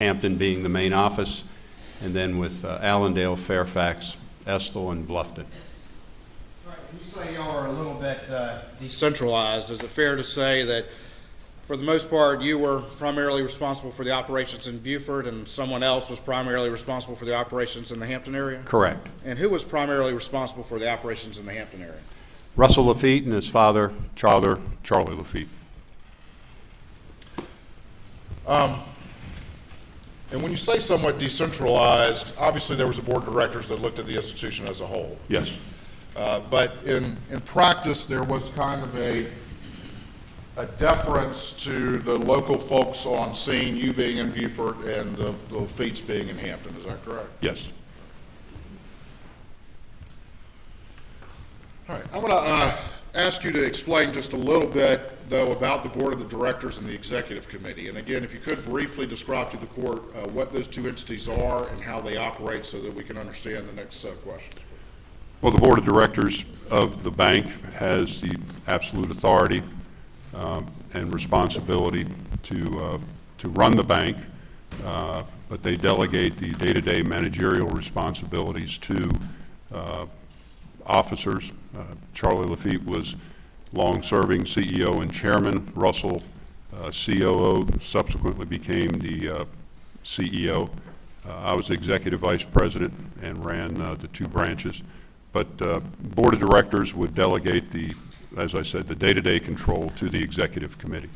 Hampton being the main office, and then with Allendale, Fairfax, Estill, and Bluffton. Right. You say y'all are a little bit decentralized. Is it fair to say that for the most part you were primarily responsible for the operations in Beaufort and someone else was primarily responsible for the operations in the Hampton area? Correct. And who was primarily responsible for the operations in the Hampton area? Russell Lafitte and his father, Charlie Lafitte. And when you say somewhat decentralized, obviously there was a board of directors that looked at the institution as a whole. Yes. But in practice, there was kind of a deference to the local folks on scene, you being in Beaufort and the Lafitte's being in Hampton. Is that correct? Yes. All right. I'm going to ask you to explain just a little bit, though, about the board of the directors and the executive committee. And again, if you could briefly describe to the court what those two entities are and how they operate so that we can understand the next questions. Well, the board of directors of the bank has the absolute authority and responsibility to run the bank, but they delegate the day-to-day managerial responsibilities to officers. Charlie Lafitte was long-serving CEO and chairman. Russell, COO, subsequently became the CEO. I was executive vice president and ran the two branches. But board of directors would delegate as I said, the day-to-day control to the executive committee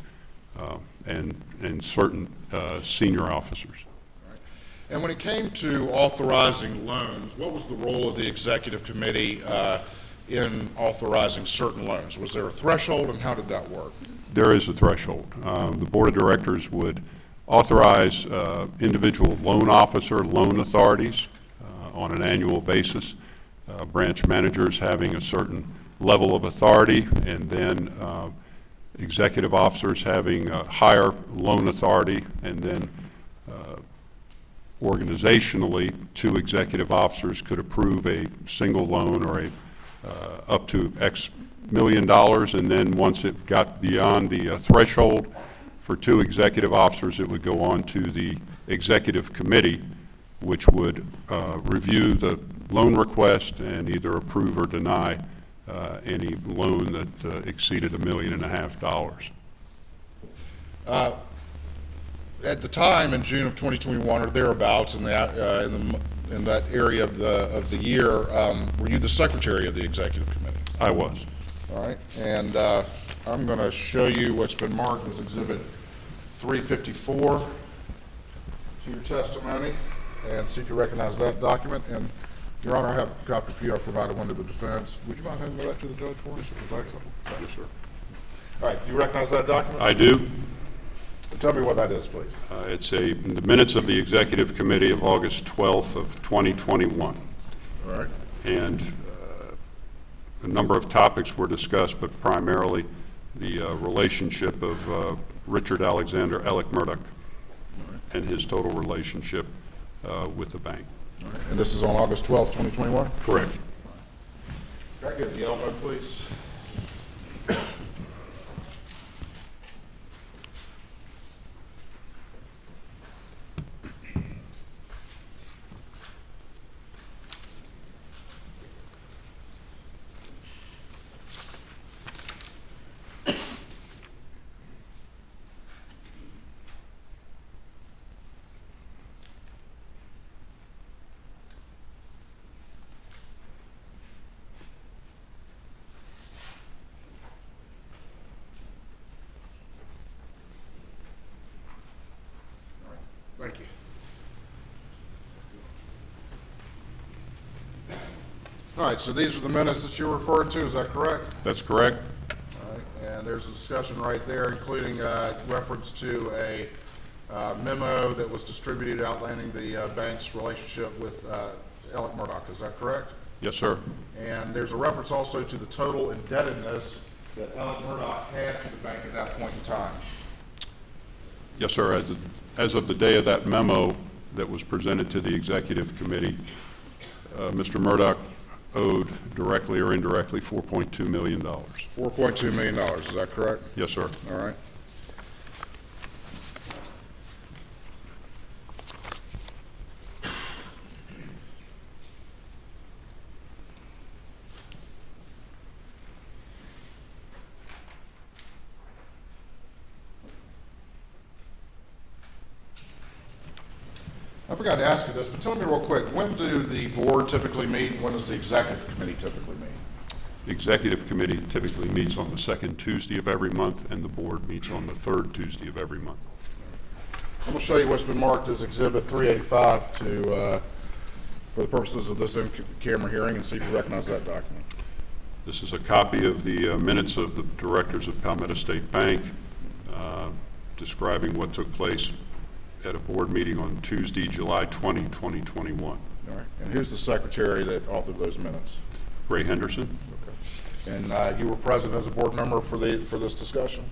and certain senior officers. Right. And when it came to authorizing loans, what was the role of the executive committee in authorizing certain loans? Was there a threshold, and how did that work? There is a threshold. The board of directors would authorize individual loan officer loan authorities on an annual basis. Branch managers having a certain level of authority, and then executive officers having a higher loan authority, and then organizationally, two executive officers could approve a single loan or up to X million dollars, and then once it got beyond the threshold for two executive officers, it would go on to the executive committee, which would review the loan request and either approve or deny any loan that exceeded $1.5 million. At the time, in June of 2021 or thereabouts, in that area of the year, were you the secretary of the executive committee? I was. All right, and I'm going to show you what's been marked as Exhibit 354 to your testimony, and see if you recognize that document. And Your Honor, I have a copy for you. I provided one to the defense. Would you mind handing that to the judge for us? Is that acceptable? Yes, sir. All right, do you recognize that document? I do. Tell me what that is, please. It's the minutes of the executive committee of August 12th of 2021. All right. And a number of topics were discussed, but primarily the relationship of Richard Alexander Alex Murdaugh and his total relationship with the bank. All right. And this is on August 12th, 2021? Correct. Can I get the elbow, please? Thank you. All right, so these are the minutes that you're referring to, is that correct? That's correct. All right, and there's a discussion right there, including reference to a memo that was distributed outlining the bank's relationship with Alex Murdaugh, is that correct? Yes, sir. And there's a reference also to the total indebtedness that Alex Murdaugh had to the bank at that point in time. Yes, sir. As of the day of that memo that was presented to the executive committee, Mr. Murdaugh owed directly or indirectly $4.2 million. $4.2 million, is that correct? Yes, sir. All right. I forgot to ask you this, but tell me real quick, when do the board typically meet? When does the executive committee typically meet? The executive committee typically meets on the second Tuesday of every month, and the board meets on the third Tuesday of every month. I'm going to show you what's been marked as Exhibit 385 for the purposes of this in-camera hearing, and see if you recognize that document. This is a copy of the minutes of the directors of Palmetto State Bank describing what took place at a board meeting on Tuesday, July 20, 2021. All right. And who's the secretary that authored those minutes? Ray Henderson. Okay. And you were present as a board member for this discussion?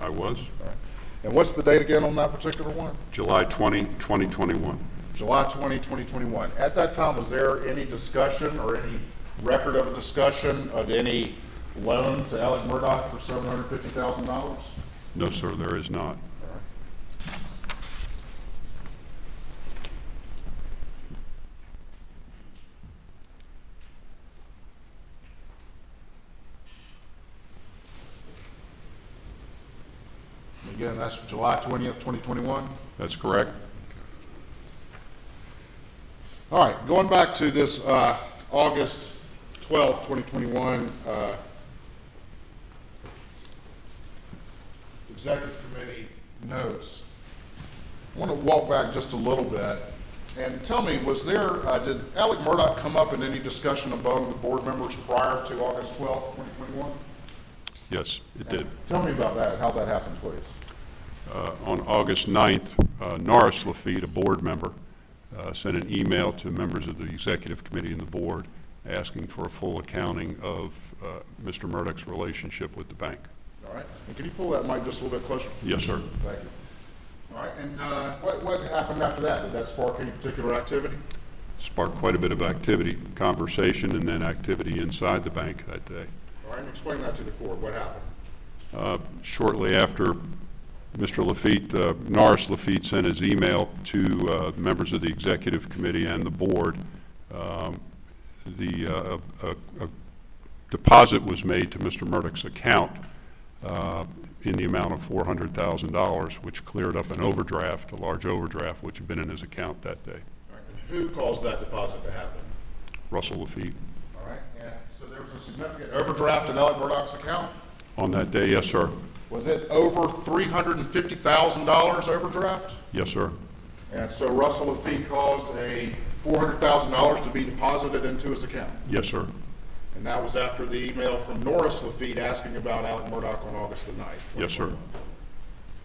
I was. All right. And what's the date again on that particular one? July 20, 2021. July 20, 2021. At that time, was there any discussion or any record of a discussion of any loan to Alex Murdaugh for $750,000? No, sir, there is not. Again, that's July 20th, 2021. That's correct. All right, going back to this August 12th, 2021 Executive Committee notes, I want to walk back just a little bit and tell me, was there, did Alex Murdaugh come up in any discussion among the board members prior to August 12th, 2021? Yes, it did. Tell me about that, how that happened, please. On August 9th, Norris Lafitte, a board member, sent an email to members of the executive committee and the board asking for a full accounting of Mr. Murdaugh's relationship with the bank. All right. And can you pull that mic just a little bit closer? Yes, sir. Thank you. All right. And what happened after that? Did that spark any particular activity? Sparked quite a bit of activity, conversation, and then activity inside the bank that day. All right. And explain that to the board. What happened? Shortly after Mr. Lafitte, Norris Lafitte sent his email to members of the executive committee and the board. A deposit was made to Mr. Murdaugh's account in the amount of $400,000, which cleared up an overdraft, a large overdraft, which had been in his account that day. All right. And who caused that deposit to happen? Russell Lafitte. All right. And so there was a significant overdraft in Alex Murdaugh's account? On that day, yes, sir. Was it over $350,000 overdraft? Yes, sir. And so Russell Lafitte caused a $400,000 to be deposited into his account? Yes, sir. And that was after the email from Norris Lafitte asking about Alex Murdaugh on August the 9th? Yes, sir.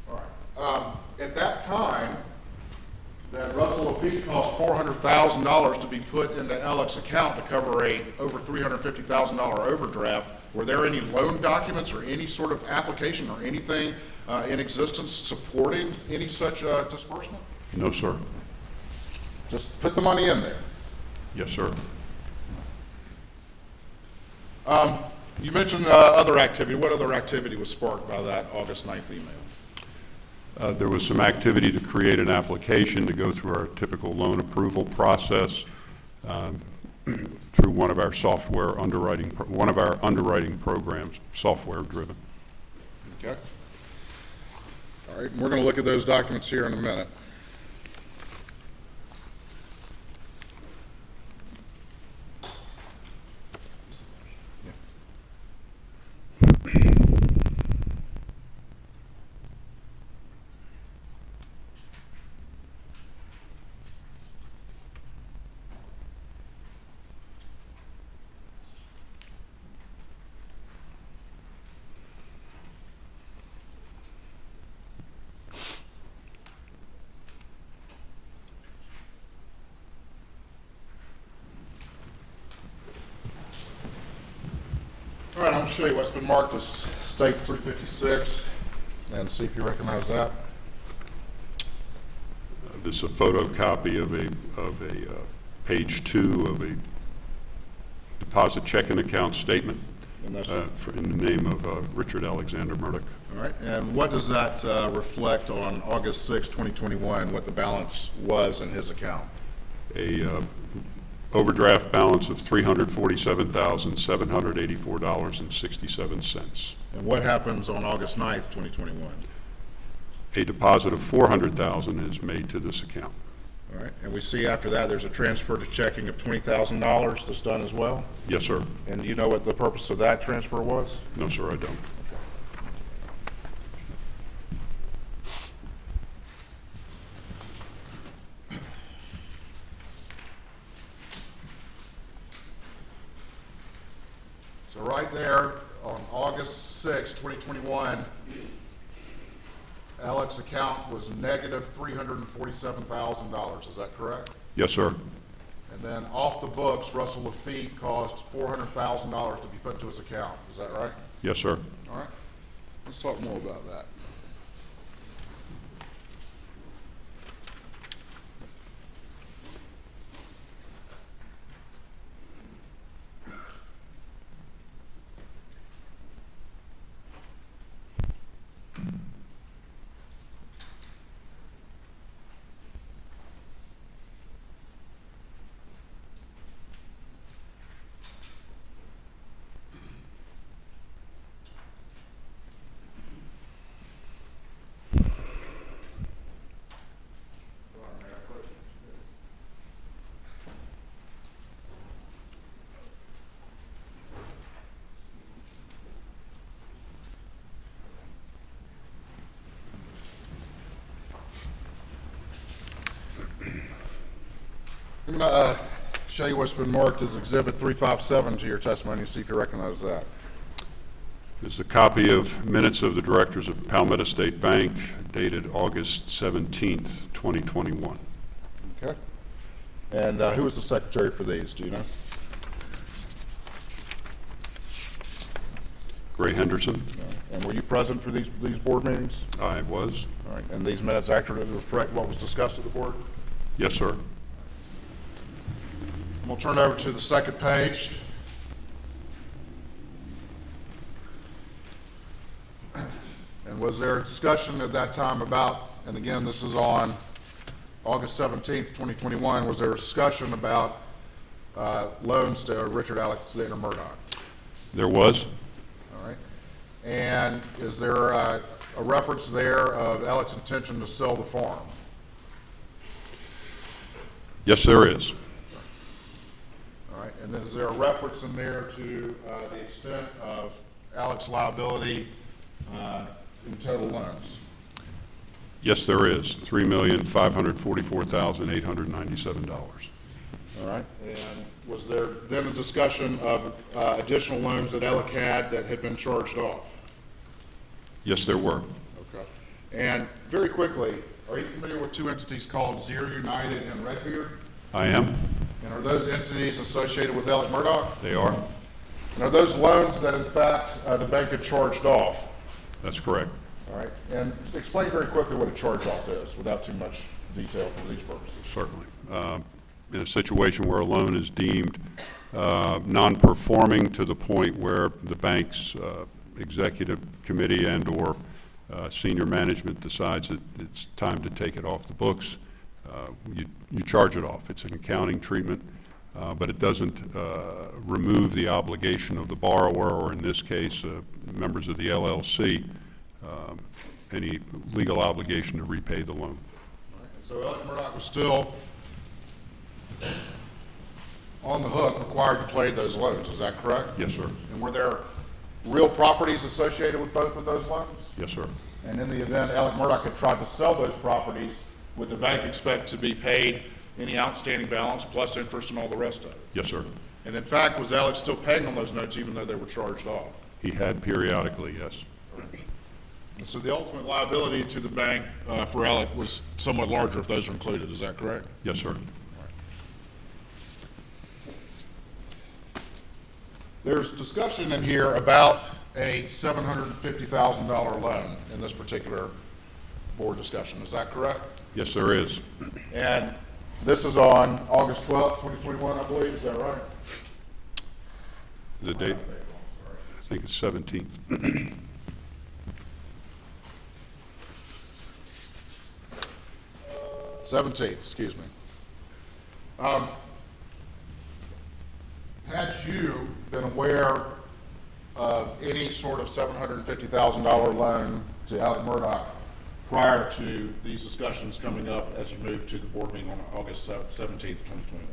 All right. At that time, then Russell Lafitte caused $400,000 to be put into Alex's account to cover a over $350,000 overdraft. Were there any loan documents or any sort of application or anything in existence supporting any such disbursement? No, sir. Just put the money in there. Yes, sir. You mentioned other activity. What other activity was sparked by that August 9th email? There was some activity to create an application to go through our typical loan approval process through one of our underwriting programs, software driven. Okay. All right. We're going to look at those documents here in a minute. All right, I'm going to show you what's been marked as State 356 and see if you recognize that. This is a photocopy of a page 2 of a deposit checking account statement And that's in the name of Richard Alexander Murdaugh. all right. And what does that reflect on August 6, 2021, what the balance was in his account? A overdraft balance of $347,784.67. And what happens on August 9th, 2021? A deposit of $400,000 is made to this account. All right, and we see after that there's a transfer to checking of $20,000 that's done as well? Yes, sir. And you know what the purpose of that transfer was? No, sir, I don't. So right there on August 6, 2021, Alex's account was negative $347,000. Is that correct? Yes, sir. And then off the books, Russell Lafitte caused $400,000 to be put into his account. Is that right? Yes, sir. All right. Let's talk more about that. I'm going to show you what's been marked as Exhibit 357 to your testimony and see if you recognize that. This is a copy of minutes of the directors of Palmetto State Bank dated August 17th, 2021. Okay. And who was the secretary for these? Do you know? Gray Henderson. And were you present for these board meetings? I was. All right. And these minutes accurately reflect what was discussed at the board? Yes, sir. We'll turn over to the second page. And was there a discussion at that time about, and again, this is on August 17th, 2021, was there a discussion about loans to Richard Alexander Murdaugh? There was. All right. And is there a reference there of Alex's intention to sell the farm? Yes, there is. All right. And then is there a reference in there to the extent of Alex's liability in total loans? Yes, there is. $3,544,897. All right. And was there then a discussion of additional loans that Alec had that had been charged off? Yes, there were. Okay. And very quickly, are you familiar with two entities called Zero United and Redbeard? I am. And are those entities associated with Alex Murdaugh? They are. And are those loans that in fact the bank had charged off? That's correct. All right. And explain very quickly what a charge-off is without too much detail for these purposes. Certainly. In a situation where a loan is deemed non-performing to the point where the bank's executive committee and/or senior management decides that it's time to take it off the books, you charge it off. It's an accounting treatment, but it doesn't remove the obligation of the borrower, or in this case, members of the LLC, any legal obligation to repay the loan. Right. So Alex Murdaugh was still on the hook, required to pay those loans. Is that correct? Yes, sir. And were there real properties associated with both of those loans? Yes, sir. And in the event Alex Murdaugh had tried to sell those properties, would the bank expect to be paid any outstanding balance plus interest and all the rest of it? Yes, sir. And in fact, was Alex still paying on those notes even though they were charged off? He had periodically, yes. And so the ultimate liability to the bank for Alex was somewhat larger if those are included. Is that correct? Yes, sir. There's discussion in here about a $750,000 loan in this particular board discussion. Is that correct? Yes, there is. And this is on August 12th, 2021, I believe. Is that right? The date, I think it's 17th. 17th, excuse me. Had you been aware of any sort of $750,000 loan to Alex Murdaugh prior to these discussions coming up as you move to the board meeting on August 17th, 2021?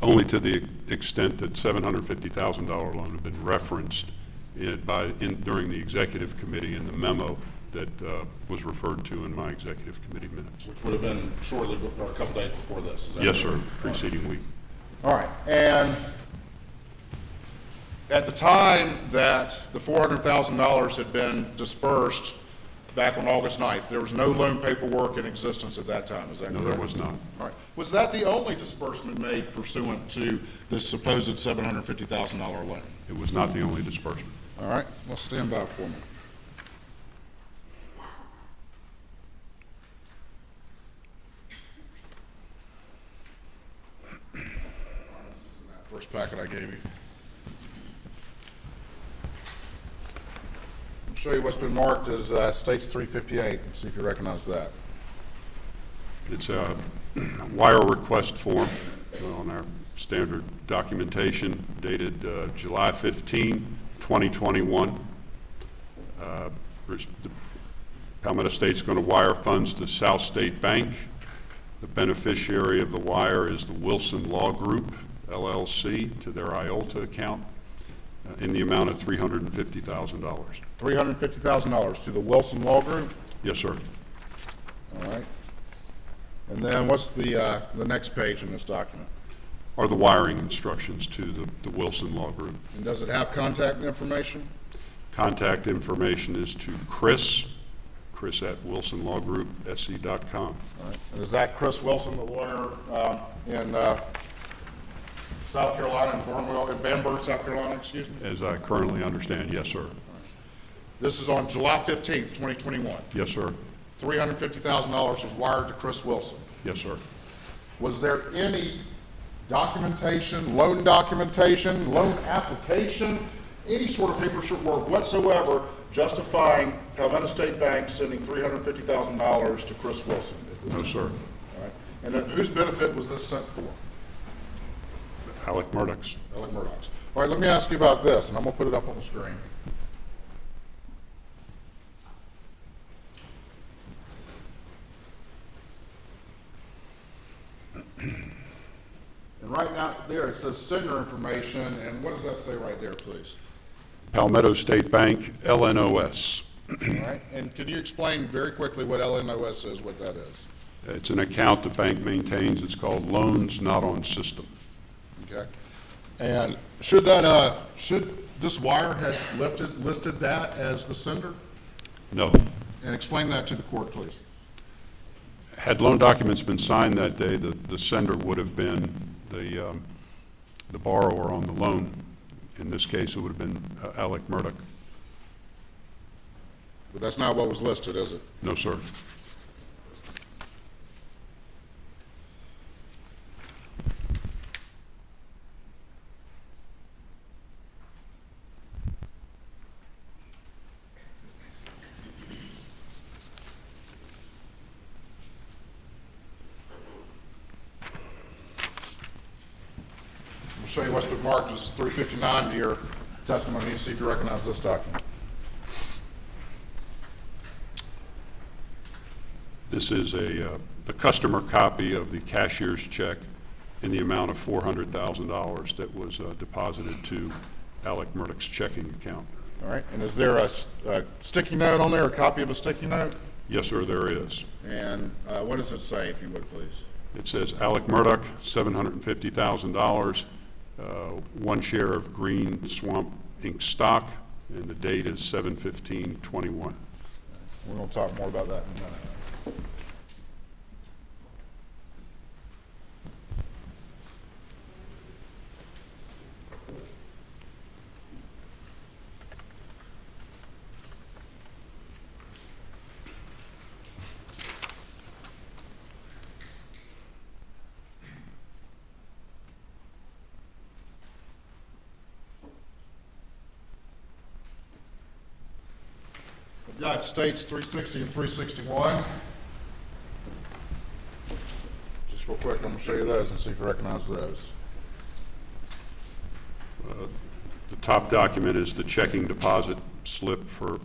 Only to the extent that $750,000 loan had been referenced during the executive committee in the memo that was referred to in my executive committee minutes. Which would have been shortly or a couple days before this, is that Yes, correct? sir, preceding week. All right, and at the time that the $400,000 had been dispersed back on August 9th, there was no loan paperwork in existence at that time, is that correct? No, there was not. All right, was that the only disbursement made pursuant to this supposed $750,000 loan? It was not the only disbursement. All right, well, stand by for me. First packet I gave you. I'll show you what's been marked as States 358, and see if you recognize that. It's a wire request form on our standard documentation dated July 15, 2021. The Palmetto State's going to wire funds to South State Bank. The beneficiary of the wire is the Wilson Law Group, LLC, to their IOLTA account in the amount of $350,000. $350,000 to the Wilson Law Group? Yes, sir. All right. And then what's the next page in this document? Are the wiring instructions to the Wilson Law Group. And does it have contact information? Contact information is to Chris at wilsonlawgroup.se.com. All right. And is that Chris Wilson, the lawyer in South Carolina, in Bamberg, South Carolina, excuse me? As I currently understand, yes, sir. This is on July 15th, 2021. Yes, sir. $350,000 was wired to Chris Wilson. Yes, sir. Was there any documentation, loan application, any sort of paperwork whatsoever justifying Palmetto State Bank sending $350,000 to Chris Wilson? No, sir. All right. And then whose benefit was this sent for? Alex Murdaugh's. Alex Murdaugh's. All right, let me ask you about this, and I'm going to put it up on the screen. And right now, there, it says sender information, and what does that say right there, please? Palmetto State Bank, LNOS. All right, and can you explain very quickly what LNOS is, what that is? It's an account the bank maintains. It's called Loans Not on System. Okay. And should that, should this wire have listed that as the sender? No. And explain that to the court, please. Had loan documents been signed that day, the sender would have been the borrower on the loan. In this case, it would have been Alex Murdaugh. But that's not what was listed, is it? No, sir. I'll show you what's been marked as 359 to your testimony and see if you recognize this document. This is the customer copy of the cashier's check in the amount of $400,000 that was deposited to Alex Murdaugh's checking account. All right, and is there a sticky note on there, a copy of a sticky note? Yes, sir, there is. And what does it say, if you would, please? It says Alex Murdaugh, $750,000, one share of Green Swamp Inc. stock, and the date is 7/15/21. We're going to talk more about that in a minute. We've got states 360 and 361. Just real quick, I'm going to show you those and see if you recognize those. The top document is the checking deposit slip for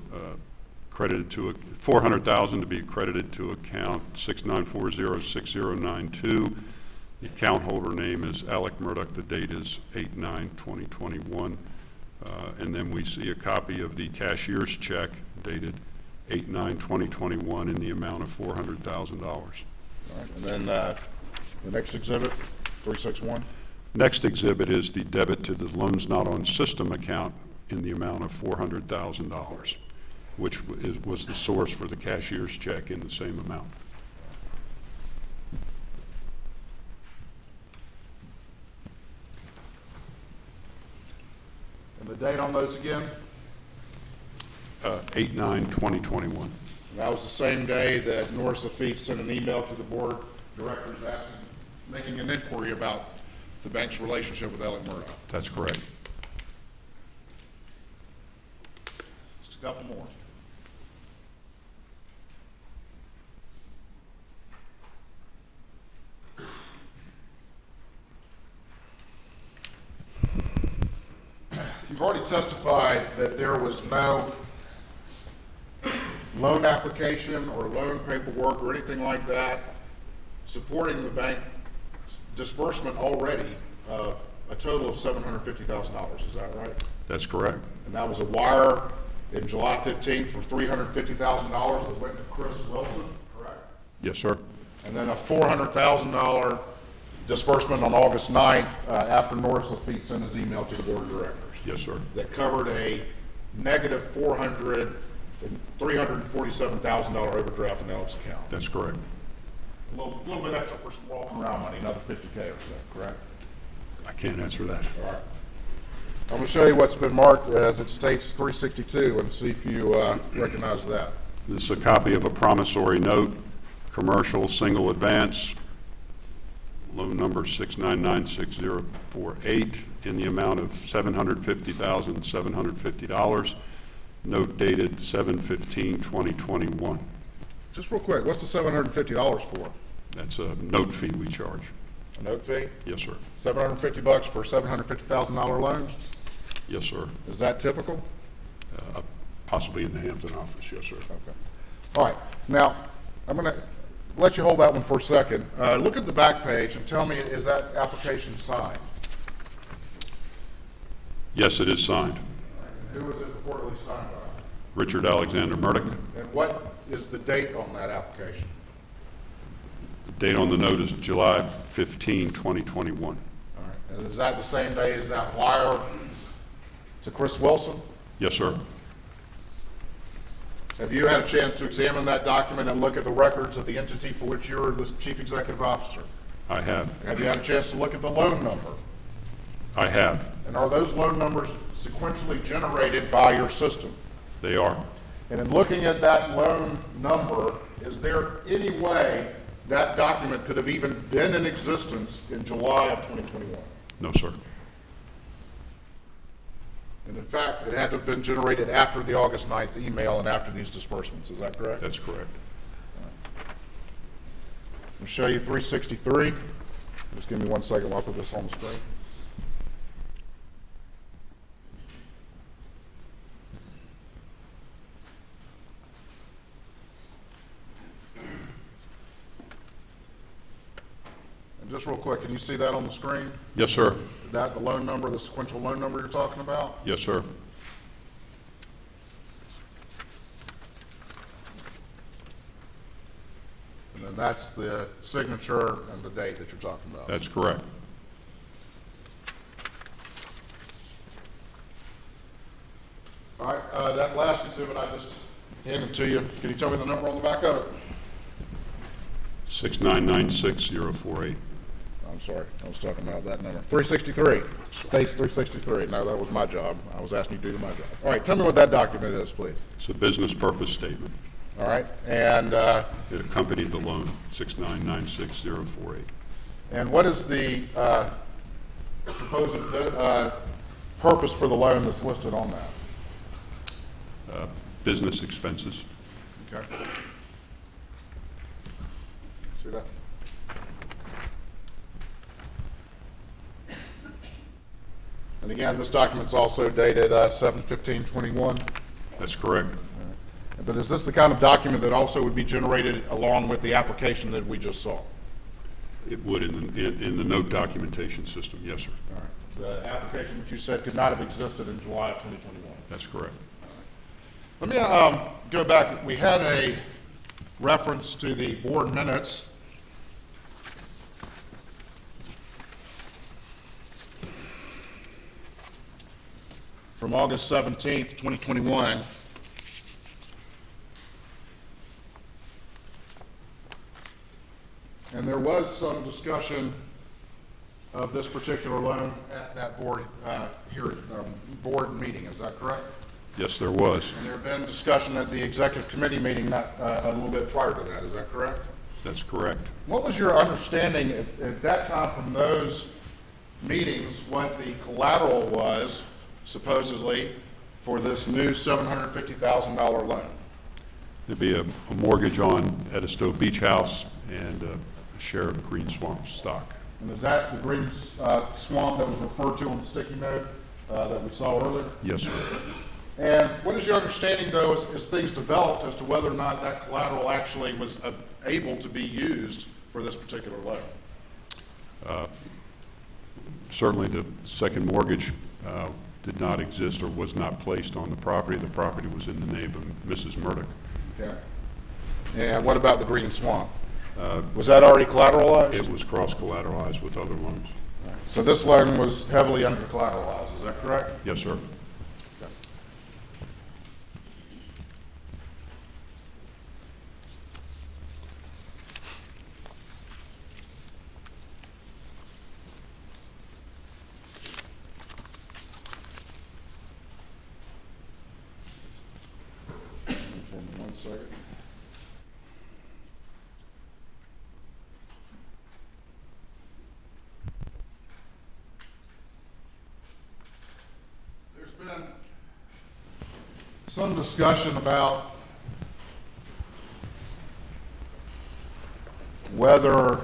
credited to $400,000 to be credited to account 69406092. The account holder name is Alex Murdaugh. The date is 8/9/2021. And then we see a copy of the cashier's check dated 8/9/2021 in the amount of $400,000. All right, and then the next exhibit, 361. Next exhibit is the debit to the loans not on system account in the amount of $400,000, which was the source for the cashier's check in the same amount. And the date on those again? 8/9/2021. That was the same day that Norris Lafitte sent an email to the board directors making an inquiry about the bank's relationship with Alex Murdaugh. That's correct. Just a couple more. You've already testified that there was no loan application or loan paperwork or anything like that supporting the bank disbursement already of a total of $750,000. Is that right? That's correct. And that was a wire in July 15th for $350,000 that went to Chris Wilson, correct? Yes, sir. And then a $400,000 disbursement on August 9th after Norris Lafitte sent his email to the board of directors. Yes, sir. That covered a negative $347,000 overdraft in Alex's account. That's correct. A little bit extra for some walking around money, another $50K or so, correct? I can't answer that. All right. I'm going to show you what's been marked as it states 362 and see if you recognize that. This is a copy of a promissory note, commercial single advance, loan number 6996048 in the amount of $750,750. Note dated 7/15/2021. Just real quick, what's the $750 for? That's a note fee we charge. A note fee? Yes, sir. $750 for a $750,000 loan? Yes, sir. Is that typical? Possibly in the Hampton office. Yes, sir. Okay. All right. Now, I'm going to let you hold that one for a second. Look at the back page and tell me, is that application signed? Yes, it is signed. Who is it reportedly signed by? Richard Alexander Murdaugh. And what is the date on that application? The date on the note is July 15, 2021. All right. And is that the same day as that wire to Chris Wilson? Yes, sir. Have you had a chance to examine that document and look at the records of the entity for which you're the chief executive officer? I have. Have you had a chance to look at the loan number? I have. And are those loan numbers sequentially generated by your system? They are. And in looking at that loan number, is there any way that document could have even been in existence in July of 2021? No, sir. And in fact, it had to have been generated after the August 9th email and after these disbursements. Is that correct? That's correct. I'll show you 363. Just give me 1 second while I put this on the screen. And just real quick, can you see that on the screen? Yes, sir. Is that the loan number, the sequential loan number you're talking about? Yes, sir. And then that's the signature and the date that you're talking about. That's correct. All right, that last exhibit I just handed to you, can you tell me the number on the back of it? 6996048. I'm sorry, I was talking about that number. 363, states 363. No, that was my job. I was asking you to do my job. All right, tell me what that document is, please. It's a business purpose statement. All right, and It accompanied the loan, 6996048. and what is the supposed purpose for the loan that's listed on that? Business expenses. Okay. See that? And again, this document's also dated 7/15/21. That's correct. But is this the kind of document that also would be generated along with the application that we just saw? It would in the note documentation system, yes, sir. All right. The application which you said could not have existed in July of 2021. That's correct. Let me go back. We had a reference to the board minutes. From August 17th, 2021. And there was some discussion of this particular loan at that board board meeting, is that correct? Yes, there was. And there had been discussion at the executive committee meeting a little bit prior to that, is that correct? That's correct. What was your understanding at that time from those meetings, what the collateral was supposedly for this new $750,000 loan? There'd be a mortgage on Edisto Beach House and a share of Green Swamp stock. And is that the Green Swamp that was referred to on the sticky note that we saw earlier? Yes, sir. And what is your understanding, though, as things developed as to whether or not that collateral actually was able to be used for this particular loan? Certainly the second mortgage did not exist or was not placed on the property. The property was in the name of Mrs. Murdaugh. Okay. And what about the Green Swamp? Was that already collateralized? It was cross-collateralized with other loans. So this loan was heavily under-collateralized, is that correct? Yes, sir. Okay. One second. There's been some discussion about whether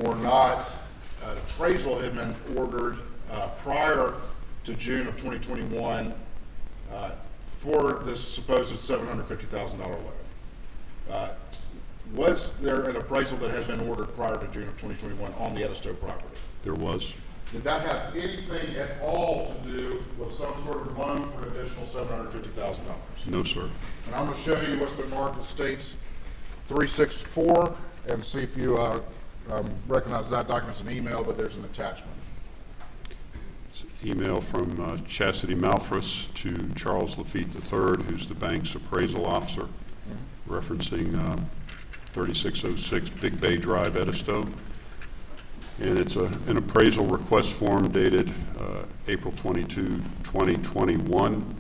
or not an appraisal had been ordered prior to June of 2021 for this supposed $750,000 loan. Was there an appraisal that had been ordered prior to June of 2021 on the Edisto property? There was. Did that have anything at all to do with some sort of loan for an additional $750,000? No, sir. And I'm going to show you what's been marked as states 364 and see if you recognize that document as an email, but there's an attachment. Email from Chastity Malfris to Charles Lafitte III, who's the bank's appraisal officer, referencing 3606 Big Bay Drive, Edisto. And it's an appraisal request form dated April 22, 2021.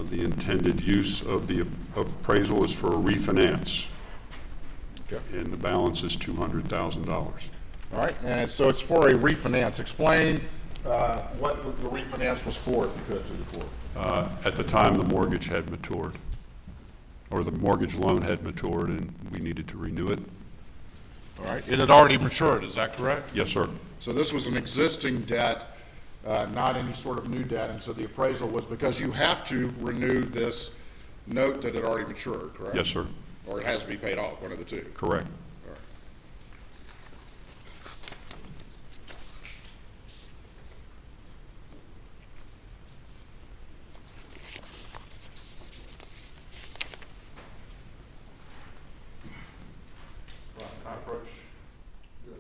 The intended use of the appraisal is for a refinance. Okay. And the balance is $200,000. All right, and so it's for a refinance. Explain what the refinance was for, if you could, to the court. At the time, the mortgage had matured, or the mortgage loan had matured, and we needed to renew it. All right, it had already matured, is that correct? Yes, sir. So this was an existing debt, not any sort of new debt, and so the appraisal was because you have to renew this note that had already matured, correct? Yes, sir. Or it has to be paid off, one of the two. Correct. All right. Right, can I approach this?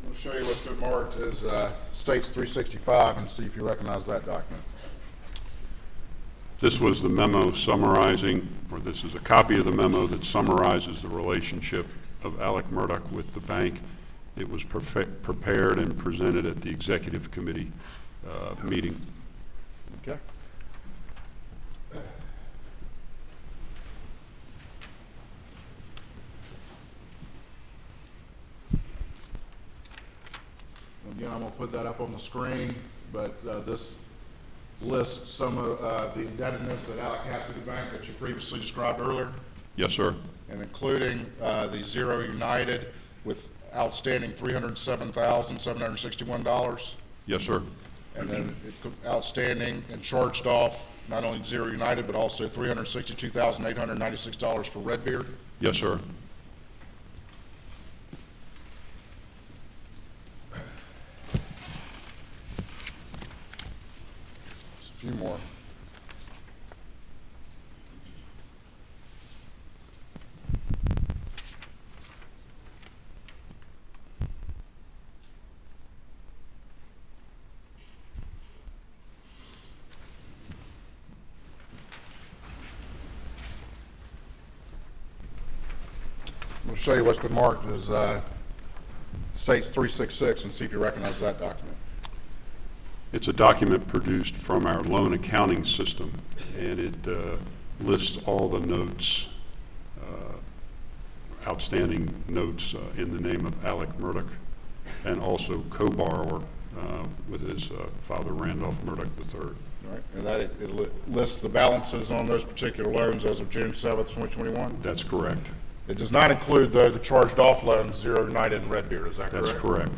I'll show you what's been marked as states 365 and see if you recognize that document. This was the memo summarizing, or this is a copy of the memo that summarizes the relationship of Alex Murdaugh with the bank. It was prepared and presented at the executive committee meeting. Okay. Again, again, I'm going to put that up on the screen, but this lists some of the indebtedness that Alec had to the bank that you previously described earlier, Yes, sir. and including the Zero United with outstanding $307,761, Yes, sir. and then outstanding and charged off not only Zero United, but also $362,896 for Redbeard. Yes, sir. Just a few more. I'm going to show you what's been marked as States 366 and see if you recognize that document. It's a document produced from our loan accounting system, and it lists all the notes, outstanding notes in the name of Alex Murdaugh, and also co-borrower with his father, Randolph Murdaugh III. All right, and that it lists the balances on those particular loans as of June 7th, 2021. That's correct. It does not include, though, the charged-off loans, Zero United and Redbeard, is that correct? That's correct.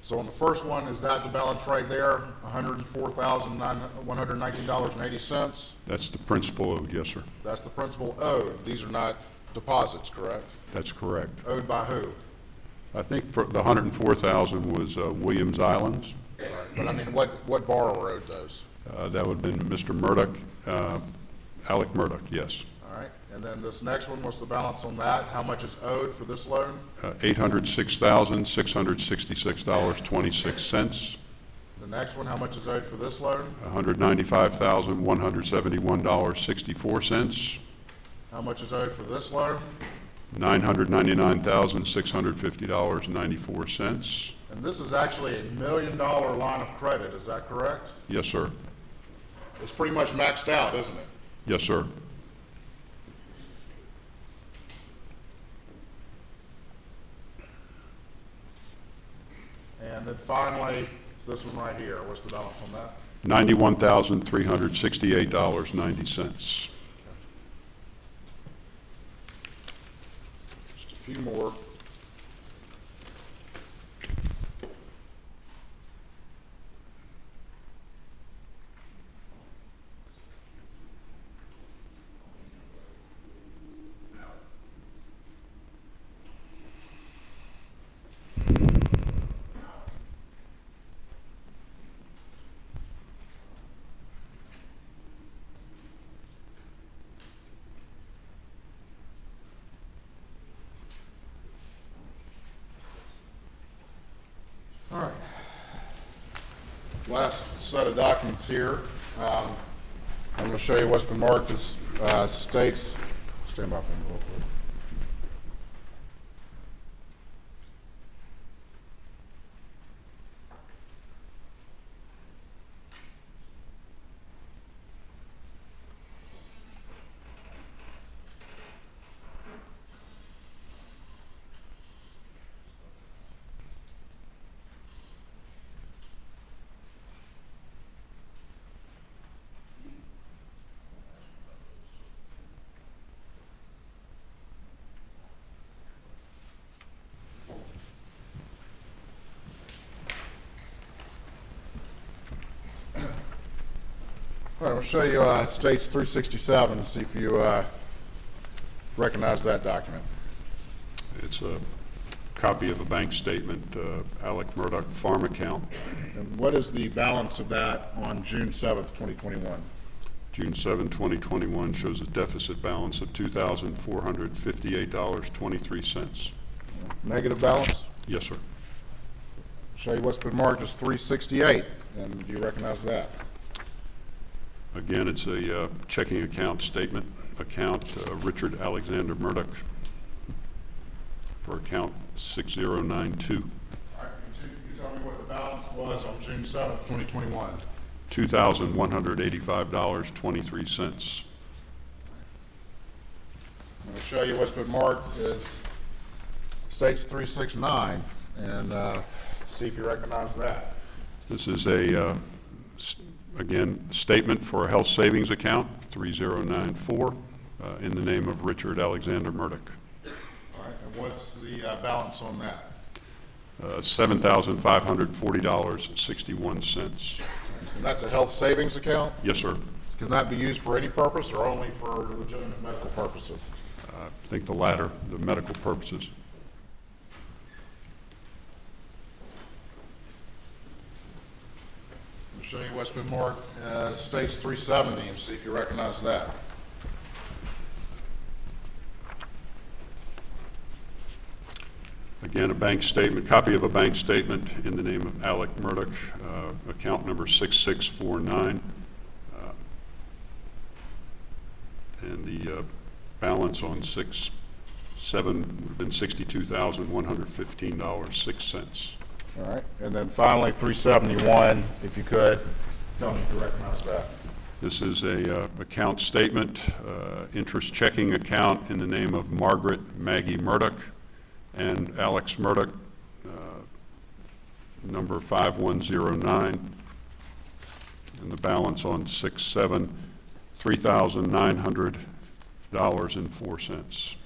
So on the first one, is that the balance right there, $104,119.80? That's the principal owed, yes, sir. That's the principal owed. These are not deposits, correct? That's correct. Owed by who? I think for the $104,000 was Williams Islands. But I mean, what borrower owed those? That would have been Mr. Murdaugh, Alex Murdaugh, yes. All right, and then this next one, what's the balance on that? How much is owed for this loan? $806,666.26. The next one, how much is owed for this loan? $195,171.64. How much is owed for this loan? $999,650.94. And this is actually a $1 million line of credit, is that correct? Yes, sir. It's pretty much maxed out, isn't it? Yes, sir. And then finally, this one right here, what's the balance on that? $91,368.90. Just a few more. All right. Last set of documents here. I'm going to show you what's been marked as states. Stand by for me real quick. All right, I'll show you States 367 and see if you recognize that document. It's a copy of a bank statement, Alex Murdaugh farm account. And what is the balance of that on June 7th, 2021? June 7, 2021 shows a deficit balance of $2,458.23. Negative balance? Yes, sir. Show you what's been marked as 368, and do you recognize that? Again, it's a checking account statement, Richard Alexander Murdaugh for account 6092. All right, can you tell me what the balance was on June 7th, 2021? $2,185.23. I'm going to show you what's been marked as States 369 and see if you recognize that. This is again, statement for a health savings account, 3094, in the name of Richard Alexander Murdaugh. All right, and what's the balance on that? $7,540.61. And that's a health savings account? Yes, sir. Can that be used for any purpose or only for legitimate medical purposes? I think the latter, the medical purposes. I'll show you what's been marked as States 370 and see if you recognize that. Again, a bank statement, copy of a bank statement in the name of Alex Murdaugh, account number 6649. And the balance on 6/7 would have been $62,115.06. All right, and then finally 371, if you could, tell me if you recognize that. This is a account statement, interest checking account in the name of Margaret Maggie Murdaugh and Alex Murdaugh, number 5109, and the balance on 6/7, $3,900.04.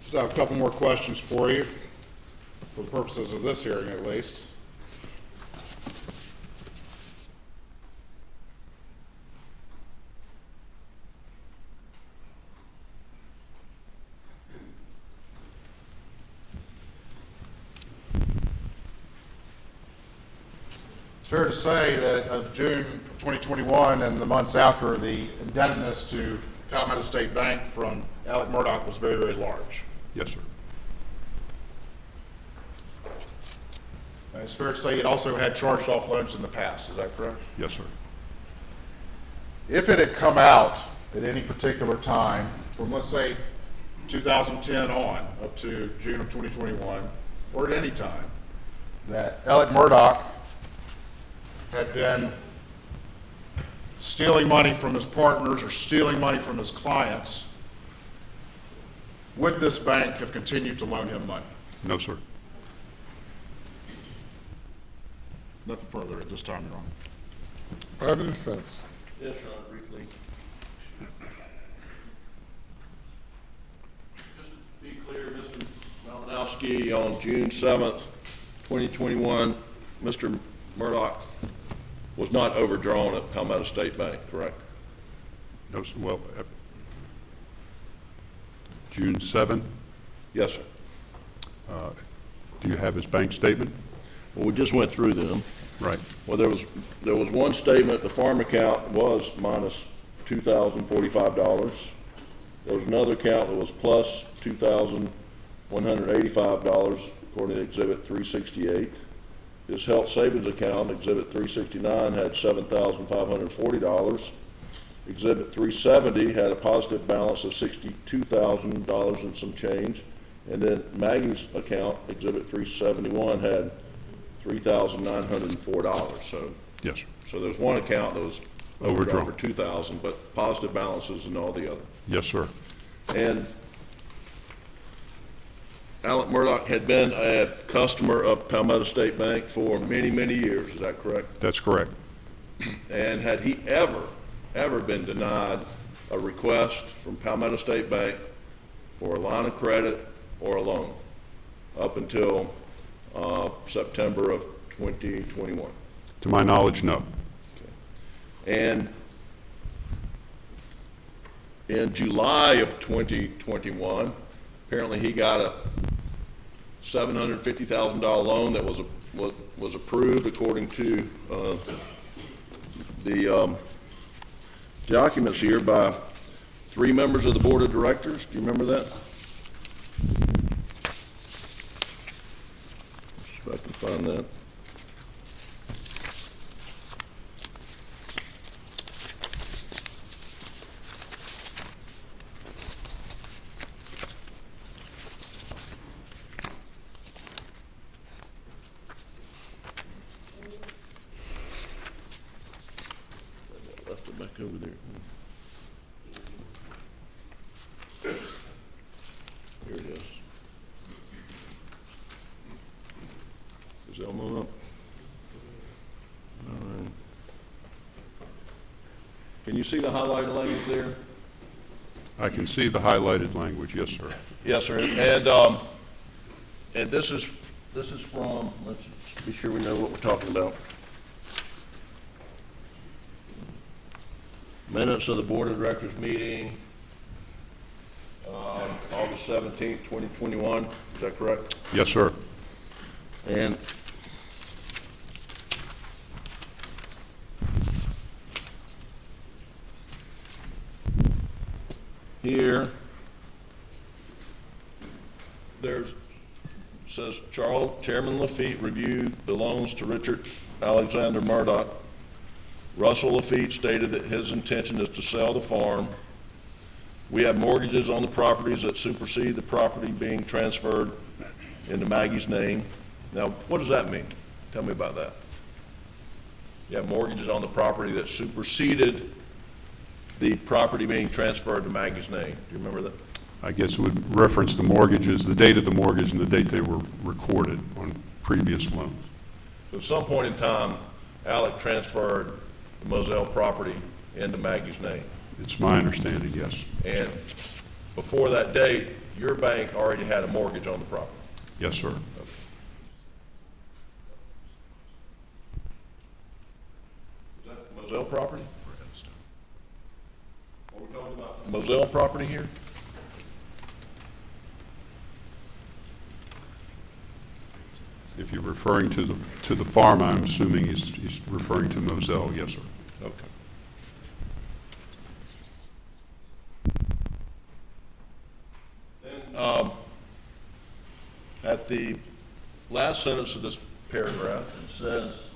Just have a couple more questions for you, for the purposes of this hearing at least. It's fair to say that of June 2021 and the months after, the indebtedness to Palmetto State Bank from Alex Murdaugh was very, very large. Yes, sir. And it's fair to say it also had charged off loans in the past, is that correct? Yes, sir. If it had come out at any particular time from, let's say, 2010 on up to June of 2021, or at any time, that Alex Murdaugh had been stealing money from his partners or stealing money from his clients, would this bank have continued to loan him money? No, sir. Nothing further at this time, Your Honor. Private defense. Yes, Your Honor, briefly. Just to be clear, Mr. Malinowski, on June 7th, 2021, Mr. Murdaugh was not overdrawn at Palmetto State Bank, correct? No, sir. Well, June 7. Yes, sir. Do you have his bank statement? Well, we just went through them. Right. Well, there was one statement, the farm account was minus $2,045. There was another account that was plus $2,185, according to Exhibit 368. His health savings account, Exhibit 369, had $7,540. Exhibit 370 had a positive balance of $62,000 and some change. And then Maggie's account, Exhibit 371, had $3,904. So, Yes, sir. so there's one account that was overdrawn Overdrawn. for $2,000, but positive balances in all the other. Yes, sir. And Alex Murdaugh had been a customer of Palmetto State Bank for many, many years. Is that correct? That's correct. And had he ever been denied a request from Palmetto State Bank for a line of credit or a loan up until September of 2021? To my knowledge, no. And in July of 2021, apparently he got a $750,000 loan that was approved according to the documents here by 3 members of the board of directors. Do you remember that? if I can find that. Left it back over there. Here it is. Is Elmo up? All right. Can you see the highlighted language there? I can see the highlighted language, yes, sir. Yes, sir. And this is from, let's be sure we know what we're talking about. Minutes of the Board of Directors meeting, August 17th, 2021. Is that correct? Yes, sir. And here, says Chairman Lafitte reviewed the loans to Richard Alexander Murdaugh. Russell Lafitte stated that his intention is to sell the farm. We have mortgages on the properties that supersede the property being transferred into Maggie's name. Now, what does that mean? Tell me about that. You have mortgages on the property that superseded the property being transferred to Maggie's name. Do you remember that? I guess it would reference the mortgages, the date of the mortgage and the date they were recorded on previous loans. So at some point in time, Alec transferred the Moselle property into Maggie's name. It's my understanding, yes. And before that date, your bank already had a mortgage on the property. Yes, sir. Is that the Moselle property? Are we talking about the Moselle property here? If you're referring to the farm, I'm assuming he's referring to Moselle, yes, sir. Okay. Then, at the last sentence of this paragraph, it says,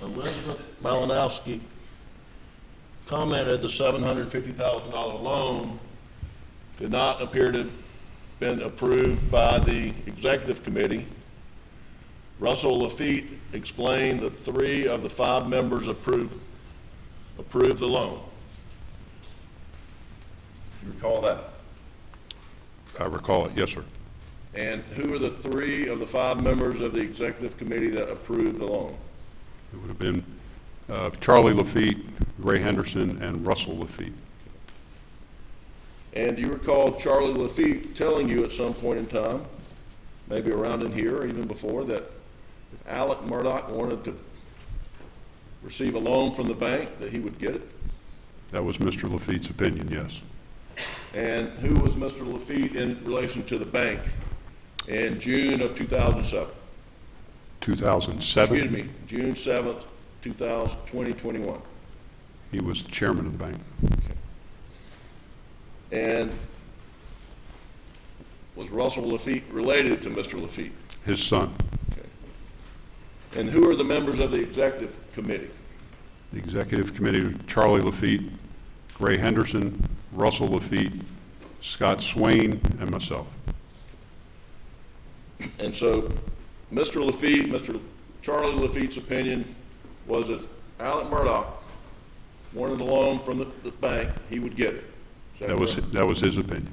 Elizabeth Malinowski commented the $750,000 loan did not appear to have been approved by the executive committee. Russell Lafitte explained that 3 of the 5 members approved the loan. You recall that? I recall it, yes, sir. And who are the 3 of the 5 members of the executive committee that approved the loan? It would have been Charlie Lafitte, Ray Henderson, and Russell Lafitte. And do you recall Charlie Lafitte telling you at some point in time, maybe around in here or even before, that if Alex Murdaugh wanted to receive a loan from the bank, that he would get it? That was Mr. Lafitte's opinion, yes. And who was Mr. Lafitte in relation to the bank in June of 2007? 2007? Excuse me, June 7th, 2021. He was chairman of the bank. And was Russell Lafitte related to Mr. Lafitte? His son. Okay. And who are the members of the executive committee? The executive committee, Charlie Lafitte, Ray Henderson, Russell Lafitte, Scott Swain, and myself. And so Mr. Lafitte, Mr. Charlie Lafitte's opinion was if Alex Murdaugh wanted a loan from the bank, he would get it. That was his opinion.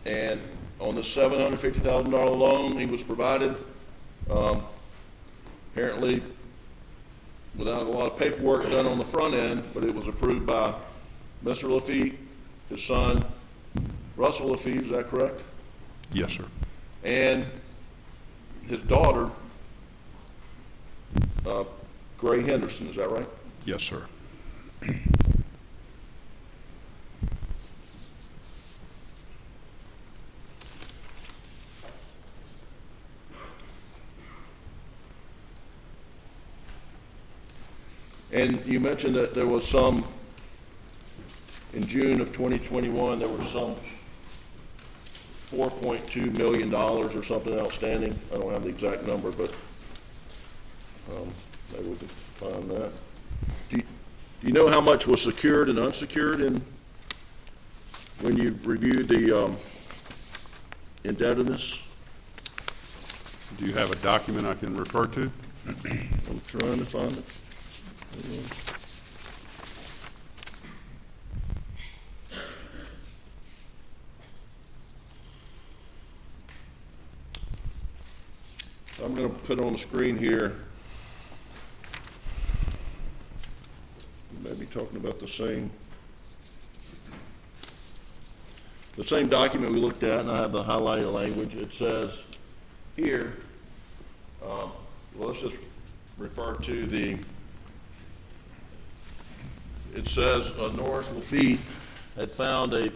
And on the $750,000 loan he was provided, apparently without a lot of paperwork done on the front end, but it was approved by Mr. Lafitte, his son, Russell Lafitte, is that correct? Yes, sir. And his daughter, Gray Henderson, is that right? Yes, sir. And you mentioned that there was some, in June of 2021, there were some $4.2 million or something outstanding. I don't have the exact number, but maybe we can find that. Do you know how much was secured and unsecured when you reviewed the indebtedness? Do you have a document I can refer to? I'm trying to find it. I'm going to put on the screen here. You may be talking about the same document we looked at, and I have the highlighted language. It says here, well, let's just refer to it says Norris Lafitte had found a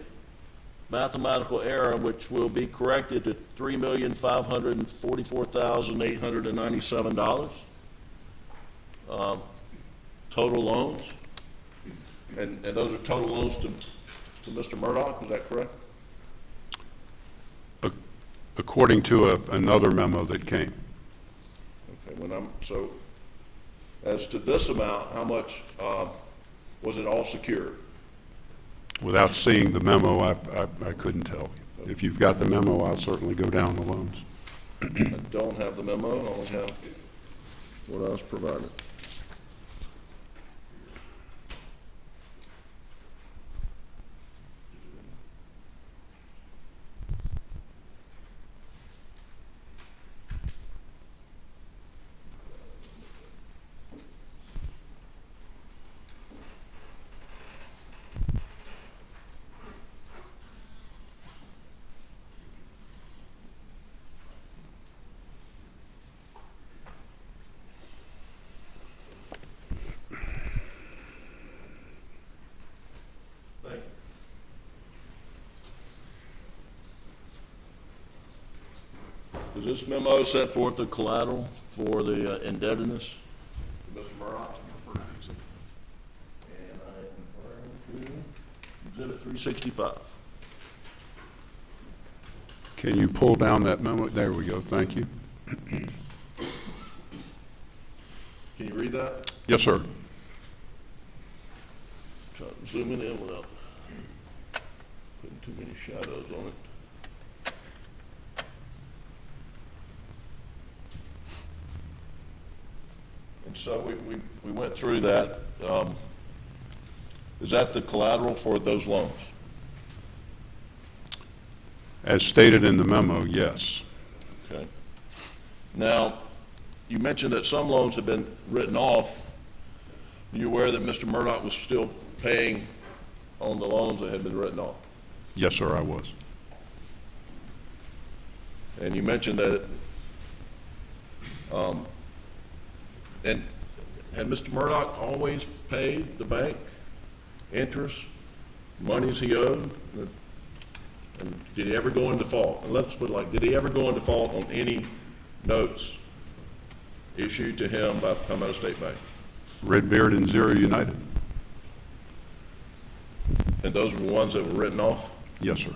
mathematical error which will be corrected to $3,544,897 total loans, and those are total loans to Mr. Murdaugh. Is that correct? According to another memo that came. Okay. So, as to this amount, how much was it all secured? Without seeing the memo, I couldn't tell. If you've got the memo, I'll certainly go down the loans. I don't have the memo. I only have what I was provided. Does this memo set forth the collateral for the indebtedness to Mr. Murdaugh? And I am referring to Exhibit 365. Can you pull down that memo? There we go. Thank you. Can you read that? Yes, sir. Try to zoom in without putting too many shadows on it. And so we went through that. Is that the collateral for those loans? As stated in the memo, yes. Okay. Now, you mentioned that some loans have been written off. Are you aware that Mr. Murdaugh was still paying on the loans that had been written off? Yes, sir, I was. And you mentioned that, and had Mr. Murdaugh always paid the bank interest, monies he owed? And did he ever go in default? And let's put it like, did he ever go in default on any notes issued to him by Palmetto State Bank? Redbeard and Zero United? And those were the ones that were written off? Yes, sir.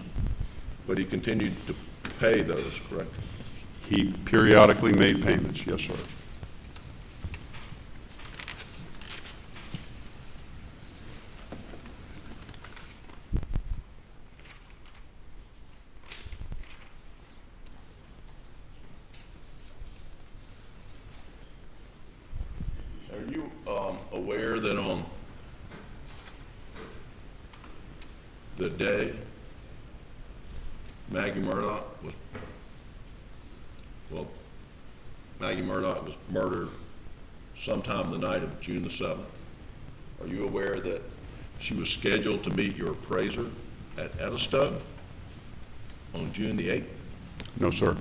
But he continued to pay those, correct? He periodically made payments, yes, sir. Are you aware that on the day Maggie Murdaugh was murdered sometime the night of June the 7th, are you aware that she was scheduled to meet your appraiser at Edisto on June the 8th? No, sir.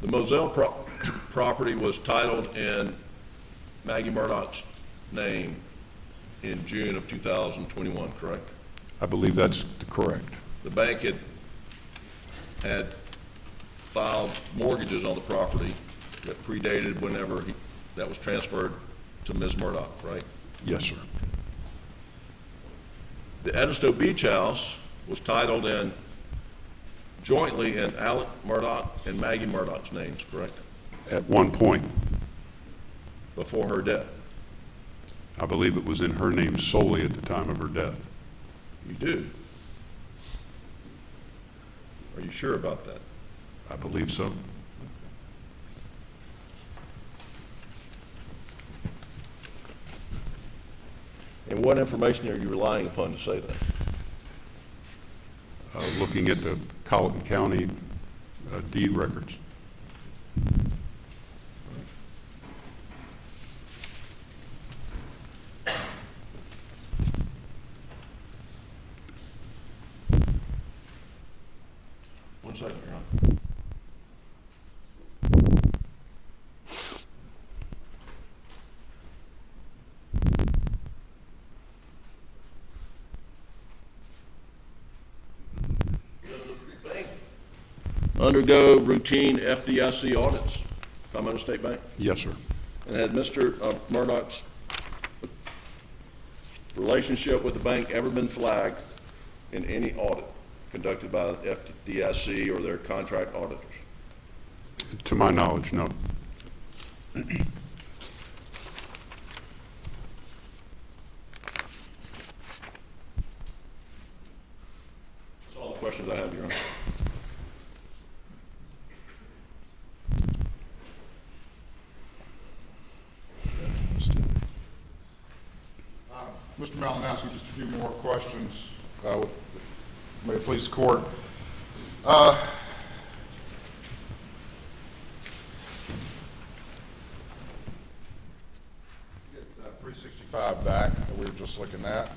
The Moselle property was titled in Maggie Murdaugh's name in June of 2021, correct? I believe that's correct. The bank had filed mortgages on the property that predated whenever that was transferred to Ms. Murdaugh, right? Yes, sir. The Edisto Beach House was titled in jointly in Alex Murdaugh and Maggie Murdaugh's names, correct? At one point, Before her death. I believe it was in her name solely at the time of her death. You do? Are you sure about that? I believe so. And what information are you relying upon to say that? Looking at the Colleton County deed records. One second, Your Honor. Undergo routine FDIC audits, Palmetto State Bank? Yes, sir. And had Mr. Murdaugh's relationship with the bank ever been flagged in any audit conducted by the FDIC or their contract auditors? To my knowledge, no. That's all the questions I have, Your Honor. Mr. Malinowski, just a few more questions. May it please the court. Get 365 back that we were just looking at.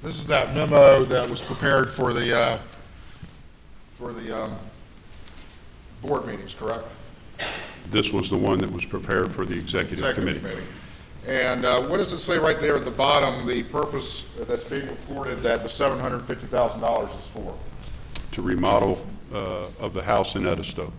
This is that memo that was prepared for the board meetings, correct? This was the one that was prepared for the executive committee. And what does it say right there at the bottom, the purpose that's being reported that the $750,000 is for? To remodel of the house in Edisto.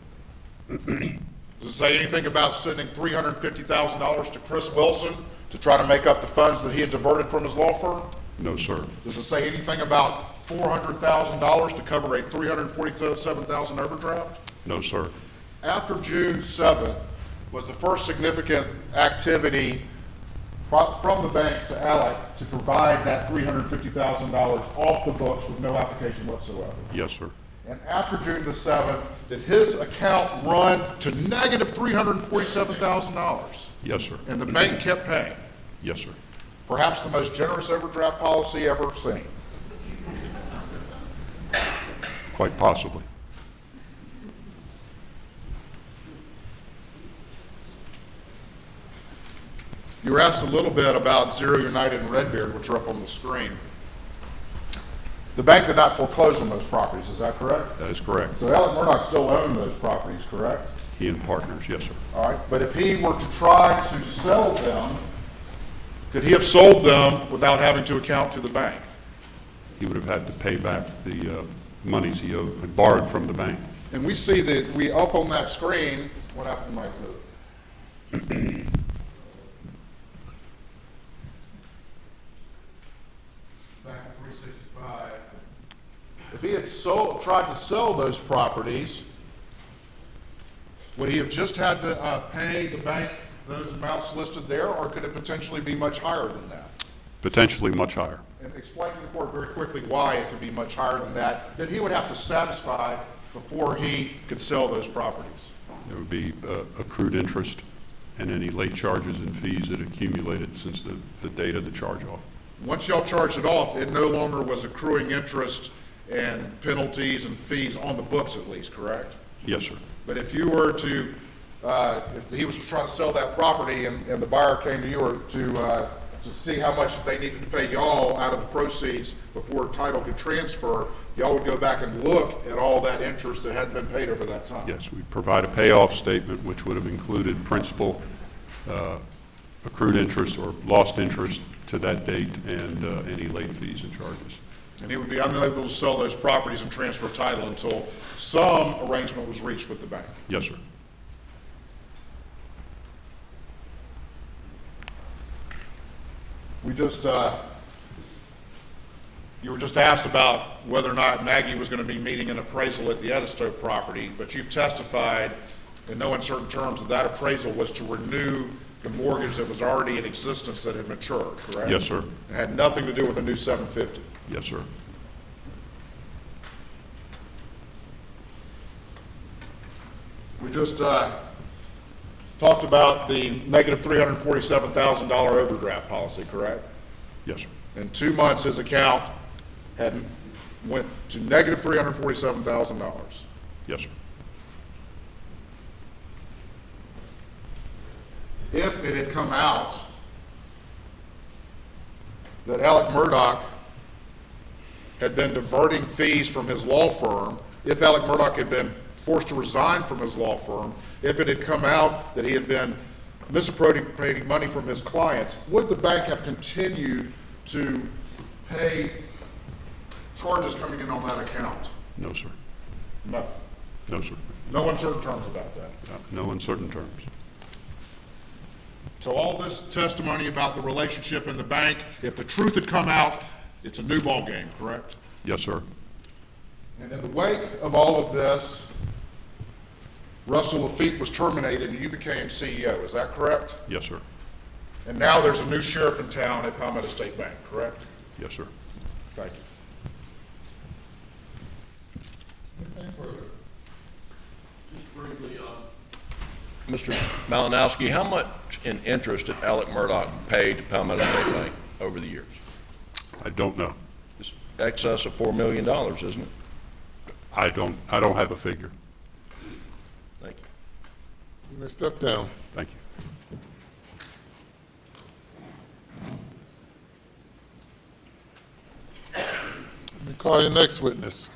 Does it say anything about sending $350,000 to Chris Wilson to try to make up the funds that he had diverted from his law firm? No, sir. Does it say anything about $400,000 to cover a $347,000 overdraft? No, sir. After June 7th was the first significant activity from the bank to Alec to provide that $350,000 off the books with no application whatsoever. Yes, sir. And after June the 7th, did his account run to negative $347,000? Yes, sir. And the bank kept paying. Yes, sir. Perhaps the most generous overdraft policy ever seen. Quite possibly. You were asked a little bit about Zero United and Redbeard, which are up on the screen. The bank did not foreclose on those properties, is that correct? That is correct. So Alex Murdaugh still owned those properties, correct? He and partners, yes, sir. All right, but if he were to try to sell them, could he have sold them without having to account to the bank? He would have had to pay back the monies he owed, had borrowed from the bank. And we see that up on that screen, what happened to my clip? Back to 365. If he had tried to sell those properties, would he have just had to pay the bank those amounts listed there, or could it potentially be much higher than that? Potentially much higher. And explain to the court very quickly why it could be much higher than that he would have to satisfy before he could sell those properties. There would be accrued interest and any late charges and fees that accumulated since the date of the charge-off. Once y'all charged it off, it no longer was accruing interest and penalties and fees on the books at least, correct? Yes, sir. But if you were to, if he was to try to sell that property and the buyer came to you or to see how much they needed to pay y'all out of the proceeds before title could transfer, y'all would go back and look at all that interest that hadn't been paid over that time. Yes, we provide a payoff statement which would have included principal, accrued interest or lost interest to that date and any late fees and charges. And he would be unable to sell those properties and transfer title until some arrangement was reached with the bank. Yes, sir. We just, you were just asked about whether or not Maggie was going to be meeting an appraisal at the Edisto property, but you've testified in no uncertain terms that that appraisal was to renew the mortgage that was already in existence that had matured, correct? Yes, sir. It had nothing to do with a new 750. Yes, sir. We just talked about the negative $347,000 overdraft policy, correct? Yes, sir. In 2 months, his account had went to negative $347,000. Yes, sir. If it had come out that Alex Murdaugh had been diverting fees from his law firm, if Alex Murdaugh had been forced to resign from his law firm, if it had come out that he had been misappropriating money from his clients, would the bank have continued to pay charges coming in on that account? No, sir. No. No, sir. No uncertain terms about that. No uncertain terms. So all this testimony about the relationship in the bank, if the truth had come out, it's a new ball game, correct? Yes, sir. And in the wake of all of this, Russell Lafitte was terminated and you became CEO, is that correct? Yes, sir. And now there's a new sheriff in town at Palmetto State Bank, correct? Yes, sir. Thank you. Anything further? Just briefly, Mr. Malinowski, how much in interest did Alex Murdaugh pay to Palmetto State Bank over the years? I don't know. It's excess of $4 million, isn't it? I don't have a figure. Thank you. You may step down. Thank you. Let me call your next witness.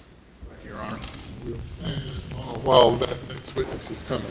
Thank you, Your Honor. We'll stand just a moment while that next witness is coming.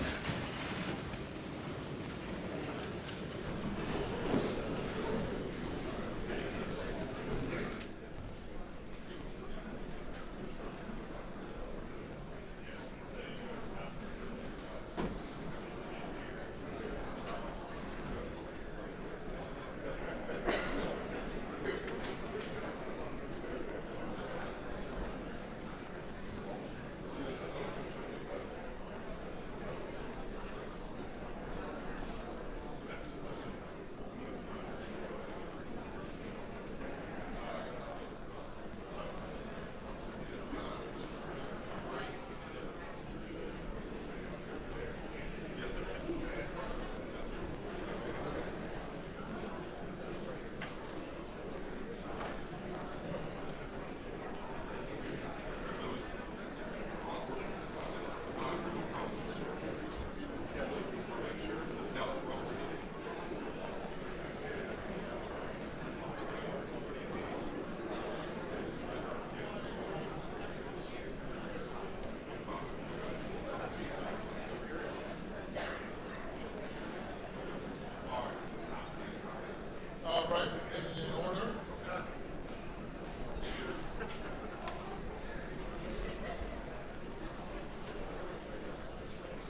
All right, in order.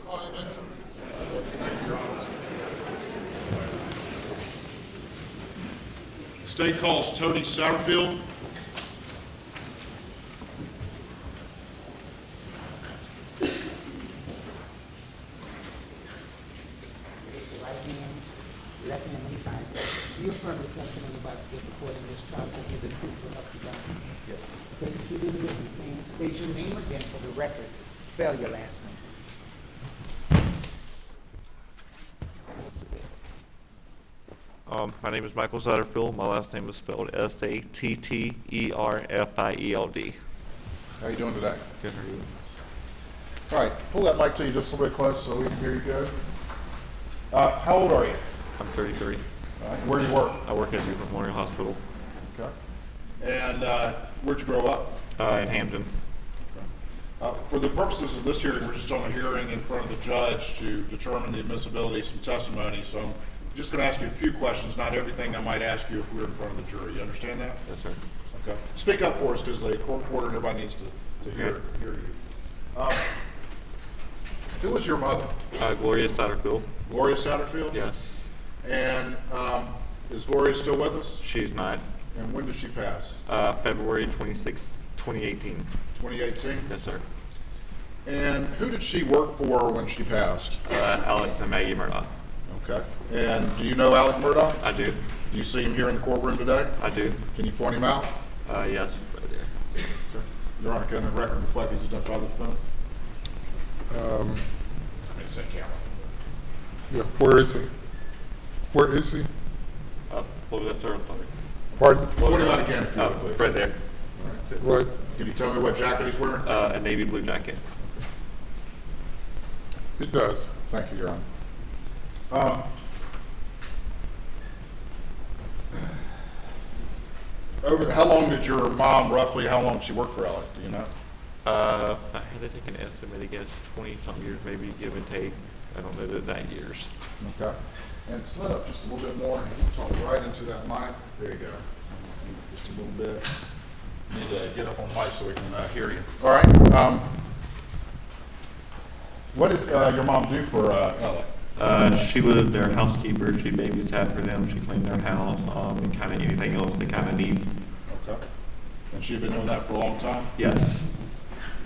Call your next witness. The state calls Tony Satterfield. Right hand, left hand on the side. You affirm the testimony about to get recorded in this trial, so give the truth so help you God. Yes. Take a seat in the witness stand. State your name again for the record. Spell your last name. My name is Michael Satterfield. My last name is spelled Satterfield. How you doing today? Good, how are you? All right, pull that mic to you just a little bit close so we can hear you good. How old are you? I'm 33. All right, where do you work? I work at Newport Memorial Hospital Okay. And where'd you grow up? in Hampton. For the purposes of this hearing, we're just on a hearing in front of the judge to determine the admissibility of some testimony. So I'm just going to ask you a few questions, not everything I might ask you if we were in front of the jury. You understand that? Yes, sir. Okay. Speak up for us, because the court reporter and everybody needs to hear you. Who was your mother? Gloria Satterfield. Gloria Satterfield? Yes. And is Gloria still with us? She's not. And when did she pass? February 26, 2018. 2018? Yes, sir. And who did she work for when she passed? Alex and Maggie Murdaugh. Okay. And do you know Alex Murdaugh? I do. Do you see him here in the courtroom today? I do. Can you point him out? Yes, right there. Your Honor, can the record reflect he's identified the defendant? It's that camera. Yeah, where is he? Where is he? What was that, sir? I'm sorry. Pardon? Point him out again if you would, please. Right there. Right. Can you tell me what jacket he's wearing? A navy blue jacket. It does. Thank you, Your Honor. How long did your mom, roughly, how long did she work for Alec? Do you know? If I had to take an estimate, I guess 20-some years, maybe give and take. I don't know the exact years. Okay. And slid up just a little bit more. Talk right into that mic. There you go. Just a little bit. Need to get up on mic so we can hear you. All right. What did your mom do for Alec? She was their housekeeper. She babysat for them. She cleaned their house, and kind of anything else they kind of need. Okay. And she'd been doing that for a long time? Yes.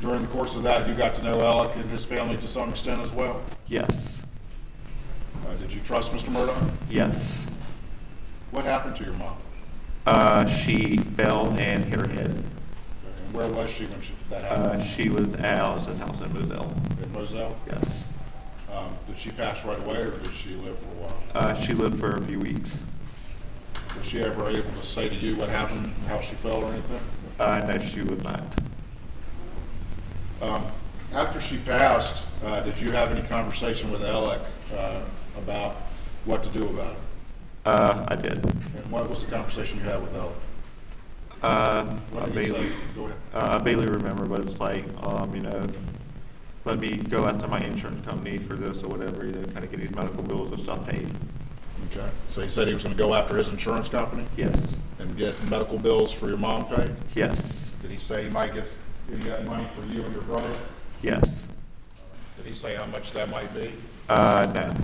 During the course of that, you got to know Alec and his family to some extent as well? Yes. Did you trust Mr. Murdaugh? Yes. What happened to your mom? She fell and hit her head. And where was she when that happened? She was at Alice's house in Moselle. In Moselle? Yes. Did she pass right away, or did she live for a while? She lived for a few weeks. Was she ever able to say to you what happened, how she fell or anything? No, she was not. After she passed, did you have any conversation with Alec about what to do about it? I did. And what was the conversation you had with Alec? I What did he say? barely, Go ahead. I barely remember, but it's like, let me go after my insurance company for this or whatever, kind of get these medical bills and stuff paid. Okay. So he said he was going to go after his insurance company Yes. and get medical bills for your mom paid? Yes. Did he say he might get money for you and your brother? Yes. Did he say how much that might be? No.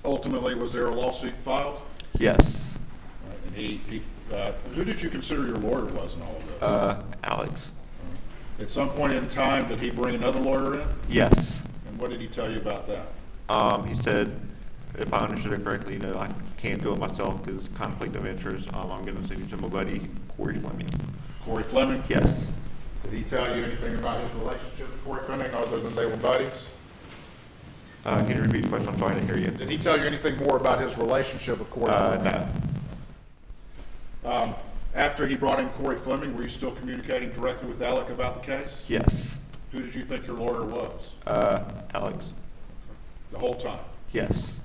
Ultimately, was there a lawsuit filed? Yes. And who did you consider your lawyer was in all of this? Alex. At some point in time, did he bring another lawyer in? Yes. And what did he tell you about that? He said, if I understood it correctly, I can't do it myself because conflict of interest. I'm going to send it to my buddy, Corey Fleming. Corey Fleming? Yes. Did he tell you anything about his relationship with Corey Fleming other than they were buddies? Can you repeat the question? I'm sorry, I didn't hear you. Did he tell you anything more about his relationship with Corey Fleming? No. After he brought in Corey Fleming, were you still communicating directly with Alec about the case? Yes. Who did you think your lawyer was Alex. the whole time? Yes.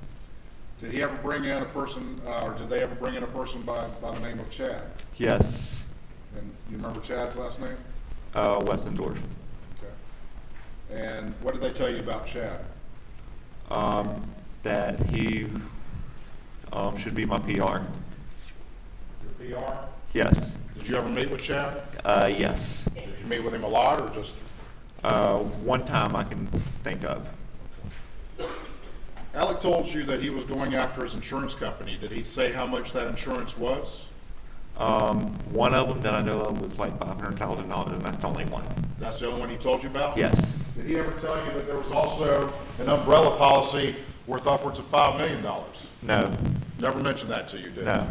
Did he ever bring in a person, or did they ever bring in a person by the name of Chad? Yes. And you remember Chad's last name? Westendorf. Okay. And what did they tell you about Chad? That he should be my PR. Your PR? Yes. Did you ever meet with Chad? Yes. Did you meet with him a lot, or just? One time I can think of. Alec told you that he was going after his insurance company. Did he say how much that insurance was? One of them that I know of was like $500,000, and that's the only one. That's the only one he told you about? Yes. Did he ever tell you that there was also an umbrella policy worth upwards of $5 million? No. Never mentioned that to you, did he? No.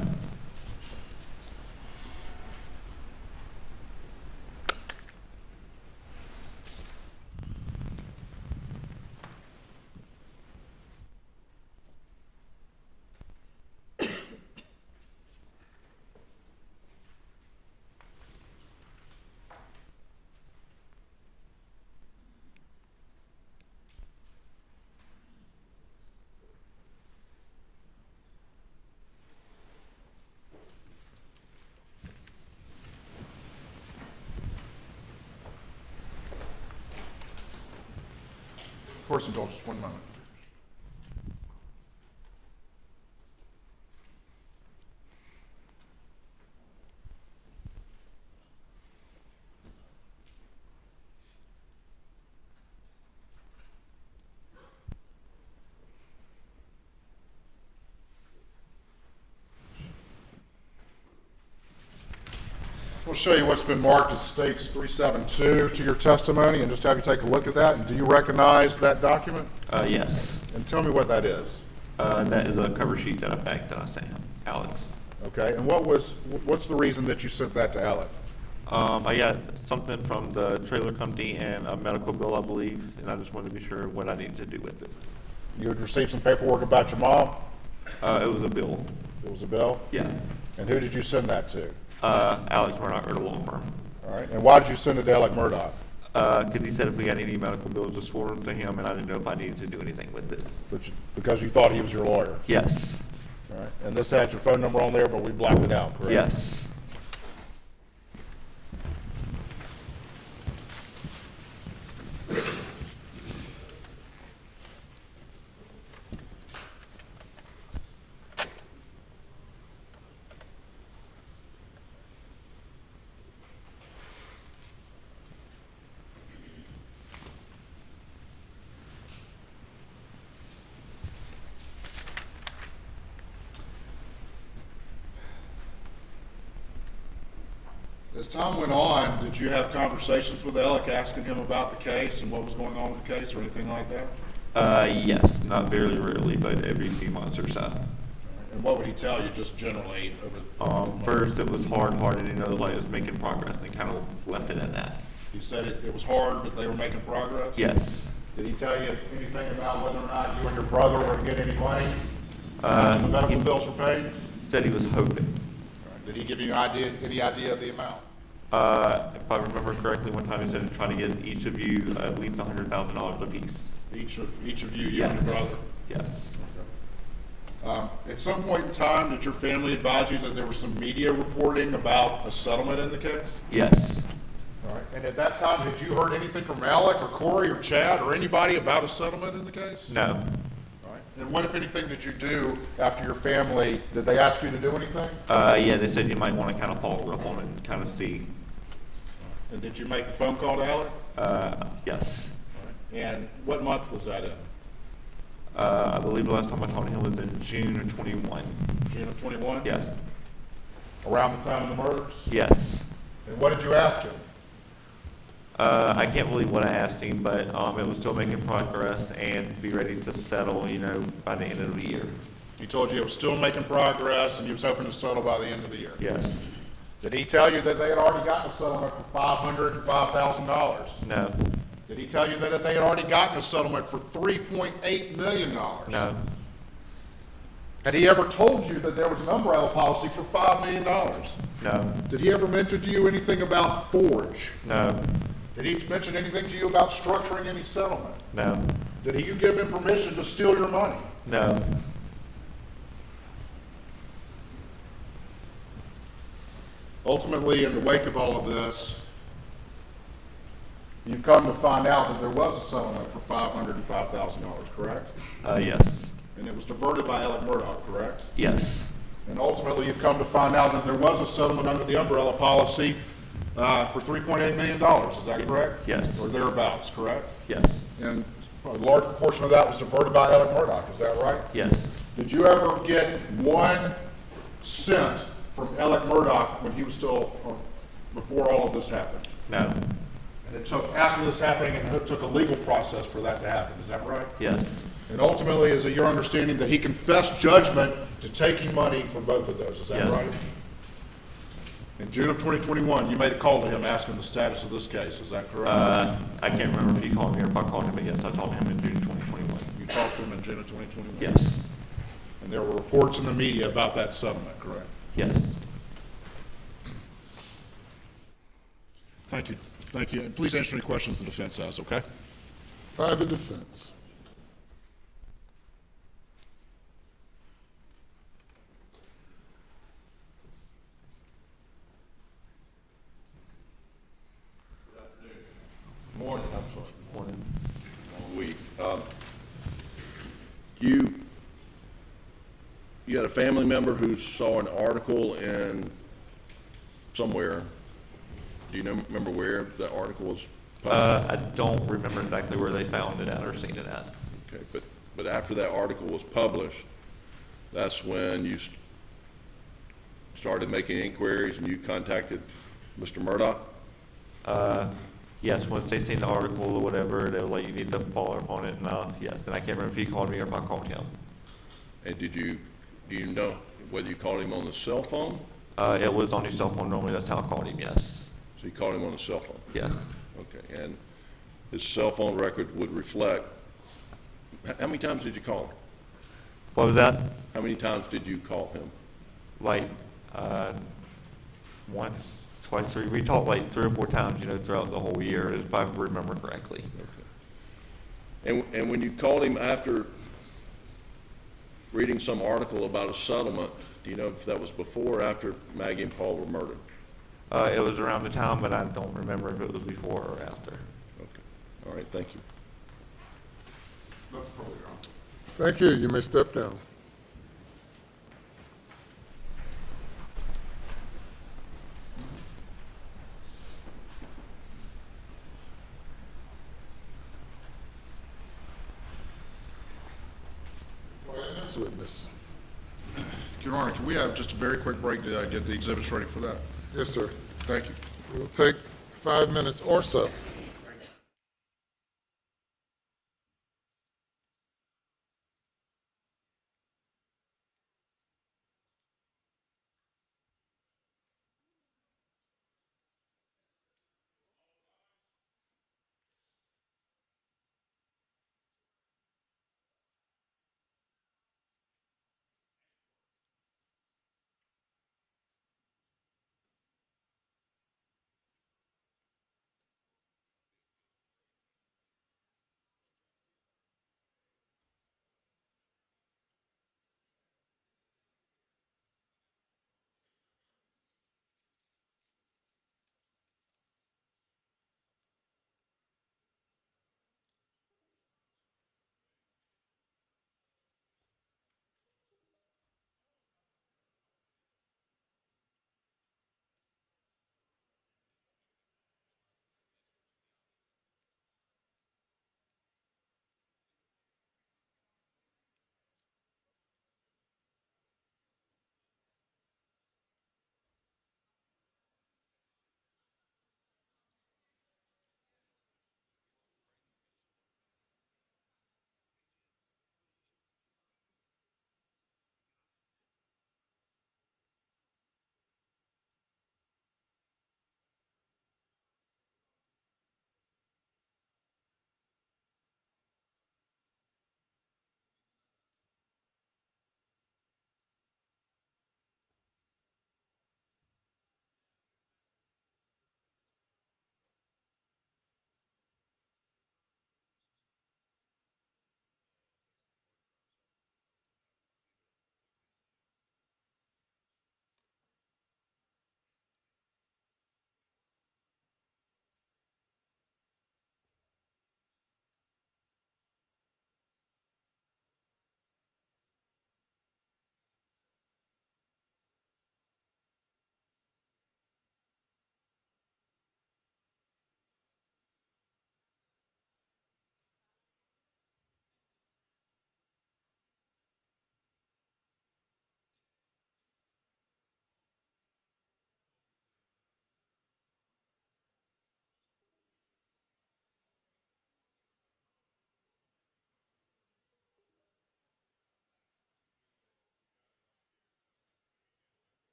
Course indulgence, 1 moment. I'll show you what's been marked as States 372 to your testimony and just have you take a look at that. And do you recognize that document? Yes. And tell me what that is. That is a cover sheet that I faxed that I sent him, Alex. Okay, and what's the reason that you sent that to Alec? I got something from the trailer company and a medical bill, I believe, and I just wanted to be sure what I needed to do with it. You had received some paperwork about your mom? It was a bill. It was a bill? Yeah. And who did you send that to? Alex Murdaugh, or the law firm. All right, and why did you send it to Alex Murdaugh? Because he said if we got any medical bills, just forward them to him, and I didn't know if I needed to do anything with it. Because you thought he was your lawyer? Yes. All right, and this had your phone number on there, but we blacked it out, correct? Yes. As time went on, did you have conversations with Alec asking him about the case and what was going on with the case or anything like that? Yes, not very rarely, but every few months or so. And what would he tell you just generally over First, it was hard-hearted, like it was making progress, and he kind of left it at that. He said it was hard, but they were making progress? Yes. Did he tell you anything about whether or not you and your brother were to get any money after the medical bills were paid? Said he was hoping. All right. Did he give you any idea of the amount? If I remember correctly, one time he said trying to get each of you at least $100,000 apiece. Each of you, you and your brother? Yes. At some point in time, did your family advise you that there was some media reporting about a settlement in the case? Yes. All right. And at that time, had you heard anything from Alec or Corey or Chad or anybody about a settlement in the case? No. All right. And what, if anything, did you do after your family? Did they ask you to do anything? Yeah, they said you might want to kind of follow up on it and kind of see. And did you make a phone call to Alec? Yes. All right. And what month was that in? I believe the last time I talked to him was in June of 21. June of 21? Yes. Around the time of the murders? Yes. And what did you ask him? I can't believe what I asked him, but it was still making progress and be ready to settle, by the end of the year. He told you it was still making progress and he was hoping to settle by the end of the year? Yes. Did he tell you that they had already gotten a settlement for $505,000? No. Did he tell you that they had already gotten a settlement for $3.8 million? No. Had he ever told you that there was an umbrella policy for $5 million? No. Did he ever mention to you anything about Forge? No. Did he mention anything to you about structuring any settlement? No. Did you give him permission to steal your money? No. Ultimately, in the wake of all of this, you've come to find out that there was a settlement for $505,000, correct? Yes. And it was diverted by Alex Murdaugh, correct? Yes. And ultimately, you've come to find out that there was a settlement under the umbrella policy for $3.8 million. Is that correct? Yes. Or thereabouts, correct? Yes. And a large portion of that was diverted by Alex Murdaugh. Is that right? Yes. Did you ever get 1 cent from Alex Murdaugh when he was still, before all of this happened? No. And it took, after this happening, it took a legal process for that to happen. Is that right? Yes. And ultimately, is it your understanding that he confessed judgment to taking money from both of those? Is that Yes. right? In June of 2021, you made a call to him asking the status of this case. Is that correct? I can't remember if he called me or if I called him, but yes, I talked to him in June 2021. You talked to him in June of 2021? Yes. And there were reports in the media about that settlement, correct? Yes. Thank you. Thank you. And please answer any questions the defense has, okay? By the defense. Morning, I'm sorry. Morning. Long week. You had a family member who saw an article in somewhere. Do you remember where the article was published? I don't remember exactly where they found it at or seen it at. Okay, but after that article was published, that's when you started making inquiries and you contacted Mr. Murdaugh? Yes, once they seen the article or whatever, they'll let you need to follow up on it, and, yes, and I can't remember if he called me or if I called him. And do you know whether you called him on the cell phone? It was on his cell phone, normally that's how I called him, yes. So you called him on the cell phone? Yes. Okay, and his cell phone record would reflect, how many times did you call him? What was that? How many times did you call him? Like, once, twice, three, we talked like 3 or 4 times, throughout the whole year, if I remember correctly. And when you called him after reading some article about a settlement, do you know if that was before or after Maggie and Paul were murdered? It was around the time, but I don't remember if it was before or after. Okay, all right, thank you. That's probably wrong. Thank you. You may step down. Next witness. Your Honor, can we have just a very quick break to get the exhibits ready for that? Yes, sir. Thank you. We'll take 5 minutes or so.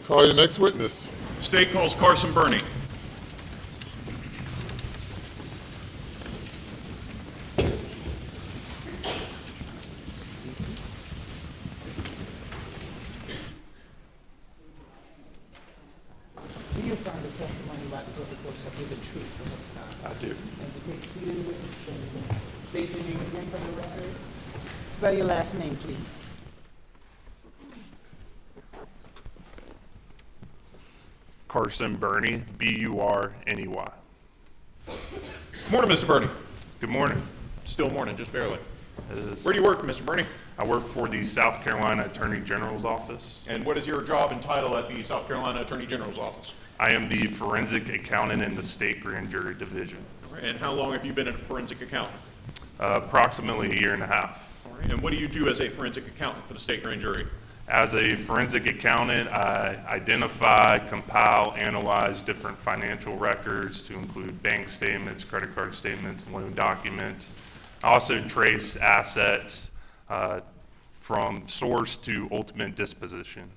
Call your next witness. State calls Carson Burney. Do you affirm the testimony about the public court shall be the truth, so help you God? I do. And to take a seat in the witness stand. State your name again for the record. Spell your last name, please. Carson Burney, B-U-R-N-E-Y. Morning, Mr. Burney. Good morning. Still morning, just barely. It is- Where do you work, Mr. Burney? I work for the South Carolina Attorney General's office. And what is your job and title at the South Carolina Attorney General's office? I am the forensic accountant in the state grand jury division. All right, and how long have you been a forensic accountant? Approximately a year and a half. All right, and what do you do as a forensic accountant for the state grand jury? As a forensic accountant, I identify, compile, analyze different financial records to include bank statements, credit card statements, loan documents. I also trace assets from source to ultimate disposition.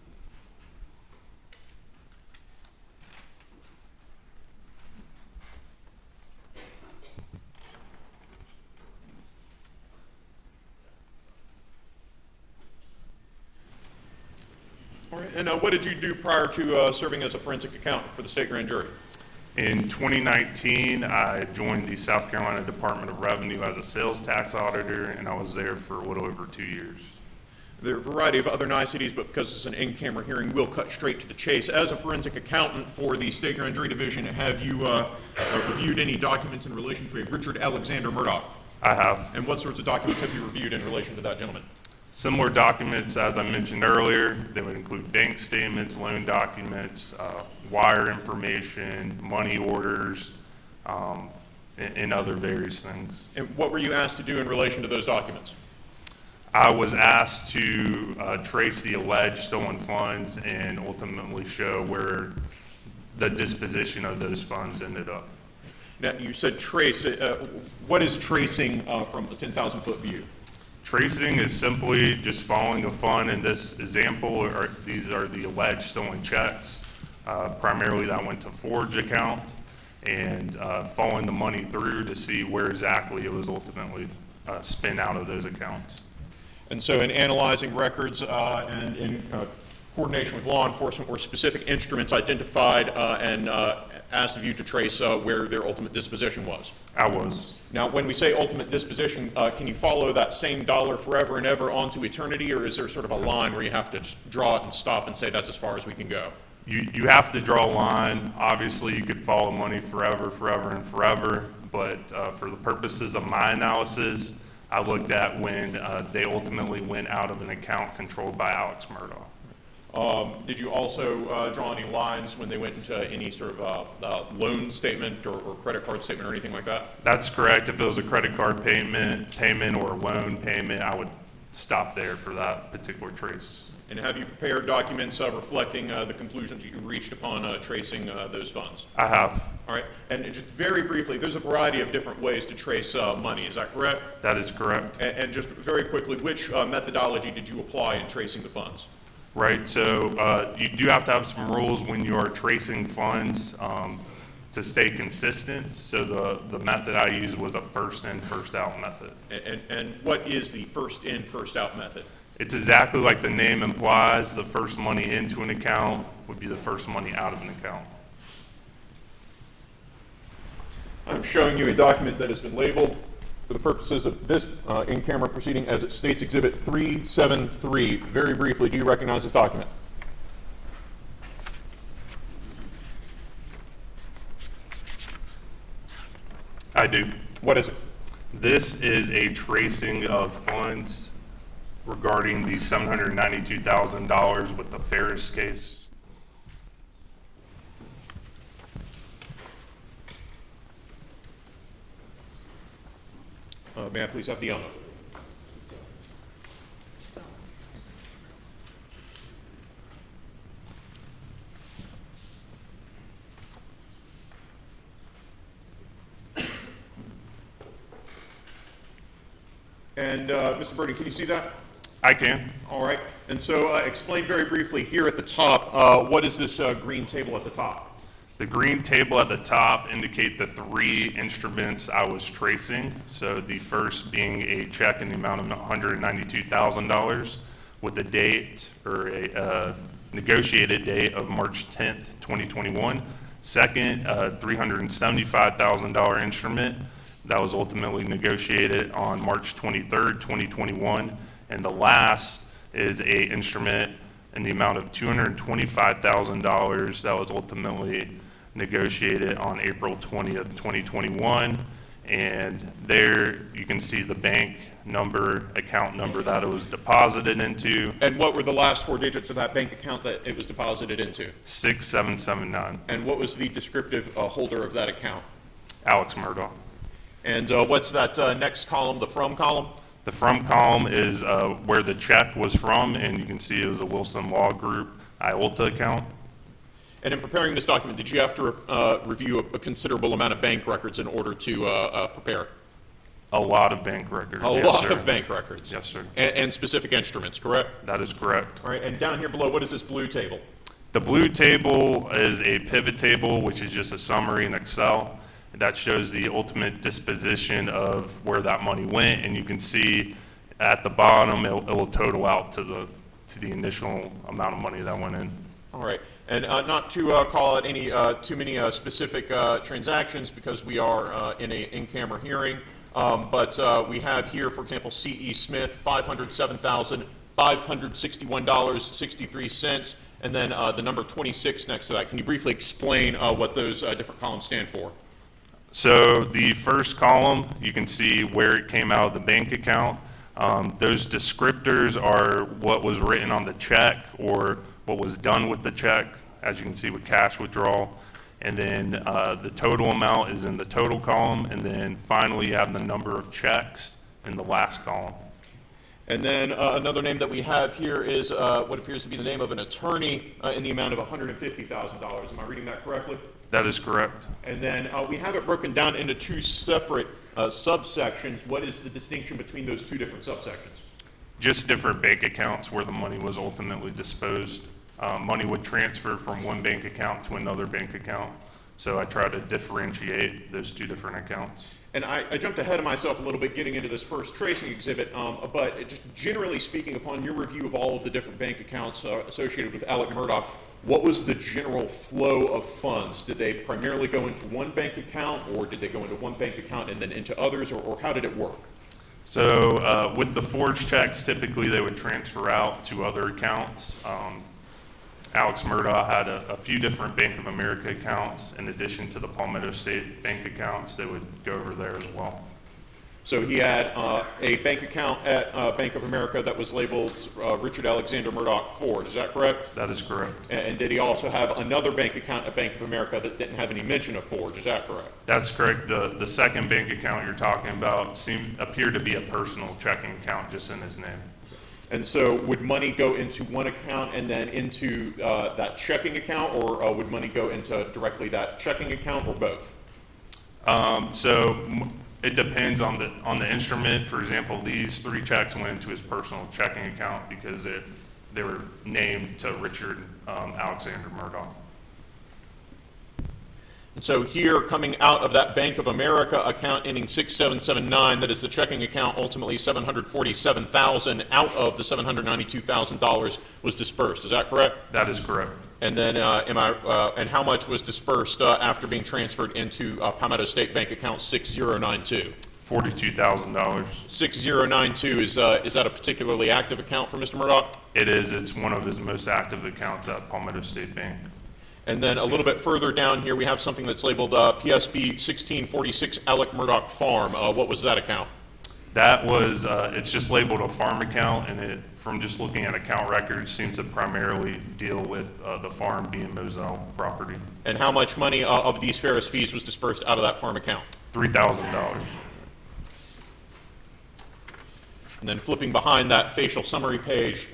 All right, and what did you do prior to serving as a forensic accountant for the state grand jury? In 2019, I joined the South Carolina Department of Revenue as a sales tax auditor, and I was there for a little over 2 years. There are a variety of other niceties, but because it's an in-camera hearing, we'll cut straight to the chase. As a forensic accountant for the state grand jury division, have you reviewed any documents in relation to a Richard Alexander Murdaugh? I have And what sorts of documents have you reviewed in relation to that gentleman? similar documents, as I mentioned earlier. They would include bank statements, loan documents, wire information, money orders, and other various things. And what were you asked to do in relation to those documents? I was asked to trace the alleged stolen funds and ultimately show where the disposition of those funds ended up. Now, you said trace. What is tracing from a 10,000-foot view? Tracing is simply just following a fund. In this example, these are the alleged stolen checks. Primarily that went to Forge account, and following the money through to see where exactly it was ultimately spent out of those accounts. And so in analyzing records and in coordination with law enforcement, were specific instruments identified and asked of you to trace where their ultimate disposition was? I was. Now, when we say ultimate disposition, can you follow that same dollar forever and ever onto eternity, or is there sort of a line where you have to just draw it and stop and say that's as far as we can go? You have to draw a line. Obviously, you could follow money forever, forever, and forever, but for the purposes of my analysis, I looked at when they ultimately went out of an account controlled by Alex Murdaugh. Did you also draw any lines when they went into any sort of loan statement or credit card statement or anything like that? That's correct. If it was a credit card payment or a loan payment, I would stop there for that particular trace. And have you prepared documents reflecting the conclusions you reached upon tracing those funds? I have. All right. And just very briefly, there's a variety of different ways to trace money. Is that correct? That is correct. And just very quickly, which methodology did you apply in tracing the funds? Right. So you do have to have some rules when you are tracing funds to stay consistent. So the method I used was a first in, first out method. And what is the first in, first out method? It's exactly like the name implies. The first money into an account would be the first money out of an account. I'm showing you a document that has been labeled for the purposes of this in-camera proceeding as it states Exhibit 373. Very briefly, do you recognize this document? I do. What is it? This is a tracing of funds regarding the $792,000 with the Ferris case. May I please have the honor? And Mr. Birdie, can you see that? I can. All right. And so explain very briefly here at the top, what is this green table at the top? The green table at the top indicate the three instruments I was tracing. So the first being a check in the amount of $192,000 with a date or a negotiated date of March 10th, 2021. Second, a $375,000 instrument that was ultimately negotiated on March 23rd, 2021. And the last is a instrument in the amount of $225,000 that was ultimately negotiated on April 20th, 2021. And there you can see the bank number, account number that it was deposited into. And what were the last four digits of that bank account that it was deposited into? 6779. And what was the descriptive holder of that account? Alex Murdaugh. And what's that next column, the from column? The from column is where the check was from, and you can see it was a Wilson Law Group IOLTA account. And in preparing this document, did you have to review a considerable amount of bank records in order to prepare? A lot of bank records. A Yes, lot sir. of bank records? Yes, sir. And specific instruments, correct? That is correct. All right, and down here below, what is this blue table? The blue table is a pivot table, which is just a summary in Excel. That shows the ultimate disposition of where that money went, and you can see at the bottom it will total out to the initial amount of money that went in. All right, and not to call out any too many specific transactions because we are in an in-camera hearing, but we have here, for example, C.E. Smith, $507,561.63, and then the number 26 next to that. Can you briefly explain what those different columns stand for? So the first column, you can see where it came out of the bank account. Those descriptors are what was written on the check or what was done with the check, as you can see with cash withdrawal. And then the total amount is in the total column. And then finally, you have the number of checks in the last column. And then another name that we have here is what appears to be the name of an attorney in the amount of $150,000. Am I reading that correctly? That is correct. And then we have it broken down into two separate subsections. What is the distinction between those two different subsections? Just different bank accounts where the money was ultimately disposed. Money would transfer from one bank account to another bank account. So I try to differentiate those two different accounts. And I jumped ahead of myself a little bit getting into this first tracing exhibit, but just generally speaking, upon your review of all of the different bank accounts associated with Alex Murdaugh, what was the general flow of funds? Did they primarily go into one bank account, or did they go into one bank account and then into others, or how did it work? So with the forged checks, typically they would transfer out to other accounts. Alex Murdaugh had a few different Bank of America accounts in addition to the Palmetto State bank accounts that would go over there as well. So he had a bank account at Bank of America that was labeled Richard Alexander Murdaugh Ford, is that correct? That is correct. And did he also have another bank account at Bank of America that didn't have any mention of Ford, is that correct? That's correct. The second bank account you're talking about appeared to be a personal checking account just in his name. And so would money go into one account and then into that checking account, or would money go into directly that checking account, or both? It depends on the instrument. For example, these three checks went into his personal checking account because they were named to Richard Alexander Murdaugh. And so here, coming out of that Bank of America account ending 6779, that is the checking account, ultimately $747,000 out of the $792,000 was dispersed. Is that correct? That is correct. And then, and how much was dispersed after being transferred into Palmetto State Bank account 6092? $42,000. 6092 is that a particularly active account for Mr. Murdaugh? It is. It's one of his most active accounts at Palmetto State Bank. And then a little bit further down here, we have something that's labeled PSB 1646 Alex Murdaugh Farm. What was that account? That was, it's just labeled a farm account, and it, from just looking at account records, seems to primarily deal with the farm being Moselle property. And how much money of these Ferris fees was dispersed out of that farm account? $3,000. And then flipping behind that facial summary page,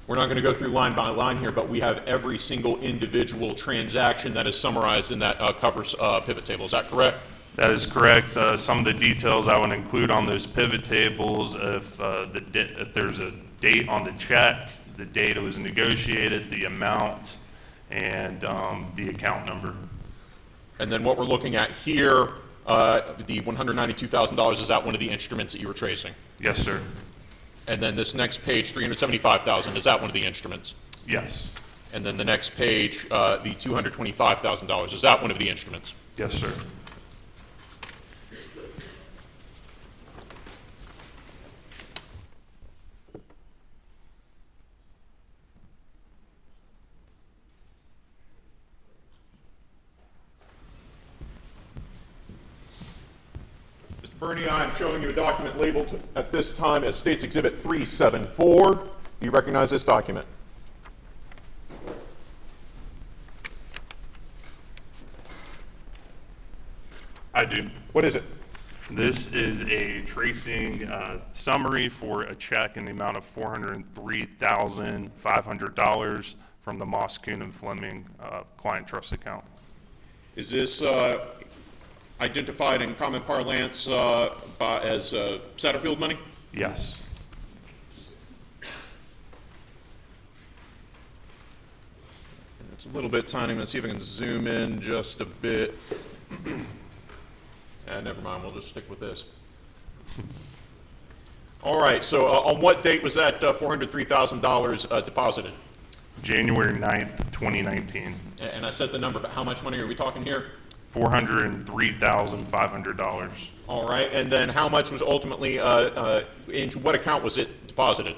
we're not going to go through line by line here, but we have every single individual transaction that is summarized in that covers pivot table. Is that correct? That is correct. Some of the details I would include on those pivot tables, if there's a date on the check, the date it was negotiated, the amount, and the account number. And then what we're looking at here, the $192,000, is that one of the instruments that you were tracing? Yes, sir. And then this next page, $375,000, is that one of the instruments? Yes. And then the next page, the $225,000, is that one of the instruments? Yes, sir. Mr. Bernie, I am showing you a document labeled at this time as States Exhibit 374. Do you recognize this document? I do. What is it? This is a tracing summary for a check in the amount of $403,500 from the Moss, Kuhn, and Fleming client trust account. Is this identified in common parlance as Satterfield money? Yes. It's a little bit tiny. I'm going to see if I can zoom in just a bit. Never mind, we'll just stick with this. All right, so on what date was that $403,000 deposited? January 9th, 2019. And I said the number, but how much money are we talking here? $403,500. All right, and then how much was ultimately, into what account was it deposited?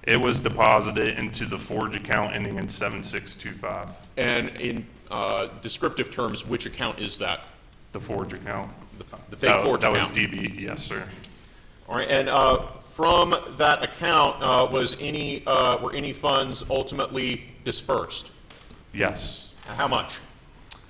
It was deposited into the Forge account ending in 7625. And in descriptive terms, which account is that? The Forge account. The fake Forge that account? was DB, yes, sir. All right, and from that account, were any funds ultimately dispersed? Yes. How much?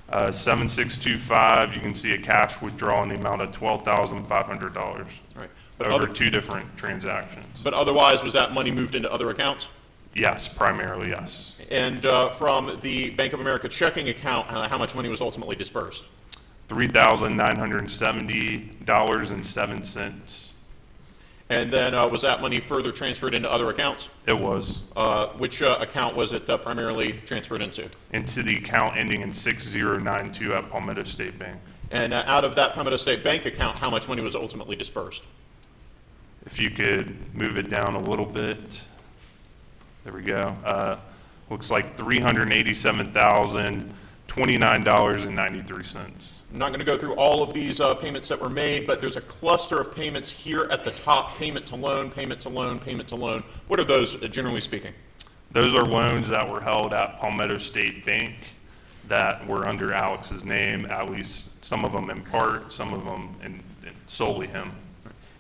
7625, you can see a cash withdrawal in the amount of $12,500 All right. over two different transactions. But otherwise, was that money moved into other accounts? Yes, primarily yes. And from the Bank of America checking account, how much money was ultimately dispersed? $3,970.07. And then was that money further transferred into other accounts? It was. Which account was it primarily transferred into? Into the account ending in 6092 at Palmetto State Bank. And out of that Palmetto State Bank account, how much money was ultimately dispersed? If you could move it down a little bit. There we go. Looks like $387,029.93. I'm not going to go through all of these payments that were made, but there's a cluster of payments here at the top: payment to loan, payment to loan, payment to loan. What are those, generally speaking? Those are loans that were held at Palmetto State Bank that were under Alex's name, at least some of them in part, some of them in solely him.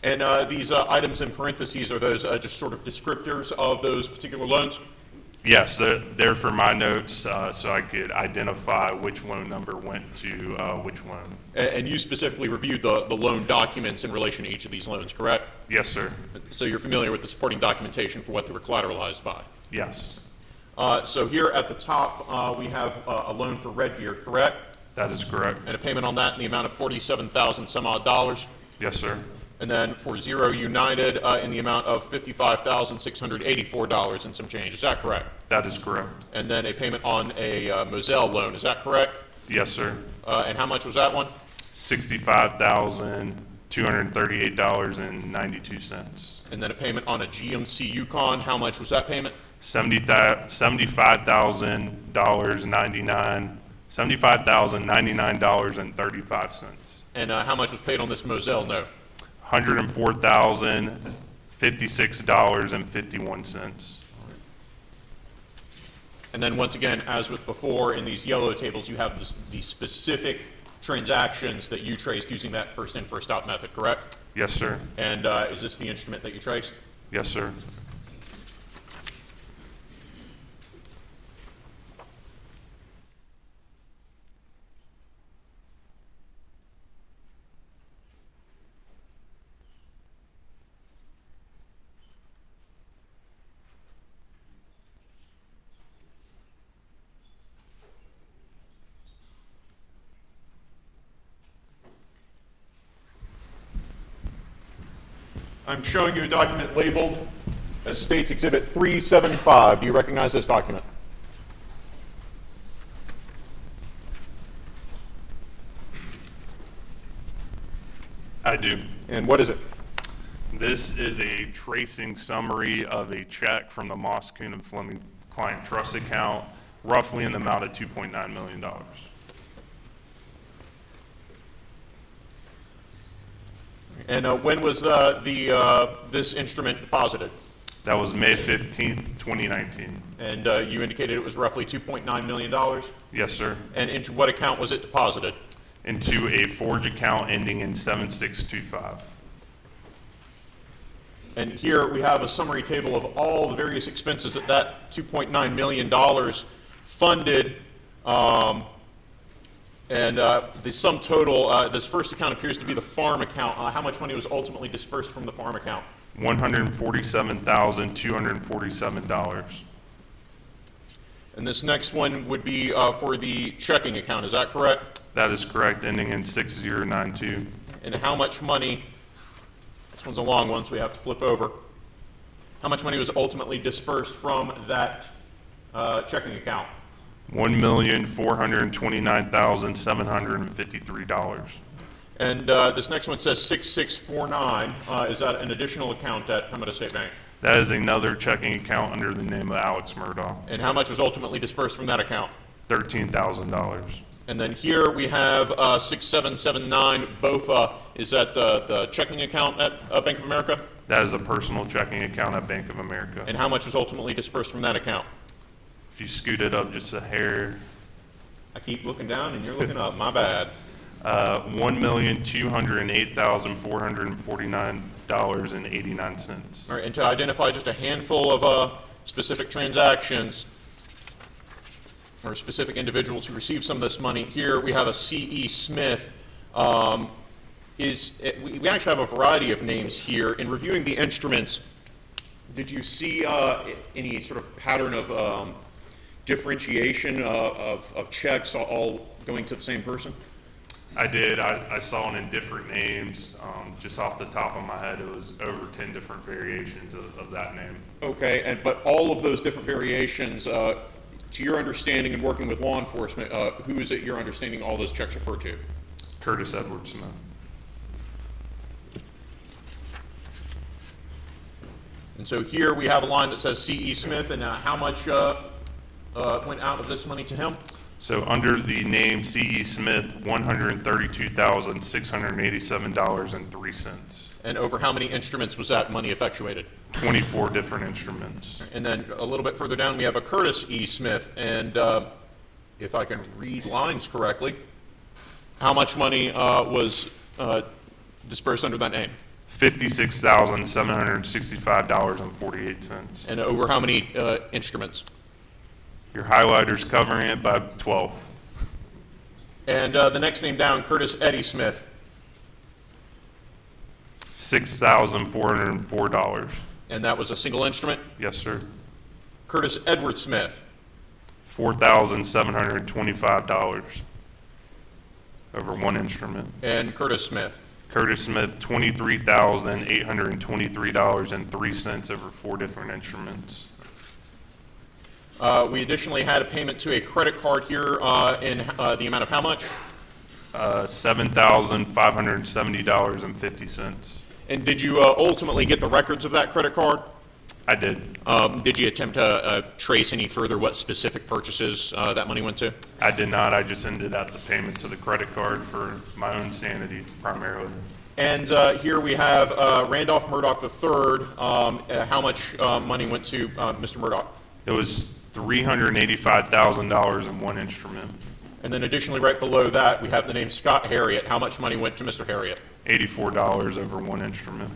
And these items in parentheses, are those just sort of descriptors of those particular loans? Yes, they're for my notes, so I could identify which loan number went to which loan. And you specifically reviewed the loan documents in relation to each of these loans, correct? Yes, sir. So you're familiar with the supporting documentation for what they were collateralized by? Yes. So here at the top, we have a loan for Redbeard, correct? That is correct. And a payment on that in the amount of $47,000 some odd dollars. Yes, sir. And then for Zero United in the amount of $55,684 and some change. Is that correct? That is correct. And then a payment on a Moselle loan. Is that correct? Yes, sir. And how much was that one? $65,238.92. And then a payment on a GMC Yukon. How much was that payment? $75,099.35. And how much was paid on this Moselle note? $104,056.51. And then once again, as with before, in these yellow tables, you have the specific transactions that you traced using that first in, first out method, correct? Yes, sir. And is this the instrument that you traced? Yes, sir. I'm showing you a document labeled as states Exhibit 375. Do you recognize this document? I do. And what is it? This is a tracing summary of a check from the Moss, Kuhn, and Fleming client trust account, roughly in the amount of $2.9 million. And when was this instrument deposited? That was May 15th, 2019. And you indicated it was roughly $2.9 million? Yes, sir. And into what account was it deposited? Into a Forge account ending in 7625. And here we have a summary table of all the various expenses that $2.9 million funded. The sum total, this first account appears to be the farm account. How much money was ultimately dispersed from the farm account? $147,247. And this next one would be for the checking account, is that correct? That is correct, ending in 6092. And how much money, this one's a long one, so we have to flip over. How much money was ultimately dispersed from that checking account? $1,429,753. And this next one says 6649. Is that an additional account at Pembina State Bank? That is another checking account under the name of Alex Murdaugh. And how much was ultimately dispersed from that account? $13,000. And then here we have 6779 BOFA. Is that the checking account at Bank of America? That is a personal checking account at Bank of America. And how much was ultimately dispersed from that account? If you scoot it up just a hair, I keep looking down and you're looking up. My bad. $1,208,449.89. All right, and to identify just a handful of specific transactions or specific individuals who received some of this money, here we have a C.E. Smith. We actually have a variety of names here. In reviewing the instruments, did you see any sort of pattern of differentiation of checks all going to the same person? I did. I saw it in different names. Just off the top of my head, it was over 10 different variations of that name. Okay, but all of those different variations, to your understanding and working with law enforcement, who is it your understanding all those checks refer to? Curtis Edward Smith. And so here we have a line that says C.E. Smith, and how much went out of this money to him? So under the name C.E. Smith, $132,687.03. And over how many instruments was that money effectuated? 24 different instruments. And then a little bit further down, we have a Curtis E. Smith. And if I can read lines correctly, how much money was dispersed under that name? $56,765.48. And over how many instruments? Your highlighter's covering it by 12. And the next name down, Curtis Eddie Smith. $6,404. And that was a single instrument? Yes, sir. Curtis Edward Smith. $4,725 over one instrument. And Curtis Smith. Curtis Smith, $23,823.03 over 4 different instruments. We additionally had a payment to a credit card here in the amount of how much? $7,570.50. And did you ultimately get the records of that credit card? I did. Did you attempt to trace any further what specific purchases that money went to? I did not. I just ended up the payment to the credit card for my own sanity, primarily. And here we have Randolph Murdaugh III. How much money went to Mr. Murdaugh? It was $385,000 in one instrument. And then additionally, right below that, we have the name Scott Harriet. How much money went to Mr. Harriet? $84 over one instrument.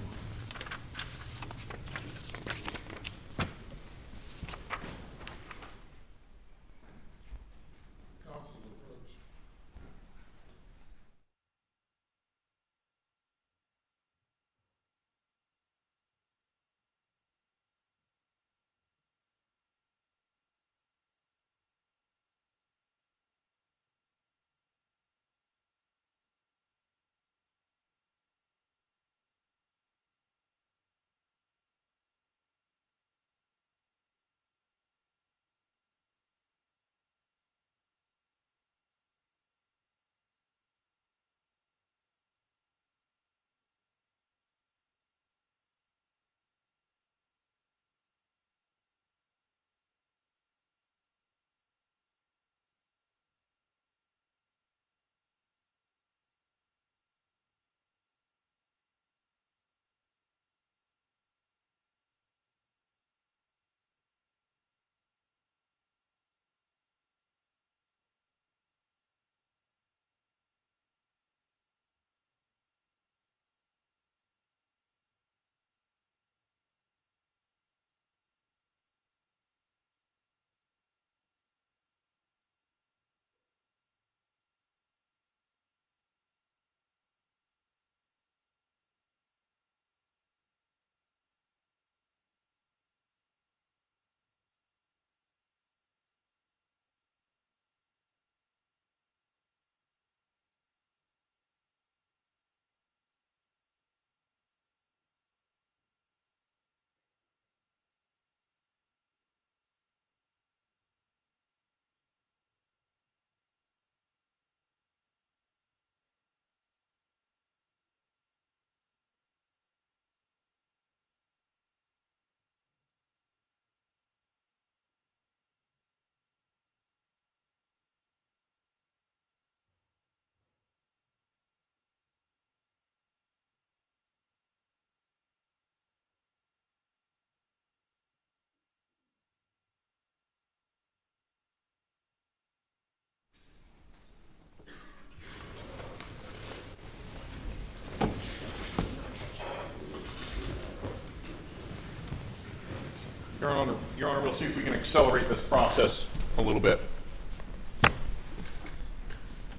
see if we can accelerate this process a little bit.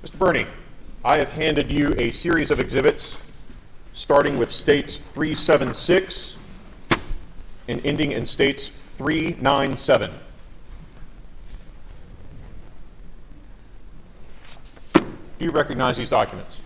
Mr. Burney, I have handed you a series of exhibits starting with states 376 and ending in states 397. Do you recognize these documents?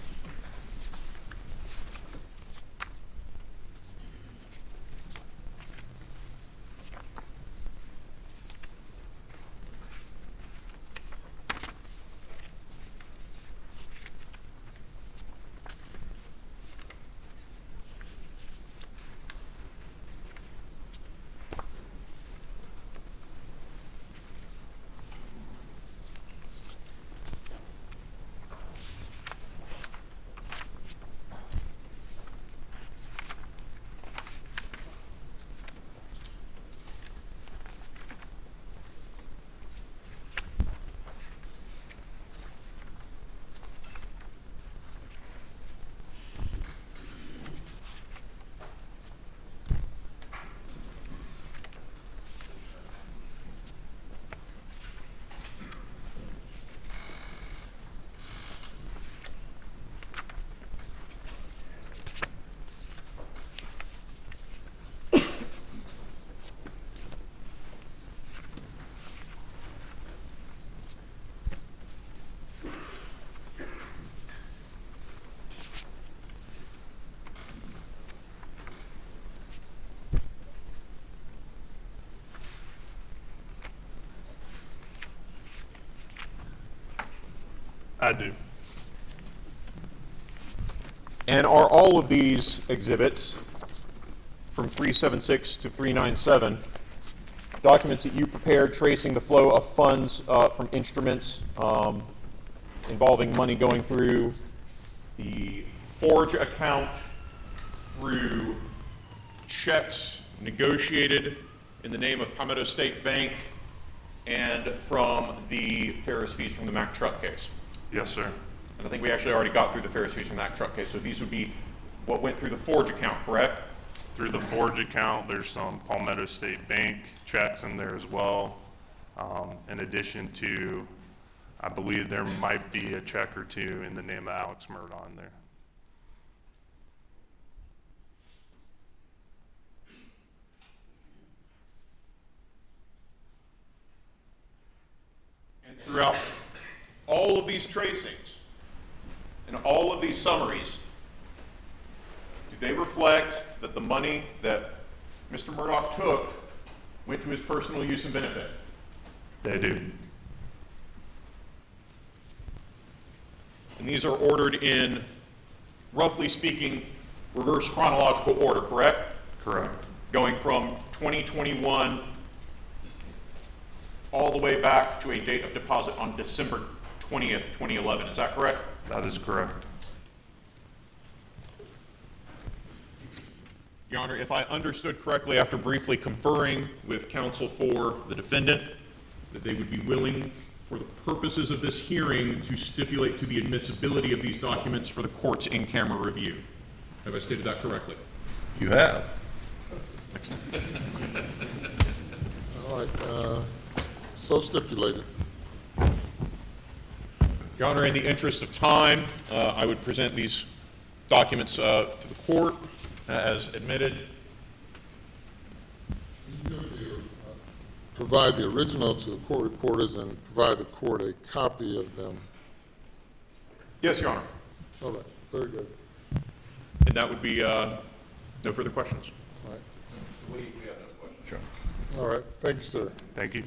I do. And are all of these exhibits from 376 to 397 documents that you prepared tracing the flow of funds from instruments involving money going through the Forge account, through checks negotiated in the name of Palmetto State Bank, and from the Ferris fees from the Mack truck case? Yes, sir. And I think we actually already got through the Ferris fees from that truck case, so these would be what went through the Forge account, correct? Through the Forge account, there's some Palmetto State Bank checks in there as well. In addition to, I believe there might be a check or two in the name of Alex Murdaugh in there. And throughout all of these tracings and all of these summaries, do they reflect that the money that Mr. Murdaugh took went to his personal use and benefit? They do. And these are ordered in, roughly speaking, reverse chronological order, correct? Correct. Going from 2021 all the way back to a date of deposit on December 20th, 2011. Is that correct? That is correct. Your Honor, if I understood correctly after briefly conferring with counsel for the defendant, that they would be willing, for the purposes of this hearing, to stipulate to the admissibility of these documents for the court's in-camera review. Have I stated that correctly? You have. All right, so stipulated. Your Honor, in the interest of time, I would present these documents to the court as admitted. Provide the original to the court reporters and provide the court a copy of them. Yes, Your Honor. All right, very good. And that would be no further questions. All right, We have no questions. Sure. all right, thank you, sir. Thank you.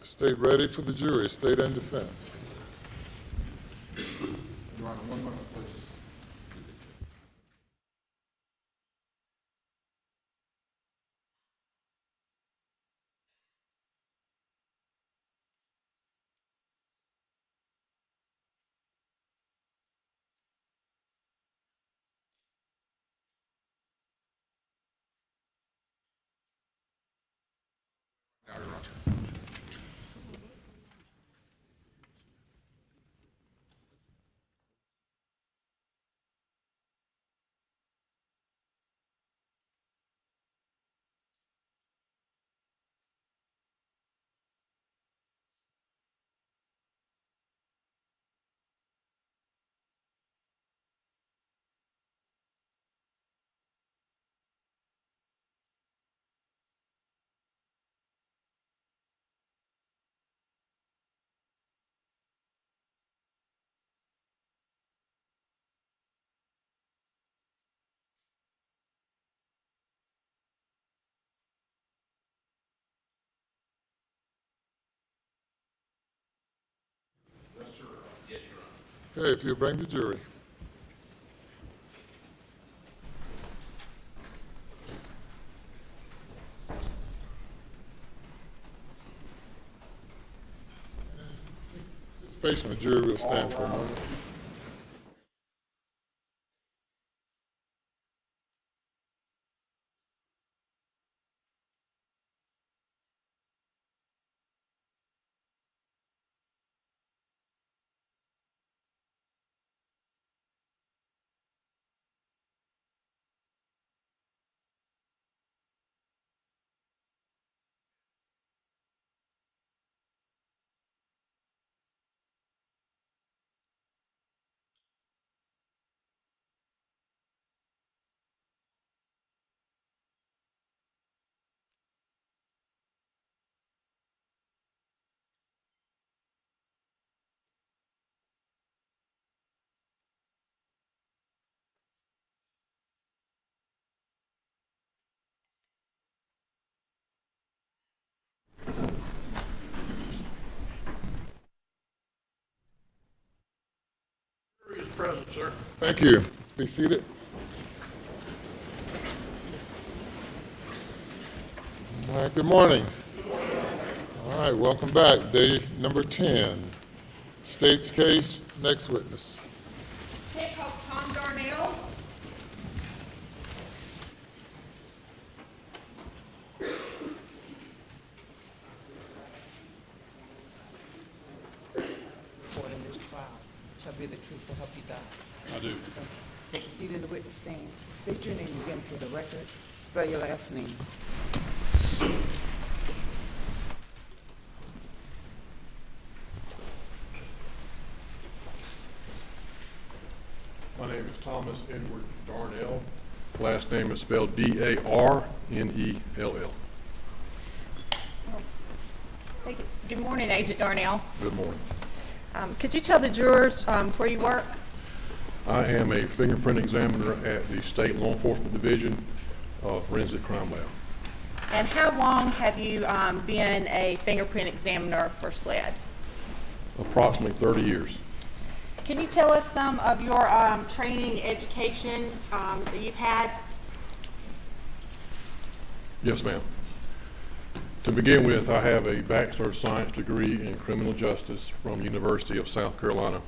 State ready for the jury, state and defense. Your Honor, 1 minute, please. Now, Your Honor. Okay, if you bring the jury. Based on the jury, we'll stand for a moment. Jury is present, sir. Thank you. Be seated. All right, good morning. All right, welcome back. Day number 10. State's case, next witness. State calls Tom Darnell. Report in this trial shall be the truth, so help you God. I do. Take a seat in the witness stand. State your name again for the record. Spell your last name. My name is Thomas Edward Darnell. Last name is spelled D-A-R-N-E-L-L. Good morning, Agent Darnell. Good morning. Could you tell the jurors where you work? I am a fingerprint examiner at the State Law Enforcement Division of Forensic Crime Lab. And how long have you been a fingerprint examiner for SLED? Approximately 30 years. Can you tell us some of your training, education that you've had? Yes, ma'am. To begin with, I have a Bachelor of Science degree in Criminal Justice from the University of South Carolina,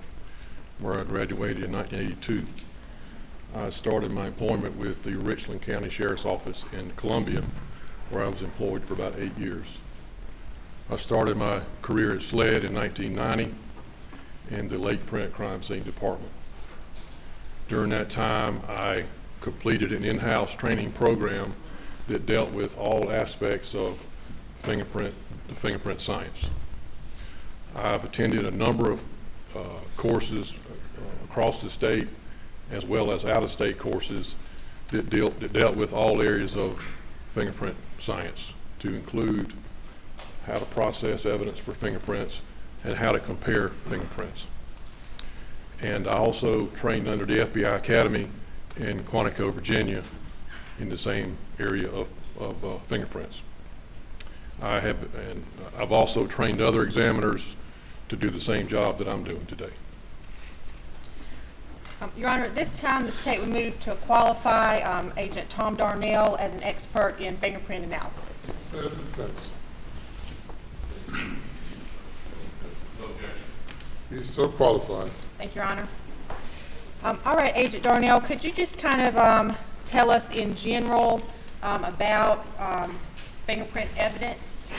where I graduated in 1982. I started my employment with the Richland County Sheriff's Office in Columbia, where I was employed for about 8 years. I started my career at SLED in 1990 in the Lake Print Crime Scene Department. During that time, I completed an in-house training program that dealt with all aspects of fingerprint science. I've attended a number of courses across the state, as well as out-of-state courses that dealt with all areas of fingerprint science, to include how to process evidence for fingerprints and how to compare fingerprints. And I also trained under the FBI Academy in Quantico, Virginia, in the same area of fingerprints. I've also trained other examiners to do the same job that I'm doing today. Your Honor, at this time, the state would move to qualify Agent Tom Darnell as an expert in fingerprint analysis. Self-defense. He's so qualified. Thank you, Your Honor. All right, Agent Darnell, could you just kind of tell us in general about fingerprint evidence?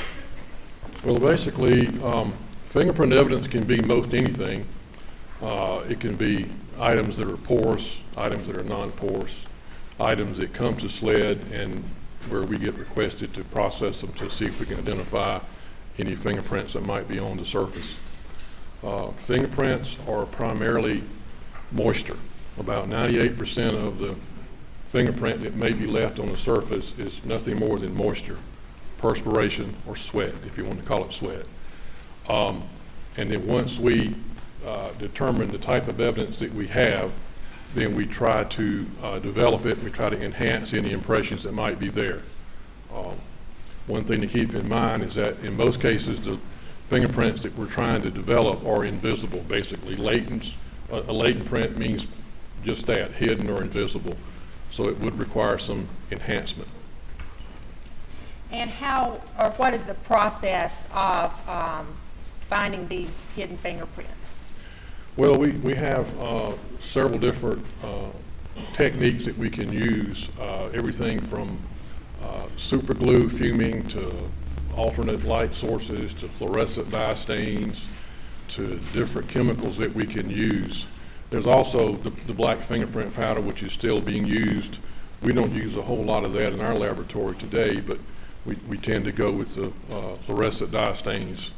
Well, basically, fingerprint evidence can be most anything. It can be items that are porous, items that are non-porous, items that come to SLED and where we get requested to process them to see if we can identify any fingerprints that might be on the surface. Fingerprints are primarily moisture. About 98% of the fingerprint that may be left on the surface is nothing more than moisture, perspiration, or sweat, if you want to call it sweat. And then once we determine the type of evidence that we have, then we try to develop it, we try to enhance any impressions that might be there. One thing to keep in mind is that in most cases, the fingerprints that we're trying to develop are invisible, basically. A latent print means just that, hidden or invisible. So it would require some enhancement. And what is the process of finding these hidden fingerprints? Well, we have several different techniques that we can use, everything from super glue fuming to alternate light sources to fluorescent dye stains to different chemicals that we can use. There's also the black fingerprint powder, which is still being used. We don't use a whole lot of that in our laboratory today, but we tend to go with the fluorescent dye stains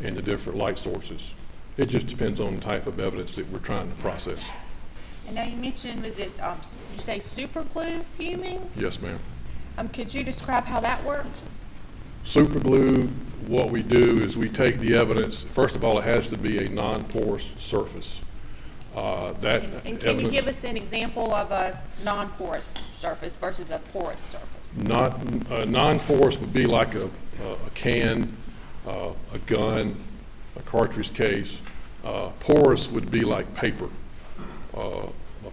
and the different light sources. It just depends on the type of evidence that we're trying to process. And now you mentioned, was it, did you say super glue fuming? Yes, ma'am. Could you describe how that works? Super glue, what we do is we take the evidence, first of all, it has to be a non-porous surface. And can you give us an example of a non-porous surface versus a porous surface? Non-porous would be like a can, a gun, a cartridge case. Porous would be like paper, a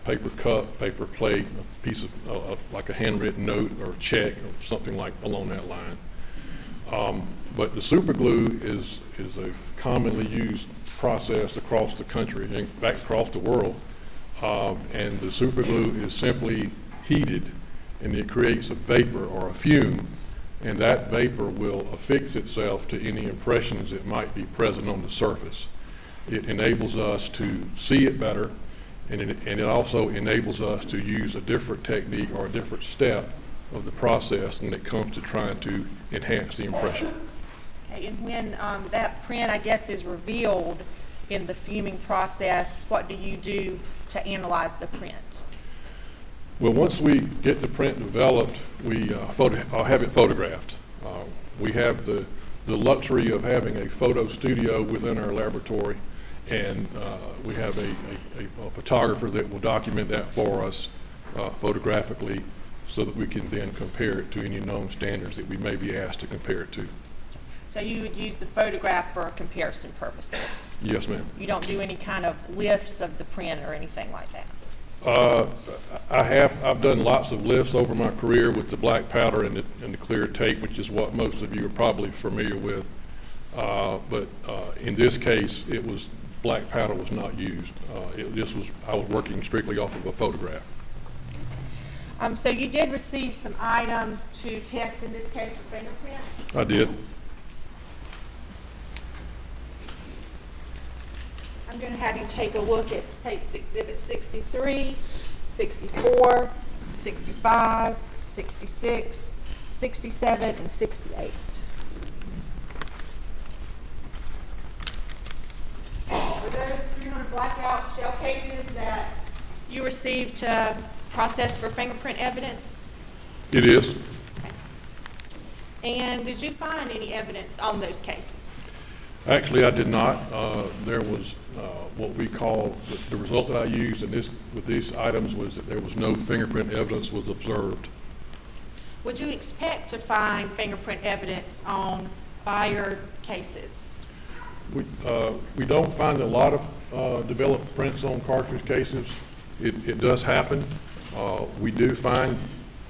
paper cup, paper plate, a piece of like a handwritten note or a check or something like along that line. But the super glue is a commonly used process across the country, in fact across the world, and the super glue is simply heated and it creates a vapor or a fume, and that vapor will affix itself to any impressions that might be present on the surface. It enables us to see it better, and it also enables us to use a different technique or a different step of the process when it comes to trying to enhance the impression. Okay, and when that print, I guess, is revealed in the fuming process, what do you do to analyze the print? Well, once we get the print developed, we have it photographed. We have the luxury of having a photo studio within our laboratory, and we have a photographer that will document that for us photographically so that we can then compare it to any known standards that we may be asked to compare it to. So you would use the photograph for comparison purposes? Yes, ma'am. You don't do any kind of lifts of the print or anything like that? I've done lots of lifts over my career with the black powder and the clear tape, which is what most of you are probably familiar with. But in this case, black powder was not used. I was working strictly off of a photograph. So you did receive some items to test in this case for fingerprints? I did. I'm going to have you take a look at State's Exhibit 63, 64, 65, 66, 67, and 68. Were those 300 blackout shell cases that you received to process for fingerprint evidence? It is. Okay. And did you find any evidence on those cases? Actually, I did not. There was what we call, the result that I used with these items was that there was no fingerprint evidence was observed. Would you expect to find fingerprint evidence on buyer cases? We don't find a lot of developed prints on cartridge cases. It does happen. We do find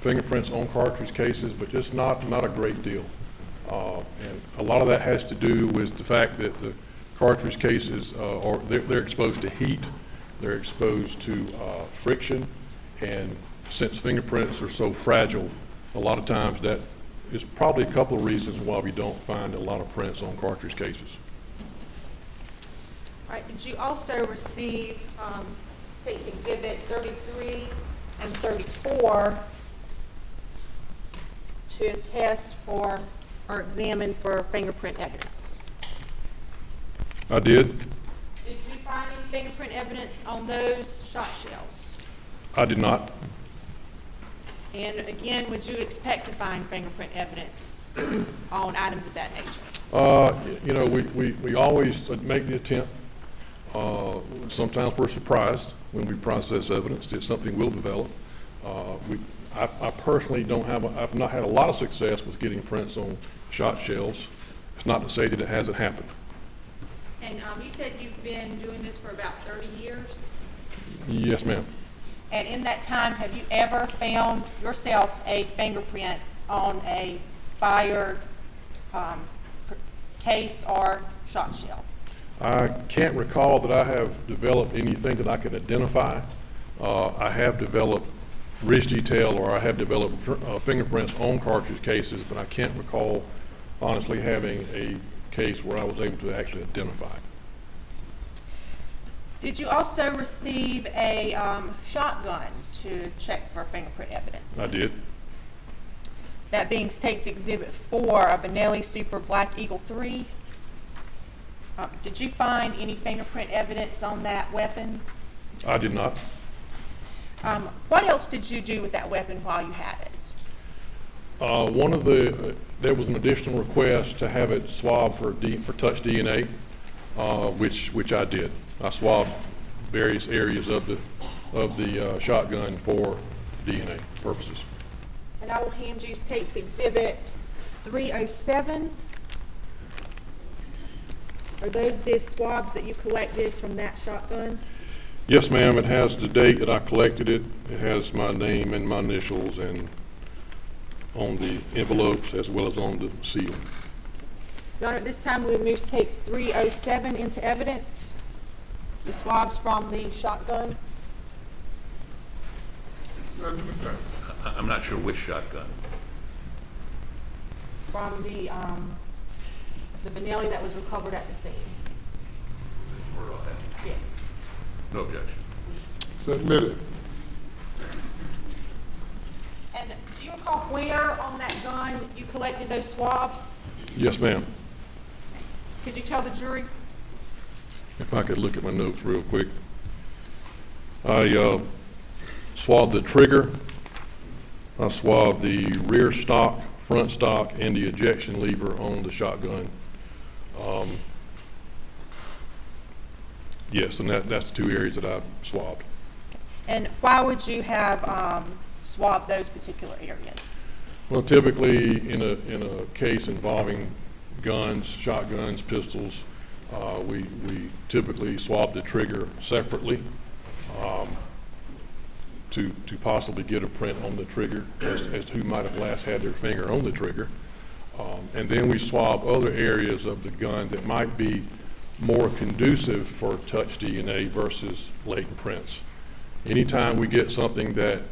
fingerprints on cartridge cases, but just not a great deal. And a lot of that has to do with the fact that the cartridge cases they're exposed to heat, they're exposed to friction, and since fingerprints are so fragile, a lot of times that it's probably a couple of reasons why we don't find a lot of prints on cartridge cases. All right, did you also receive State's Exhibit 33 and 34 to test for or examine for fingerprint evidence? I did. Did you find any fingerprint evidence on those shot shells? I did not. And again, would you expect to find fingerprint evidence on items of that nature? You know, we always make the attempt. Sometimes we're surprised when we process evidence that something will develop. I personally I've not had a lot of success with getting prints on shot shells. It's not to say that it hasn't happened. And you said you've been doing this for about 30 years? Yes, ma'am. And in that time, have you ever found yourself a fingerprint on a fired case or shot shell? I can't recall that I have developed anything that I can identify. I have developed wrist detail, or I have developed fingerprints on cartridge cases, but I can't recall honestly having a case where I was able to actually identify. Did you also receive a shotgun to check for fingerprint evidence? I did. That being State's Exhibit 4, a Benelli Super Black Eagle 3. Did you find any fingerprint evidence on that weapon? I did not. What else did you do with that weapon while you had it? There was an additional request to have it swabbed for touch DNA, which I did. I swabbed various areas of the shotgun for DNA purposes. And I will hand you State's Exhibit 307. Are those the swabs that you collected from that shotgun? Yes, ma'am. It has the date that I collected it. It has my name and my initials and on the envelopes as well as on the seal. Your Honor, at this time we move State's 307 into evidence. The swabs from the shotgun. I'm not sure which shotgun. From the Benelli that was recovered at the scene. Yes. No objection. It's admitted. And do you recall where on that gun you collected those swabs? Yes, ma'am. Could you tell the jury? If I could look at my notes real quick. I swabbed the trigger. I swabbed the rear stock, front stock, and the ejection lever on the shotgun. Yes, and that's the two areas that I swabbed. And why would you have swabbed those particular areas? Well, typically in a case involving guns, shotguns, pistols, we typically swab the trigger separately to possibly get a print on the trigger as to who might have last had their finger on the trigger. And then we swab other areas of the gun that might be more conducive for touch DNA versus latent prints. Anytime we get something that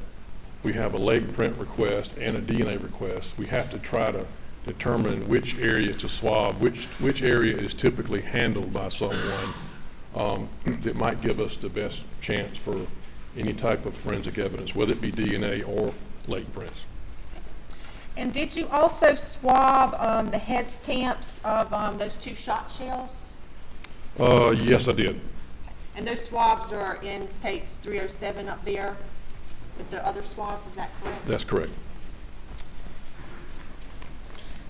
we have a latent print request and a DNA request, we have to try to determine which area to swab, which area is typically handled by someone that might give us the best chance for any type of forensic evidence, whether it be DNA or latent prints. And did you also swab the head stamps of those two shot shells? Yes, I did. And those swabs are in States 307 up there with the other swabs, is that correct? That's correct.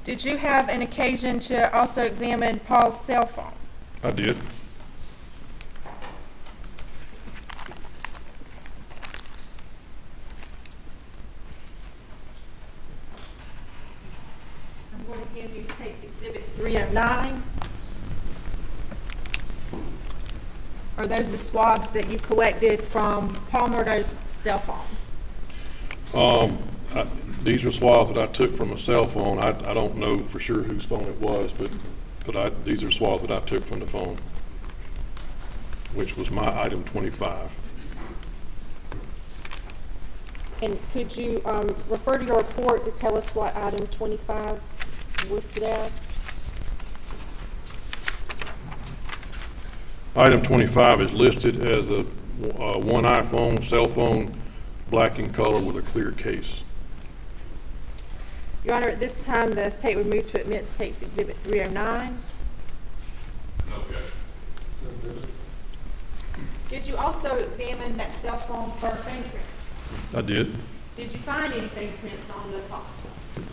Did you have an occasion to also examine Paul's cell phone? I did. I'm going to hand you States Exhibit 309. Are those the swabs that you collected from Paul Murdaugh's cell phone? These are swabs that I took from a cell phone. I don't know for sure whose phone it was, but these are swabs that I took from the phone, which was my item 25. And could you refer to your report to tell us what item 25 is listed as? Item 25 is listed as a one iPhone cell phone, black in color with a clear case. Your Honor, at this time, the state would move to admit State's Exhibit 309. No objection. Did you also examine that cell phone for fingerprints? I did. Did you find any fingerprints on the phone?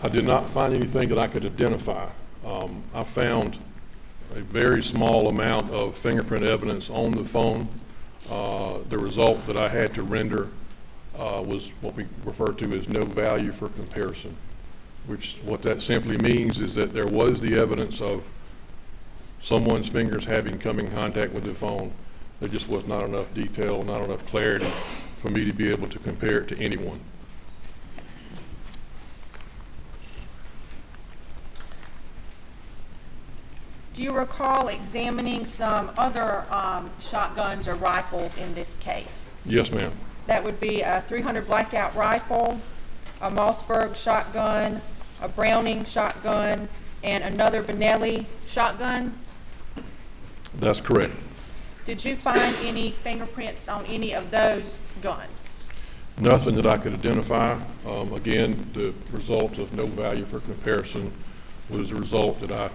I did not find anything that I could identify. I found a very small amount of fingerprint evidence on the phone. The result that I had to render was what we refer to as no value for comparison, which what that simply means is that there was the evidence of someone's fingers having come in contact with the phone. There just was not enough detail, not enough clarity for me to be able to compare it to anyone. Do you recall examining some other shotguns or rifles in this case? Yes, ma'am. That would be a .300 blackout rifle, a Mossberg shotgun, a Browning shotgun, and another Benelli shotgun. That's correct. Did you find any fingerprints on any of those guns? Nothing that I could identify. Again, the result of no value for comparison was the result that I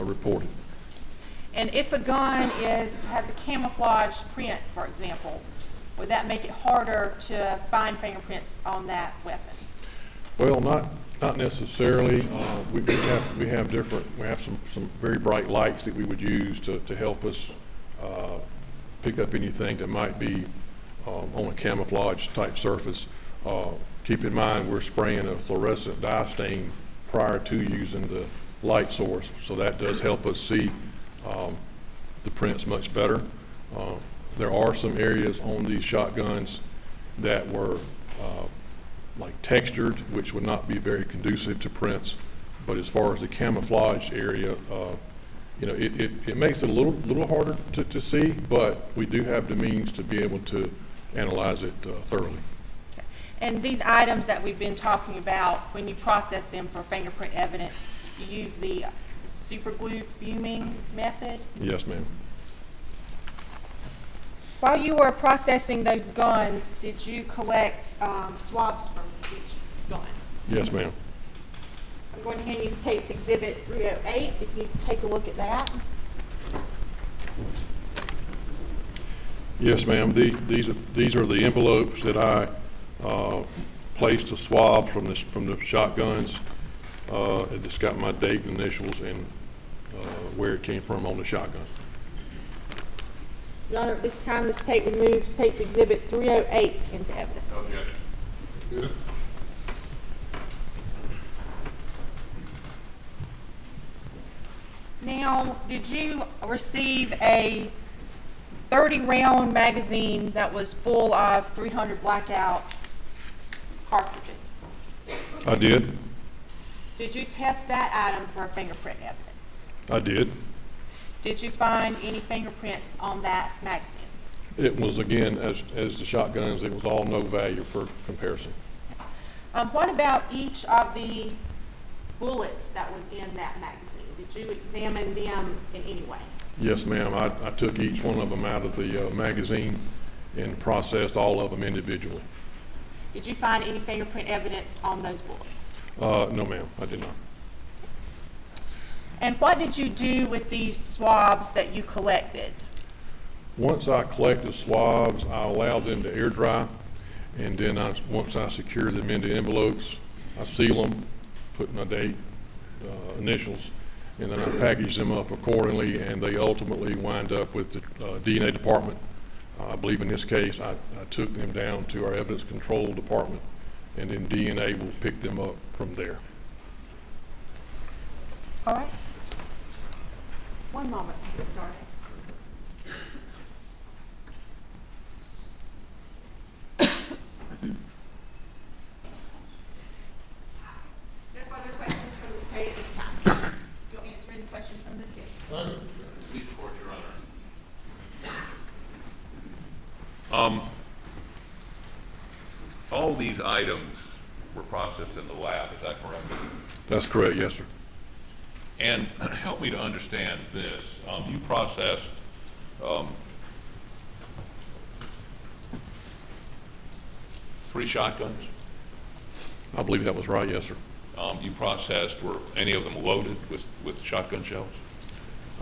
reported. And if a gun has a camouflage print, for example, would that make it harder to find fingerprints on that weapon? Well, not necessarily. We have some very bright lights that we would use to help us pick up anything that might be on a camouflage type surface. Keep in mind we're spraying a fluorescent dye stain prior to using the light source, so that does help us see the prints much better. There are some areas on these shotguns that were like textured, which would not be very conducive to prints. But as far as the camouflage area, it makes it a little harder to see, but we do have the means to be able to analyze it thoroughly. Okay. And these items that we've been talking about, when you process them for fingerprint evidence, you use the superglue fuming method? Yes, ma'am. While you were processing those guns, did you collect swabs from each gun? Yes, ma'am. I'm going to hand you State's Exhibit 308, if you take a look at that. Yes, ma'am. These are the envelopes that I placed the swabs from the shotguns. It's got my date and initials and where it came from on the shotgun. Your Honor, at this time, the State would move State's Exhibit 308 into evidence. Okay. Now, did you receive a 30-round magazine that was full of 300 blackout cartridges? I did. Did you test that item for fingerprint evidence? I did. Did you find any fingerprints on that magazine? It was, again, as the shotguns, it was all no value for comparison. What about each of the bullets that was in that magazine? Did you examine them in any way? Yes, ma'am. I took each one of them out of the magazine and processed all of them individually. Did you find any fingerprint evidence on those bullets? No, ma'am, I did not. And what did you do with these swabs that you collected? Once I collect the swabs, I allow them to air dry, and then once I secure them into envelopes, I seal them, put my date, initials, and then I package them up accordingly, and they ultimately wind up with the DNA department. I believe in this case, I took them down to our evidence control department, and then DNA will pick them up from there. All right. One moment, Darnay. No further questions from the State at this time. You'll answer any questions from the judge. Seat court, Your Honor. all these items were processed in the lab, is that correct? That's correct, yes, sir. And help me to understand this. You processed three shotguns. I believe that was right, yes, sir. You processed, were any of them loaded with shotgun shells?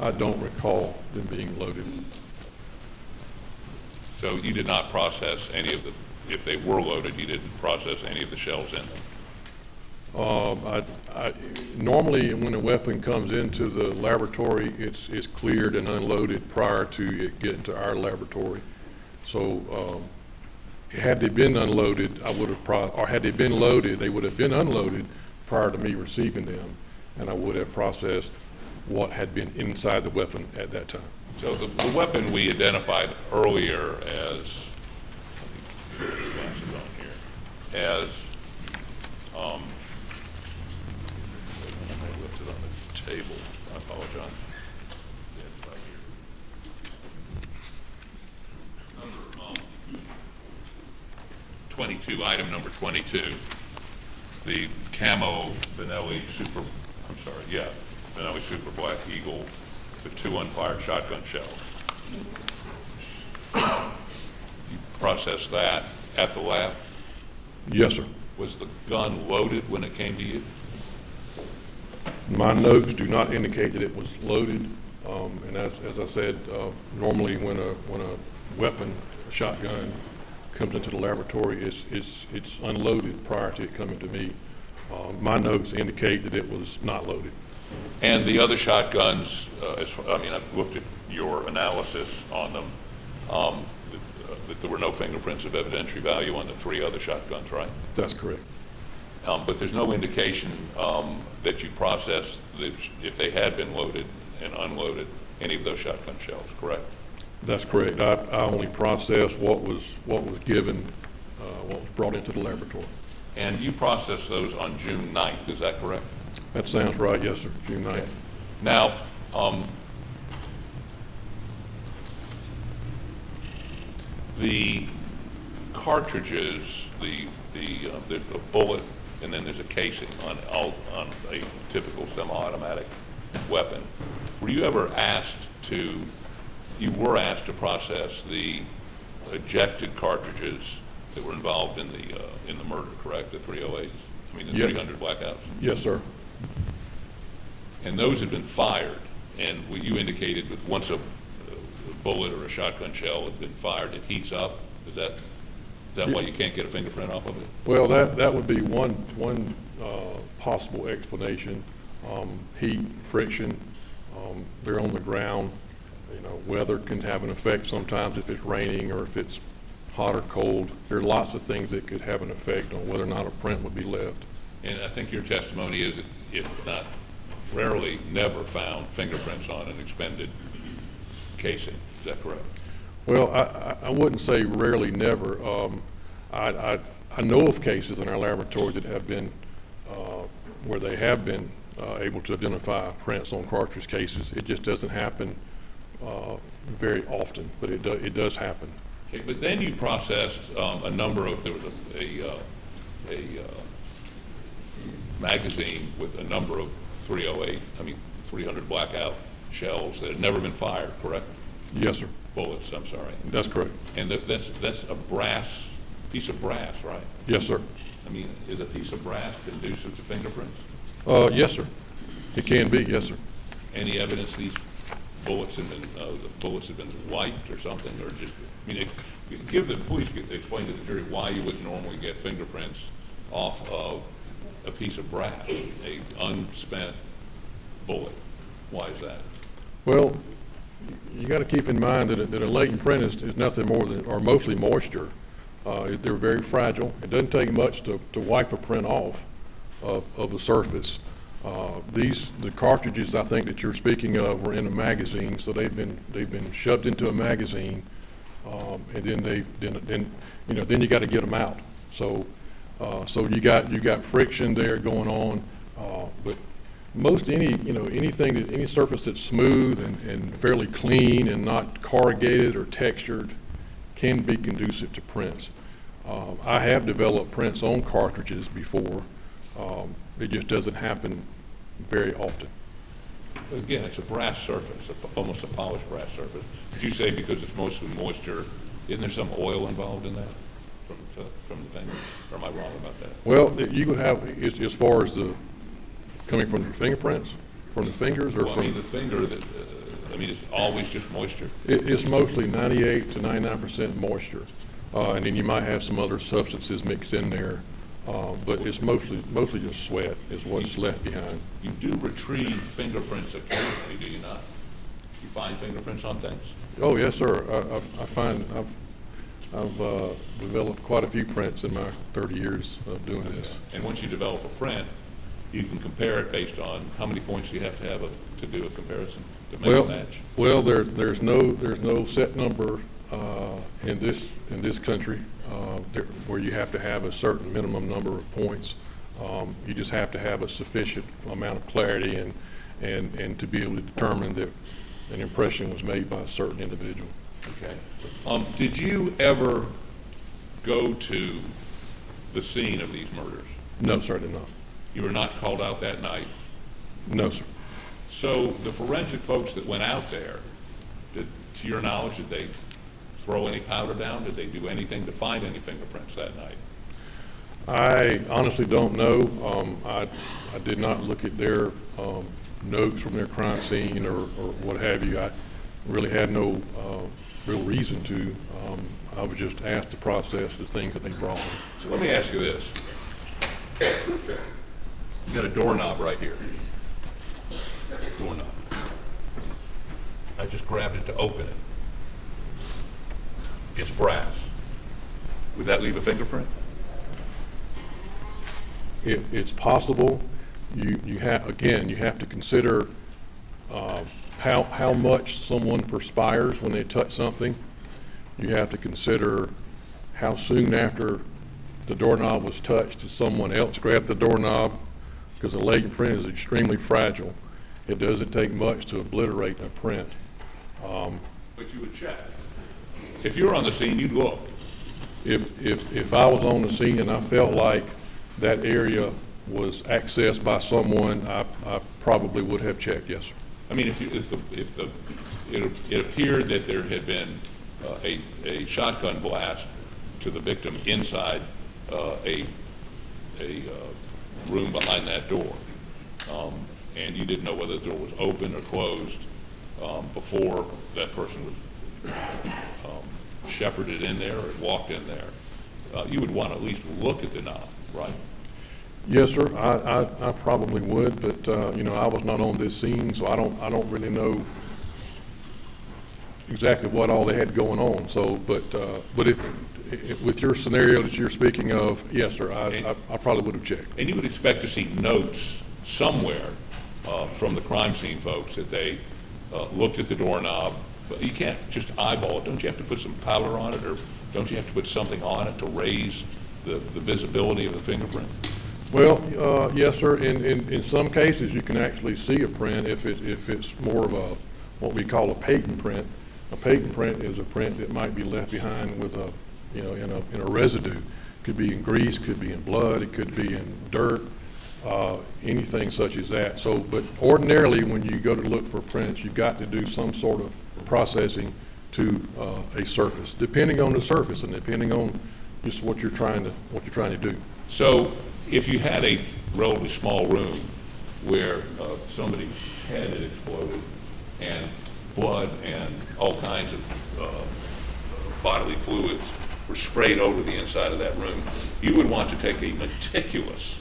I don't recall them being loaded. So you did not process any of the, if they were loaded, you didn't process any of the shells in them? Normally, when a weapon comes into the laboratory, it's cleared and unloaded prior to it getting to our laboratory. So, had they been unloaded, or had they been loaded, they would have been unloaded prior to me receiving them, and I would have processed what had been inside the weapon at that time. So the weapon we identified earlier as, as, I left it on the table, I apologize. Yeah, it's right here. Number 22, item number 22, the camo Benelli Super, Benelli Super Black Eagle with 2 unfired shotgun shells. You processed that at the lab? Yes, sir. Was the gun loaded when it came to you? My notes do not indicate that it was loaded, and as I said, normally when a weapon, a shotgun, comes into the laboratory, it's unloaded prior to it coming to me. My notes indicate that it was not loaded. And the other shotguns, I've looked at your analysis on them, that there were no fingerprints of evidentiary value on the 3 other shotguns, right? That's correct. But there's no indication that you processed, if they had been loaded and unloaded, any of those shotgun shells, correct? That's correct. I only processed what was given, what was brought into the laboratory. And you processed those on June 9th, is that correct? That sounds right, yes, sir, June 9th. Okay. Now, the cartridges, there's a bullet, and then there's a casing on a typical semi-automatic weapon. Were you ever asked to? You were asked to process the ejected cartridges that were involved in the murder, correct? The 308s. I mean, the 300 blackouts. Yes, sir. And those had been fired, and what you indicated that once a bullet or a shotgun shell had been fired, it heats up. Is that why you can't get a fingerprint off of it? Well, that would be one possible explanation. Heat, friction, they're on the ground. Weather can have an effect sometimes if it's raining or if it's hot or cold. There are lots of things that could have an effect on whether or not a print would be left. And I think your testimony is that, if not rarely, never found fingerprints on an expended casing. Is that correct? Well, I wouldn't say rarely, never. I know of cases in our laboratory that have been, where they have been able to identify prints on cartridge cases. It just doesn't happen very often, but it does happen. Okay, but then you processed a number of, there was a magazine with a number of 300 blackout shells that had never been fired, correct? Yes, sir. Bullets, I'm sorry. That's correct. And that's a piece of brass, right? Yes, sir. I mean, is a piece of brass conducive to fingerprints? Yes, sir. It can be, yes, sir. Any evidence these bullets have been wiped or something, or just, please explain to the jury why you would normally get fingerprints off of a piece of brass, a unspent bullet. Why is that? Well, you got to keep in mind that a latent print is nothing more than, or mostly moisture. They're very fragile. It doesn't take much to wipe a print off of the surface. The cartridges I think that you're speaking of were in a magazine, so they've been shoved into a magazine, and then you got to get them out. So you got friction there going on, but most any surface that's smooth and fairly clean and not corrugated or textured can be conducive to prints. I have developed prints on cartridges before. It just doesn't happen very often. Again, it's a brass surface, almost a polished brass surface. Did you say because it's mostly moisture, isn't there some oil involved in that from the finger? Or am I wrong about that? Well, you could have, as far as the, coming from your fingerprints, from the fingers, or Well, I from? mean, the finger, it's always just moisture? It's mostly 98 to 99% moisture. And then you might have some other substances mixed in there. But it's mostly just sweat is what's left behind. You do retrieve fingerprints occasionally, do you not? You find fingerprints on things? Oh, yes, sir. I've developed quite a few prints in my 30 years of doing this. And once you develop a print, you can compare it based on how many points you have to do a comparison to make a match? Well, there's no set number in this country where you have to have a certain minimum number of points. You just have to have a sufficient amount of clarity and to be able to determine that an impression was made by a certain individual. Okay. Did you ever go to the scene of these murders? No, sir, I did not. You were not called out that night? No, sir. So the forensic folks that went out there, to your knowledge, did they throw any powder down? Did they do anything to find any fingerprints that night? I honestly don't know. I did not look at their notes from their crime scene or what have you. I really had no real reason to. I was just asked to process the things that they brought. So let me ask you this. You got a doorknob right here. Doorknob. I just grabbed it to open it. It's brass. Would that leave a fingerprint? It's possible. You have to consider how much someone perspires when they touch something. You have to consider how soon after the doorknob was touched did someone else grab the doorknob, because a latent print is extremely fragile. It doesn't take much to obliterate a print. But you would check. If you were on the scene, you'd look. If I was on the scene and I felt like that area was accessed by someone, I probably would have checked, yes, sir. I mean, it appeared that there had been a shotgun blast to the victim inside a room behind that door, and you didn't know whether the door was open or closed before that person was shepherded in there or walked in there. You would want to at least look at the knob, right? Yes, sir. I probably would, but I was not on this scene, so I don't really know exactly what all they had going on. So, but with your scenario that you're speaking of, yes, sir, I probably would have checked. And you would expect to see notes somewhere from the crime scene folks that they looked at the doorknob. But you can't just eyeball it. Don't you have to put some powder on it, or don't you have to put something on it to raise the visibility of the fingerprint? Well, yes, sir. In some cases, you can actually see a print if it's more of what we call a patent print. A patent print is a print that might be left behind with in a residue. Could be in grease, could be in blood, it could be in dirt, anything such as that. So, but ordinarily, when you go to look for prints, you've got to do some sort of processing to a surface, depending on the surface and depending on just what you're trying to do. So, if you had a relatively small room where somebody's head had exploded and blood and all kinds of bodily fluids were sprayed over the inside of that room, you would want to take a meticulous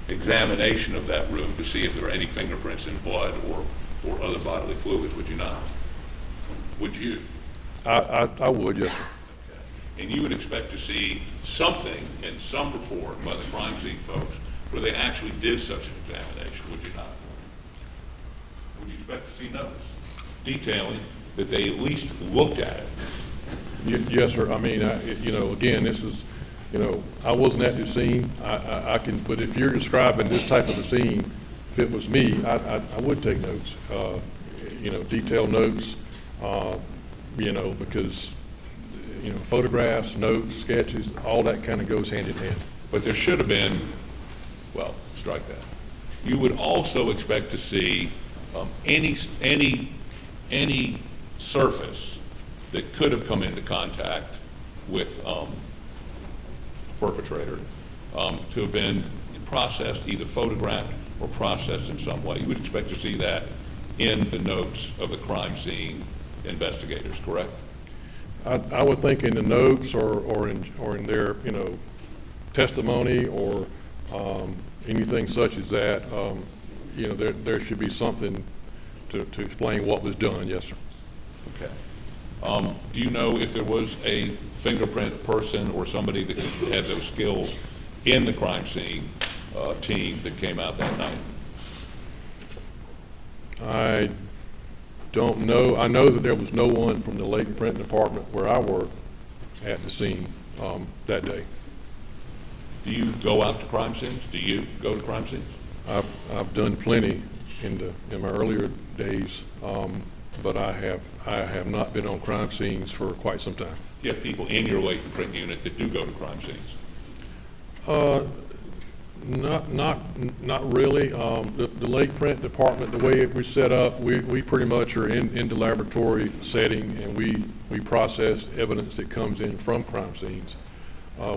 examination of that room to see if there are any fingerprints in blood or other bodily fluids, would you not? Would you? I would, yes, sir. And you would expect to see something in some report by the crime scene folks where they actually did such an examination, would you not? Would you expect to see notes detailing that they at least looked at it? Yes, sir. I mean, again, this is, I wasn't at the scene. I can, but if you're describing this type of a scene, if it was me, I would take notes, detailed notes, because, photographs, notes, sketches, all that kind of goes hand in hand. But there should have been, well, strike that. You would also expect to see any surface that could have come into contact with a perpetrator to have been processed, either photographed or processed in some way. You would expect to see that in the notes of the crime scene investigators, correct? I would think in the notes or in their testimony or anything such as that, there should be something to explain what was done. Yes, sir. Okay. Do you know if there was a fingerprint person or somebody that had those skills in the crime scene team that came out that night? I don't know. I know that there was no one from the latent print department where I worked at the scene that day. Do you go out to crime scenes? Do you go to crime scenes? I've done plenty in my earlier days, but I have not been on crime scenes for quite some time. You have people in your latent print unit that do go to crime scenes? Not really. The latent print department, the way it was set up, we pretty much are in the laboratory setting, and we process evidence that comes in from crime scenes.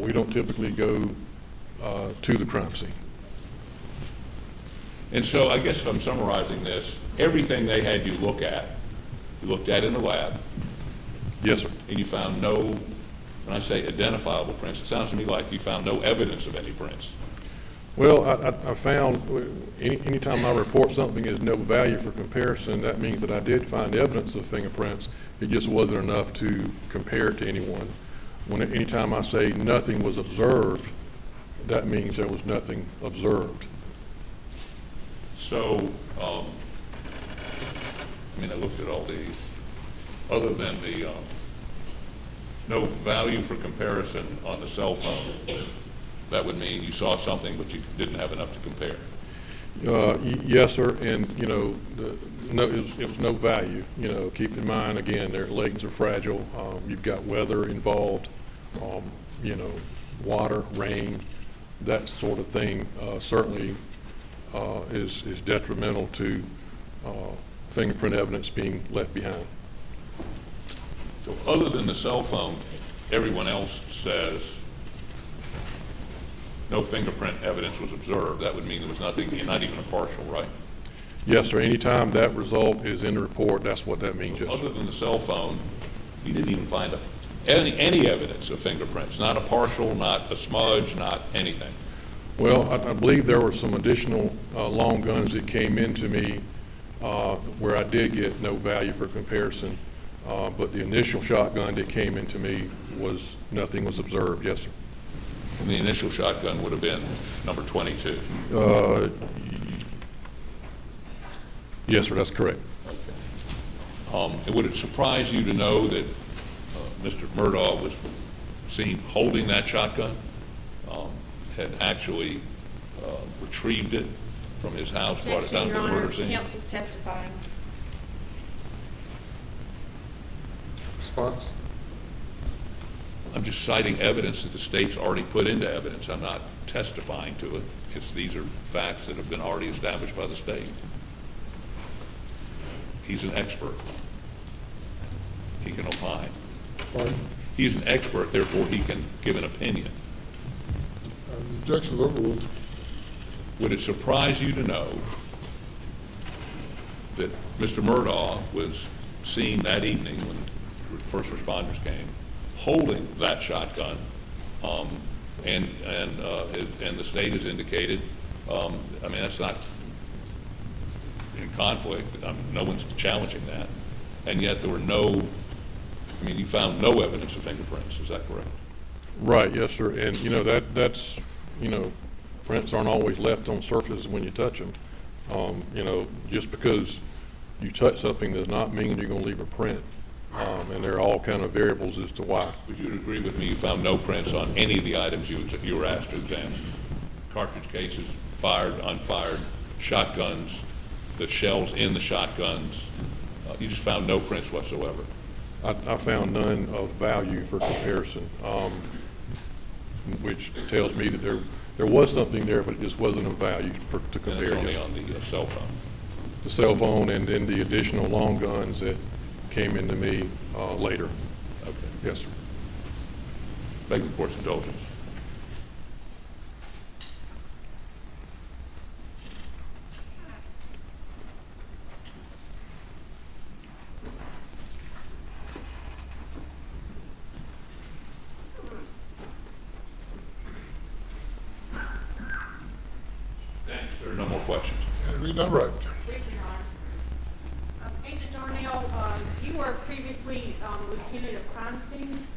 We don't typically go to the crime scene. And so I guess if I'm summarizing this, everything they had you look at, you looked at in the lab. Yes, sir. And you found no, when I say identifiable prints, it sounds to me like you found no evidence of any prints. Well, I found anytime I report something as no value for comparison, that means that I did find evidence of fingerprints. It just wasn't enough to compare it to anyone. Anytime I say nothing was observed, that means there was nothing observed. So, I looked at all these. Other than the no value for comparison on the cell phone, that would mean you saw something but you didn't have enough to compare. Yes, sir, and it was no value. Keep in mind again, their legs are fragile. You've got weather involved, water, rain, that sort of thing. Certainly is detrimental to fingerprint evidence being left behind. So other than the cell phone, everyone else says no fingerprint evidence was observed. That would mean there was nothing, not even a partial, right? Yes, sir. Anytime that result is in the report, that's what that means, yes, sir. Other than the cell phone, you didn't even find any evidence of fingerprints, not a partial, not a smudge, not anything. Well, I believe there were some additional long guns that came into me where I did get no value for comparison, but the initial shotgun that came into me was nothing was observed, yes, sir. And the initial shotgun would have been number 22. Yes, sir, that's correct. Okay. Would it surprise you to know that Mr. Murdaugh was seen holding that shotgun, had actually retrieved it from his house, brought it down to the murder scene? Counsel's testifying. Response? I'm just citing evidence that the state's already put into evidence. I'm not testifying to it. These are facts that have been already established by the state. He's an expert. He can opine. Pardon? He's an expert, therefore he can give an opinion. The objection is overruled. Would it surprise you to know that Mr. Murdaugh was seen that evening when first responders came, holding that shotgun, and the state has indicated, that's not in conflict. No one's challenging that, and yet there were you found no evidence of fingerprints. Is that correct? Right, yes, sir. And that's prints aren't always left on surfaces when you touch them. Just because you touch something does not mean you're going to leave a print. And there are all kind of variables as to why. Would you agree with me you found no prints on any of the items you were asked to examine? Cartridge cases, fired, unfired, shotguns, the shells in the shotguns. You just found no prints whatsoever. I found none of value for comparison, which tells me that there was something there, but it just wasn't of value to And compare. it's only against. on the cell phone. The cell phone and then the additional long guns that came into me later. Okay. Yes, sir. Beg the court's indulgence. Thanks. There are no more questions. Read that right. Thank you, Your Honor. Agent Darnell, you were previously lieutenant of crime scene.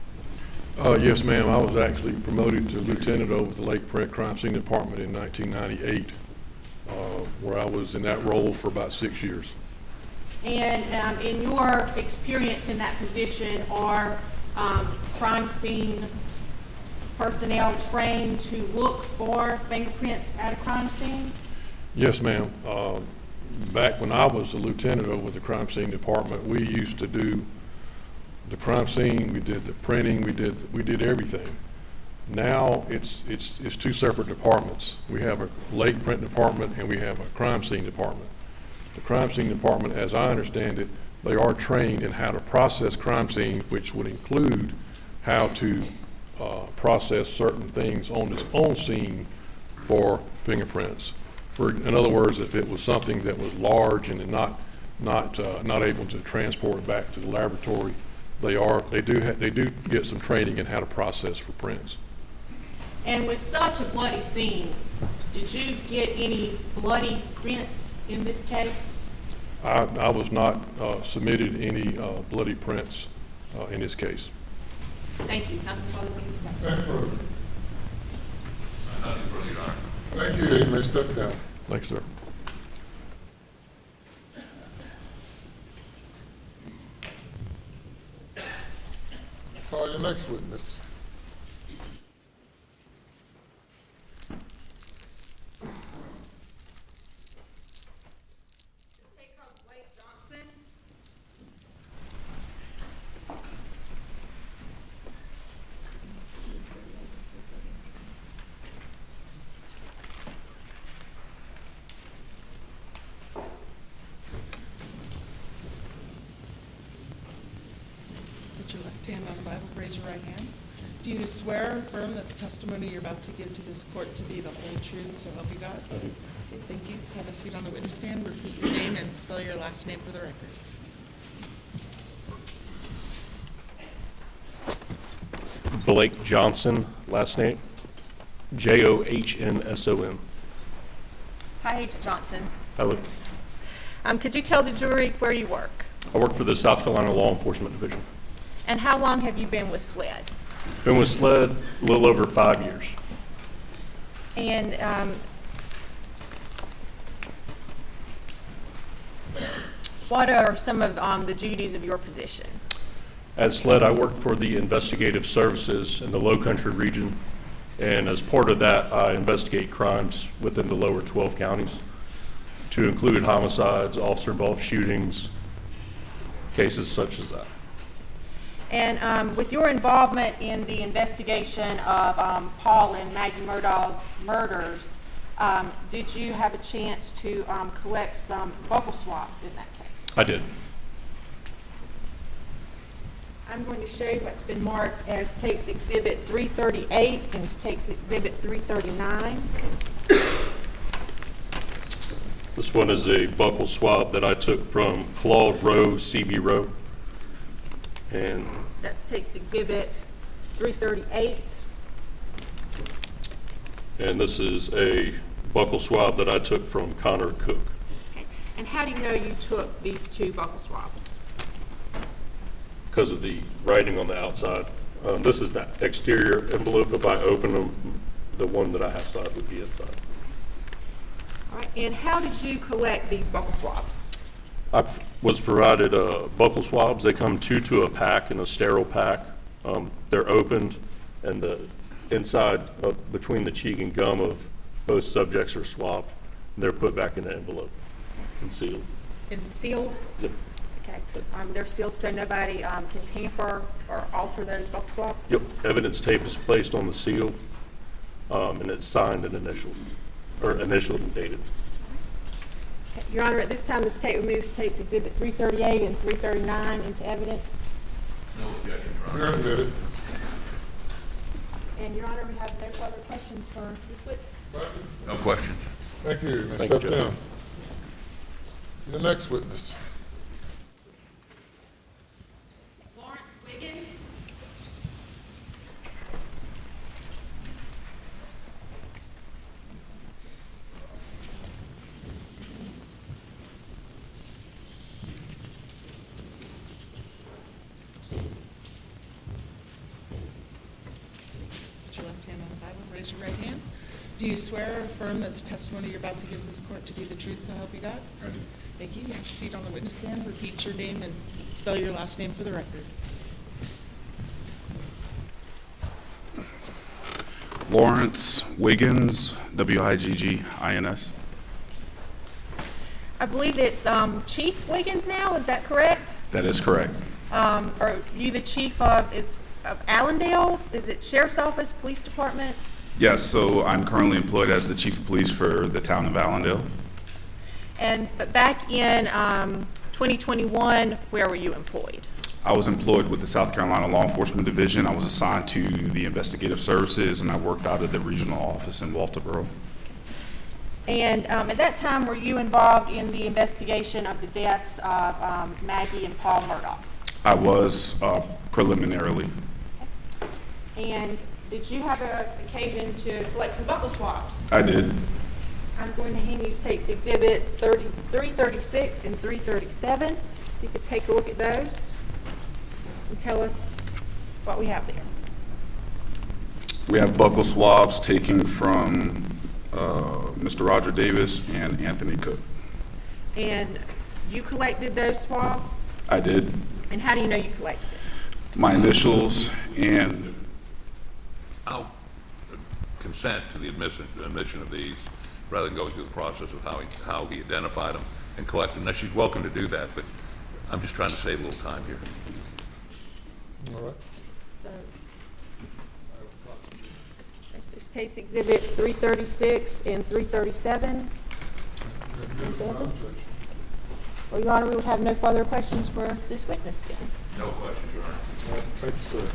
Yes, ma'am. I was actually promoted to lieutenant over the Lake Print Crime Scene Department in 1998, where I was in that role for about 6 years. And in your experience in that position, are crime scene personnel trained to look for fingerprints at a crime scene? Yes, ma'am. Back when I was a lieutenant over the crime scene department, we used to do the crime scene, we did the printing, we did everything. Now it's two separate departments. We have a lake print department and we have a crime scene department. The crime scene department, as I understand it, they are trained in how to process crime scene, which would include how to process certain things on its own scene for fingerprints. In other words, if it was something that was large and not able to transport it back to the laboratory, they do get some training in how to process for prints. And with such a bloody scene, did you get any bloody prints in this case? I was not submitted any bloody prints in this case. Thank you. Nothing further from the staff. Thank you. Nothing further, Your Honor. Thank you. You may step down. Thanks, sir. Call your next witness. Put your left hand on the Bible, raise your right hand. Do you swear or affirm that the testimony you're about to give to this court to be the whole truth, so help you God? I do. Okay, thank you. Have a seat on the witness stand. Repeat your name and spell your last name for the record. Blake Johnson, last name, Johnsson. Hi, Agent Johnson. Hello. Could you tell the jury where you work? I work for the South Carolina Law Enforcement Division. And how long have you been with SLED? Been with SLED a little over 5 years. And what are some of the duties of your position? At SLED, I work for the investigative services in the Low Country region, and as part of that, I investigate crimes within the lower 12 counties, to include homicides, officer-involved shootings, cases such as that. And with your involvement in the investigation of Paul and Maggie Murdaugh's murders, did you have a chance to collect some buccal swabs in that case? I did. I'm going to show you what's been marked as State's Exhibit 338 and State's Exhibit 339. This one is a buccal swab that I took from Claude Rowe, CB Rowe. And That State's Exhibit 338. and this is a buccal swab that I took from Connor Cook. Okay. And how do you know you took these two buccal swabs? Because of the writing on the outside. This is the exterior envelope. If I open them, the one that I have side would be inside. All right. And how did you collect these buccal swabs? I was provided buccal swabs. They come two to a pack in a sterile pack. They're opened, and the inside between the cheek and gum of both subjects are swabbed. They're put back in the envelope and sealed. And sealed? Yep. Okay. They're sealed so nobody can tamper or alter those buck swaps? Yep, evidence tape is placed on the seal, and it's signed and initialed and dated. Okay. Your Honor, at this time, the state removes States Exhibit 338 and 339 into evidence. No objection, Your Honor. You're admitted. And Your Honor, we have no further questions for this witness. No questions. Thank you. Now Thank you, step Judge. down. The next witness. Lawrence Wiggins. Put your left hand on the Bible, raise your right hand. Do you swear or affirm that the testimony you're about to give this court to be the truth, so help you God? I do. Thank you. You have a seat on the witness stand. Repeat your name and spell your last name for the record. Lawrence Wiggins, W-I-G-G-I-N-S. I believe it's Chief Wiggins now, is that correct? That is correct. Are you the chief of Allendale? Is it Sheriff's Office, Police Department? Yes, so I'm currently employed as the chief of police for the town of Allendale. But back in 2021, where were you employed? I was employed with the South Carolina Law Enforcement Division. I was assigned to the investigative services, and I worked out of the regional office in Walterboro. And at that time, were you involved in the investigation of the deaths of Maggie and Paul Murdaugh? I was preliminarily. And did you have an occasion to collect some buckle swabs? I did. I'm going to hand you State's Exhibit 336 and 337. You could take a look at those and tell us what we have there. We have buccal swabs taken from Mr. Roger Davis and Anthony Cook. And you collected those swabs? I did. And how do you know you collected them? My initials and I'll consent to the admission of these, rather than going through the process of how he identified them and collected them. Now, she's welcome to do that, but I'm just trying to save a little time here. All right. So, there's State's Exhibit 336 and 337. Well, Your Honor, we would have no further questions for this witness then. No questions, Your Honor. All right. Thank you, sir.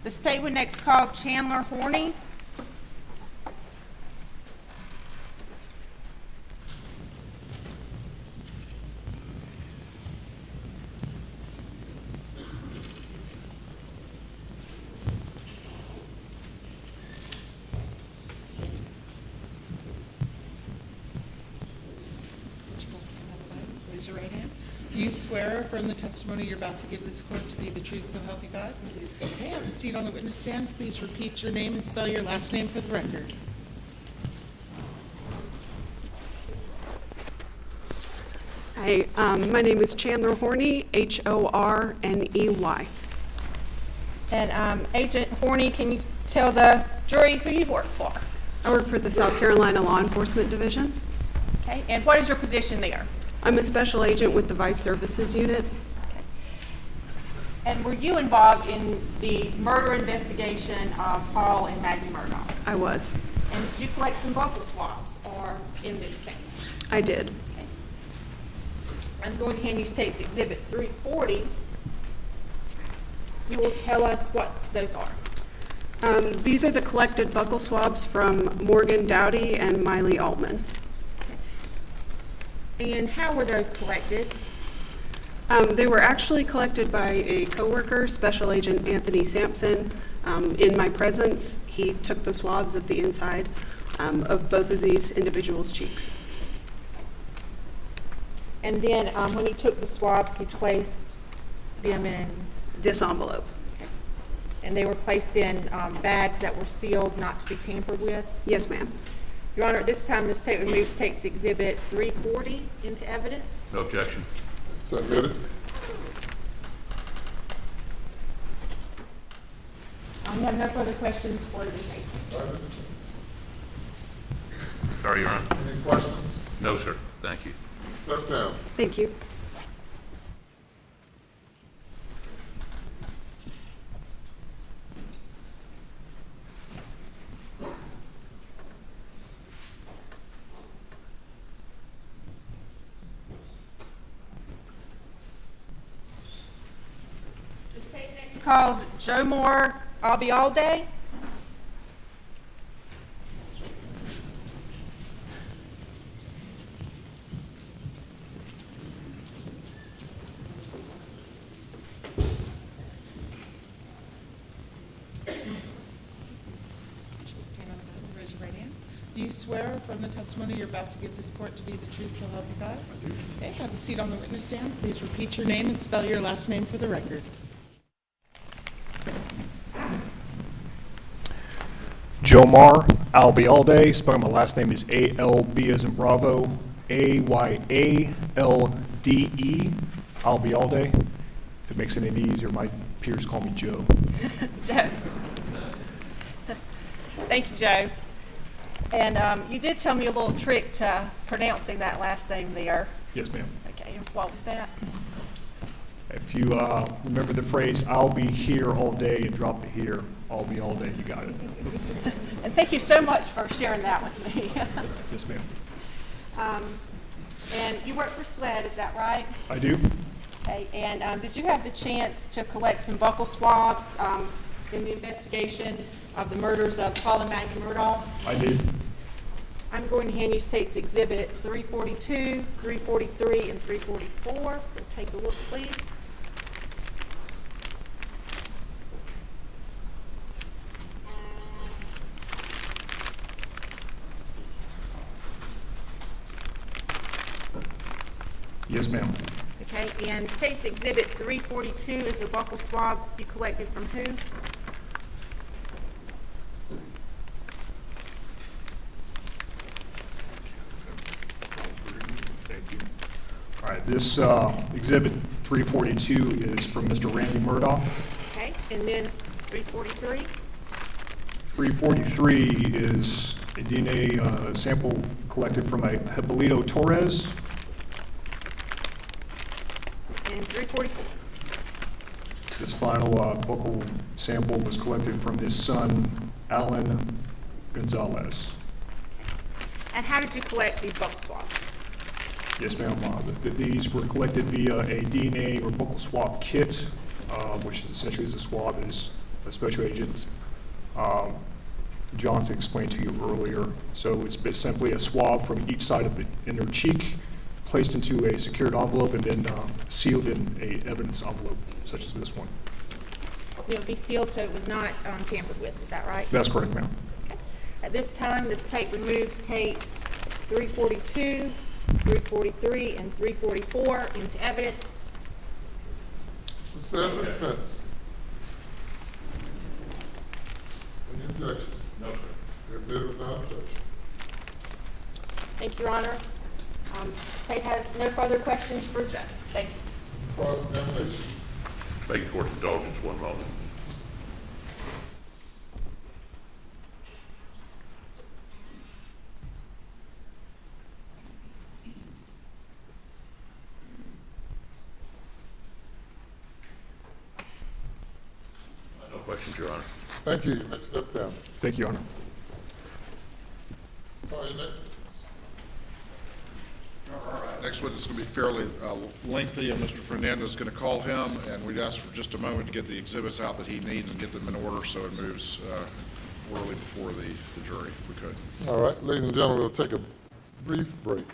The State would next call Chandler Horney. Raise your right hand. Do Do you swear or affirm the testimony you're about to give this court to be the truth, so help you God? Okay, have a seat on the witness stand. Please repeat your name and spell your last name for the record. Hi, my name is Chandler Horney, Horney. And Agent Horney, can you tell the jury who you work for? I work for the South Carolina Law Enforcement Division. Okay, and what is your position there? I'm a special agent with the Vice Services Unit. Okay. And were you involved in the murder investigation of Paul and Maggie Murdaugh? I was. And did you collect some vocal swabs or in this case? I did. Okay. I'm going to hand you State's Exhibit 340. You will tell us what those are. These are the collected buccal swabs from Morgan Dowdy and Miley Altman. And how were those collected? They were actually collected by a coworker, Special Agent Anthony Sampson. In my presence, he took the swabs of the inside of both of these individuals' cheeks. And then when he took the swabs, he placed them in this envelope. Okay. And they were placed in bags that were sealed, not to be tampered with? Yes, ma'am. Your Honor, at this time, the State removes State's Exhibit 340 into evidence. No objection. Submitted. We have no further questions for the State. Sorry, Your Honor. Any questions? No, sir. Thank you. Step down. Thank you. The State next calls Joe Moore. I'll be all day. Raise your right hand. Do you swear or affirm the testimony you're about to give this court to be the truth, so help you God? I do. Okay, have a seat on the witness stand. Please repeat your name and spell your last name for the record. Joe Marr, I'll be all day. Spelling my last name is A-L-B as in Bravo, A-Y-A-L-D-E. I'll be all day. If it makes it any easier, my peers call me Joe. Joe. Thank you, Joe. And you did tell me a little trick to pronouncing that last name there. Yes, ma'am. Okay, what was that? If you remember the phrase, I'll be here all day, and drop it here, I'll be all day, you got it. And thank you so much for sharing that with me. Yes, ma'am. And you work for SLED, is that right? I do. Okay, and did you have the chance to collect some buccal swabs in the investigation of the murders of Paul and Maggie Murdaugh? I did. I'm going to hand you State's Exhibit 342, 343, and 344. We'll take a look, please. Yes, ma'am. Okay, and State's Exhibit 342 is a buccal swab you collected from who? Thank you. All right, this Exhibit 342 is from Mr. Randy Murdaugh. Okay, and then 343? 343 is a DNA sample collected from a Hippolito Torres. And 344? This final buccal sample was collected from his son, Alan Gonzalez. And how did you collect these buccal swabs? Yes, ma'am. These were collected via a DNA or buccal swab kit, which essentially is a swab, as a Special Agent Johnson explained to you earlier. So it's simply a swab from each side of the inner cheek, placed into a secured envelope, and then sealed in a evidence envelope, such as this one. It would be sealed so it was not tampered with, is that right? That's correct, ma'am. Okay. At this time, this tape removes tapes 342, 343 and 344 into evidence. Who says offense? Any objection? No, sir. Admitted without objection. Thank you, Your Honor. State has no further questions for the judge. Thank you. Cross-examination. Beg the court's indulgence one moment. No questions, Your Honor. Thank you. You may step down. Thank you, Your Honor. Call your next. All right, next witness is going to be fairly lengthy, and Mr. Fernandez is going to call him, and we'd ask for just a moment to get the exhibits out that he needs and get them in order so it moves orderly before the jury, if we could. All right, ladies and gentlemen, we'll take a brief break.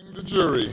Hang the jury.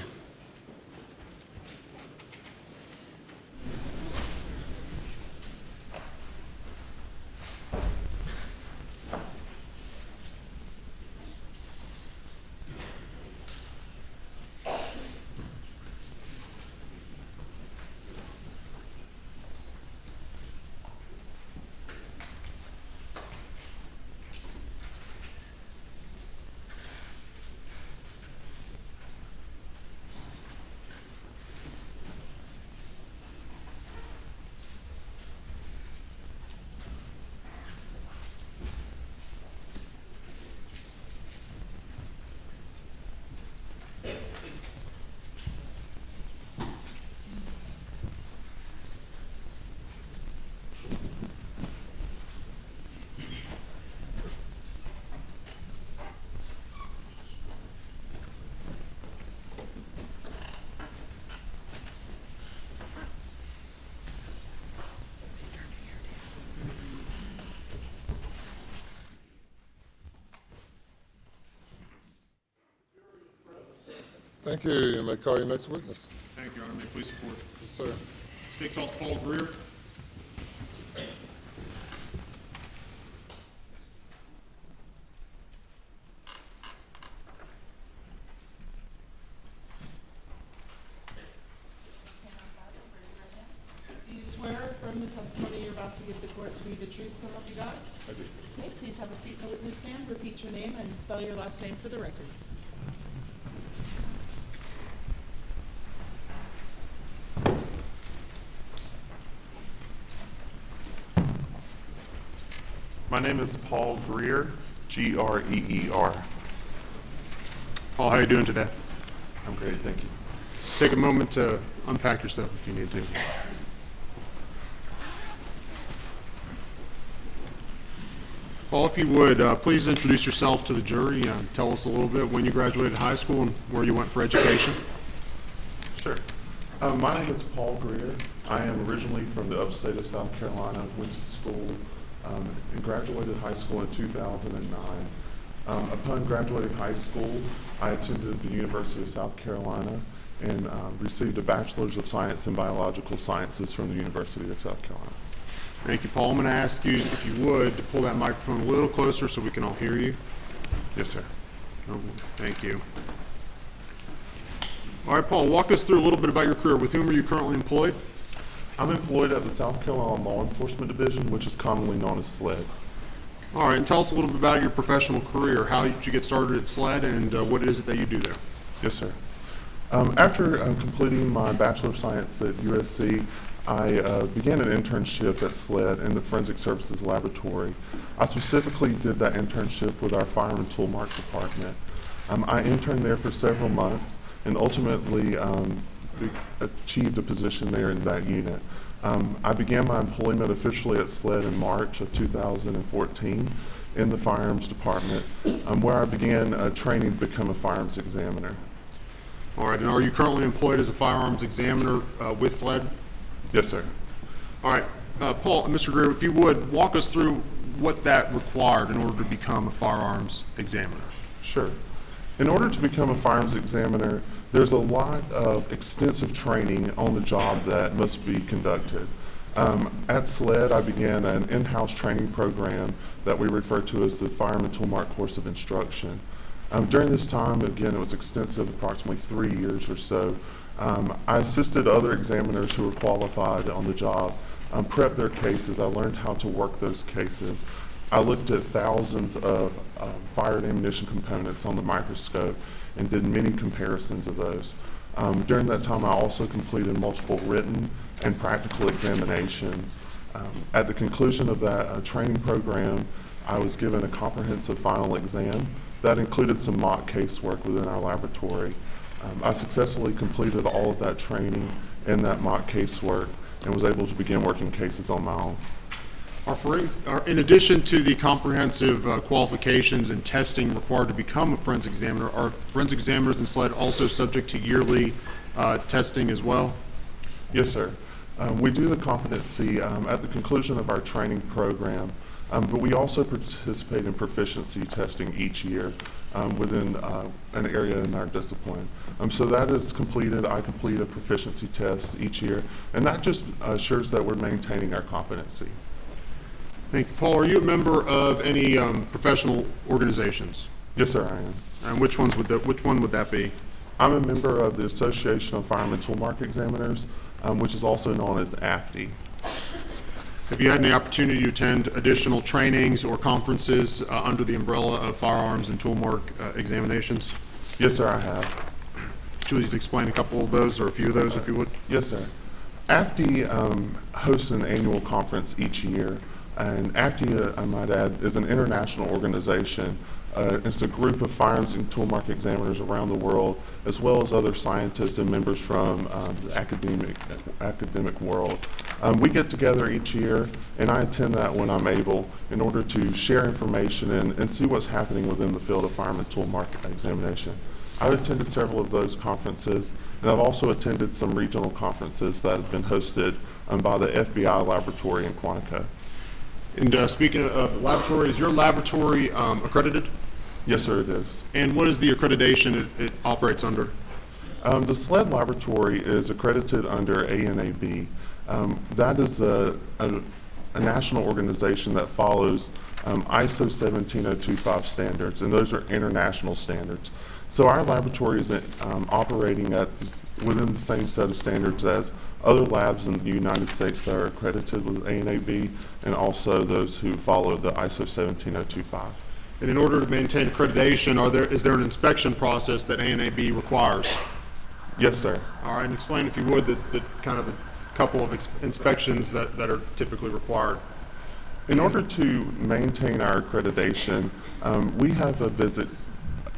Thank you. You may call your next witness. Thank you, Your Honor. May I please support? Yes, sir. State calls Paul Greer. Do you swear affirm the testimony you're about to give the court to be the truth, so help you God? I do. Okay, please have a seat in the witness stand, repeat your name, and spell your last name for the record. My name is Paul Greer, Greer. Paul, how are you doing today? I'm great, thank you. Take a moment to unpack your stuff if you need to. Paul, if you would, please introduce yourself to the jury. Tell us a little bit when you graduated high school and where you went for education. Sure. My name is Paul Greer. I am originally from the upstate of South Carolina, went to school and graduated high school in 2009. Upon graduating high school, I attended the University of South Carolina and received a Bachelor's of Science in Biological Sciences from the University of South Carolina. Thank you, Paul. I'm going to ask you, if you would, to pull that microphone a little closer so we can all hear you. Yes, sir. Oh, thank you. All right, Paul, walk us through a little bit about your career. With whom are you currently employed? I'm employed at the South Carolina Law Enforcement Division, which is commonly known as SLED. All right, and tell us a little bit about your professional career. How did you get started at SLED, and what is it that you do there? Yes, sir. After completing my Bachelor of Science at USC, I began an internship at SLED in the Forensic Services Laboratory. I specifically did that internship with our Fire and Tool Mark department. I interned there for several months and ultimately achieved a position there in that unit. I began my employment officially at SLED in March of 2014 in the firearms department, where I began training to become a firearms examiner. All right, and are you currently employed as a firearms examiner with SLED? Yes, sir. All right, Paul, Mr. Greer, if you would, walk us through what that required in order to become a firearms examiner. Sure. In order to become a firearms examiner, there's a lot of extensive training on the job that must be conducted. At SLED, I began an in-house training program that we refer to as the Fireman Tool Mark Course of Instruction. During this time, again, it was extensive, approximately 3 years or so. I assisted other examiners who were qualified on the job, prep their cases. I learned how to work those cases. I looked at thousands of fire and ammunition components on the microscope and did many comparisons of those. During that time, I also completed multiple written and practical examinations. At the conclusion of that training program, I was given a comprehensive final exam that included some mock casework within our laboratory. I successfully completed all of that training and that mock casework and was able to begin working cases on my own. In addition to the comprehensive qualifications and testing required to become a forensic examiner, are forensic examiners in SLED also subject to yearly testing as well? Yes, sir. We do the competency at the conclusion of our training program. But we also participate in proficiency testing each year within an area in our discipline. So that is completed. I complete a proficiency test each year, and that just assures that we're maintaining our competency. Thank you. Paul, are you a member of any professional organizations? Yes, sir, I am. And which one would that be? I'm a member of the Association of Firemen Tool Mark Examiners, which is also known as AFTE. Have you had any opportunity to attend additional trainings or conferences under the umbrella of firearms and tool mark examinations? Yes, sir, I have. Please explain a couple of those or a few of those, if you would. Yes, sir. AFTE hosts an annual conference each year, and AFTE, I might add, is an international organization. It's a group of firearms and tool mark examiners around the world, as well as other scientists and members from the academic world. We get together each year, and I attend that when I'm able in order to share information and see what's happening within the field of firearm and tool mark examination. I've attended several of those conferences, and I've also attended some regional conferences that have been hosted by the FBI laboratory in Quantico. And speaking of laboratory, is your laboratory accredited? Yes, sir, it is. And what is the accreditation it operates under? The SLED laboratory is accredited under ANAB. That is a national organization that follows ISO 17025 standards, and those are international standards. So our laboratory is operating within the same set of standards as other labs in the United States that are accredited with ANAB, and also those who follow the ISO 17025. And in order to maintain accreditation, is there an inspection process that ANAB requires? Yes, sir. All right, and explain, if you would, the couple of inspections that are typically required. In order to maintain our accreditation, we have a visit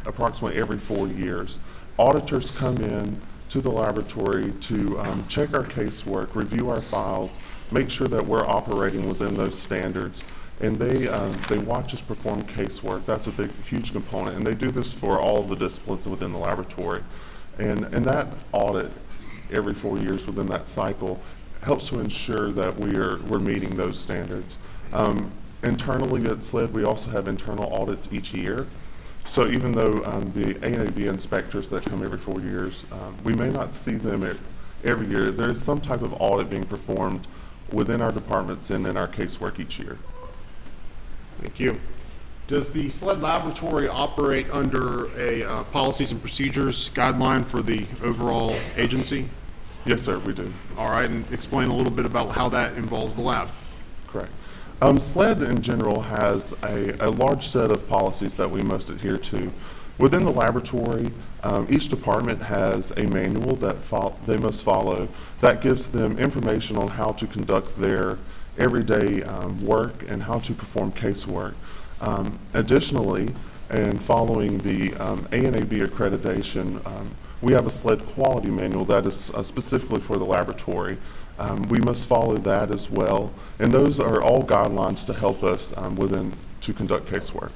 approximately every 4 years. Auditors come in to the laboratory to check our casework, review our files, make sure that we're operating within those standards. And they watch us perform casework. That's a huge component. And they do this for all of the disciplines within the laboratory. And that audit every 4 years within that cycle helps to ensure that we're meeting those standards. Internally at SLED, we also have internal audits each year. So even though the ANAB inspectors that come every 4 years, we may not see them every year, there is some type of audit being performed within our departments and in our casework each year. Thank you. Does the SLED laboratory operate under a policies and procedures guideline for the overall agency? Yes, sir, we do. All right, and explain a little bit about how that involves the lab. Correct. SLED in general has a large set of policies that we must adhere to. Within the laboratory, each department has a manual that they must follow that gives them information on how to conduct their everyday work and how to perform casework. Additionally, and following the ANAB accreditation, we have a SLED quality manual that is specifically for the laboratory. We must follow that as well, and those are all guidelines to help us to conduct casework.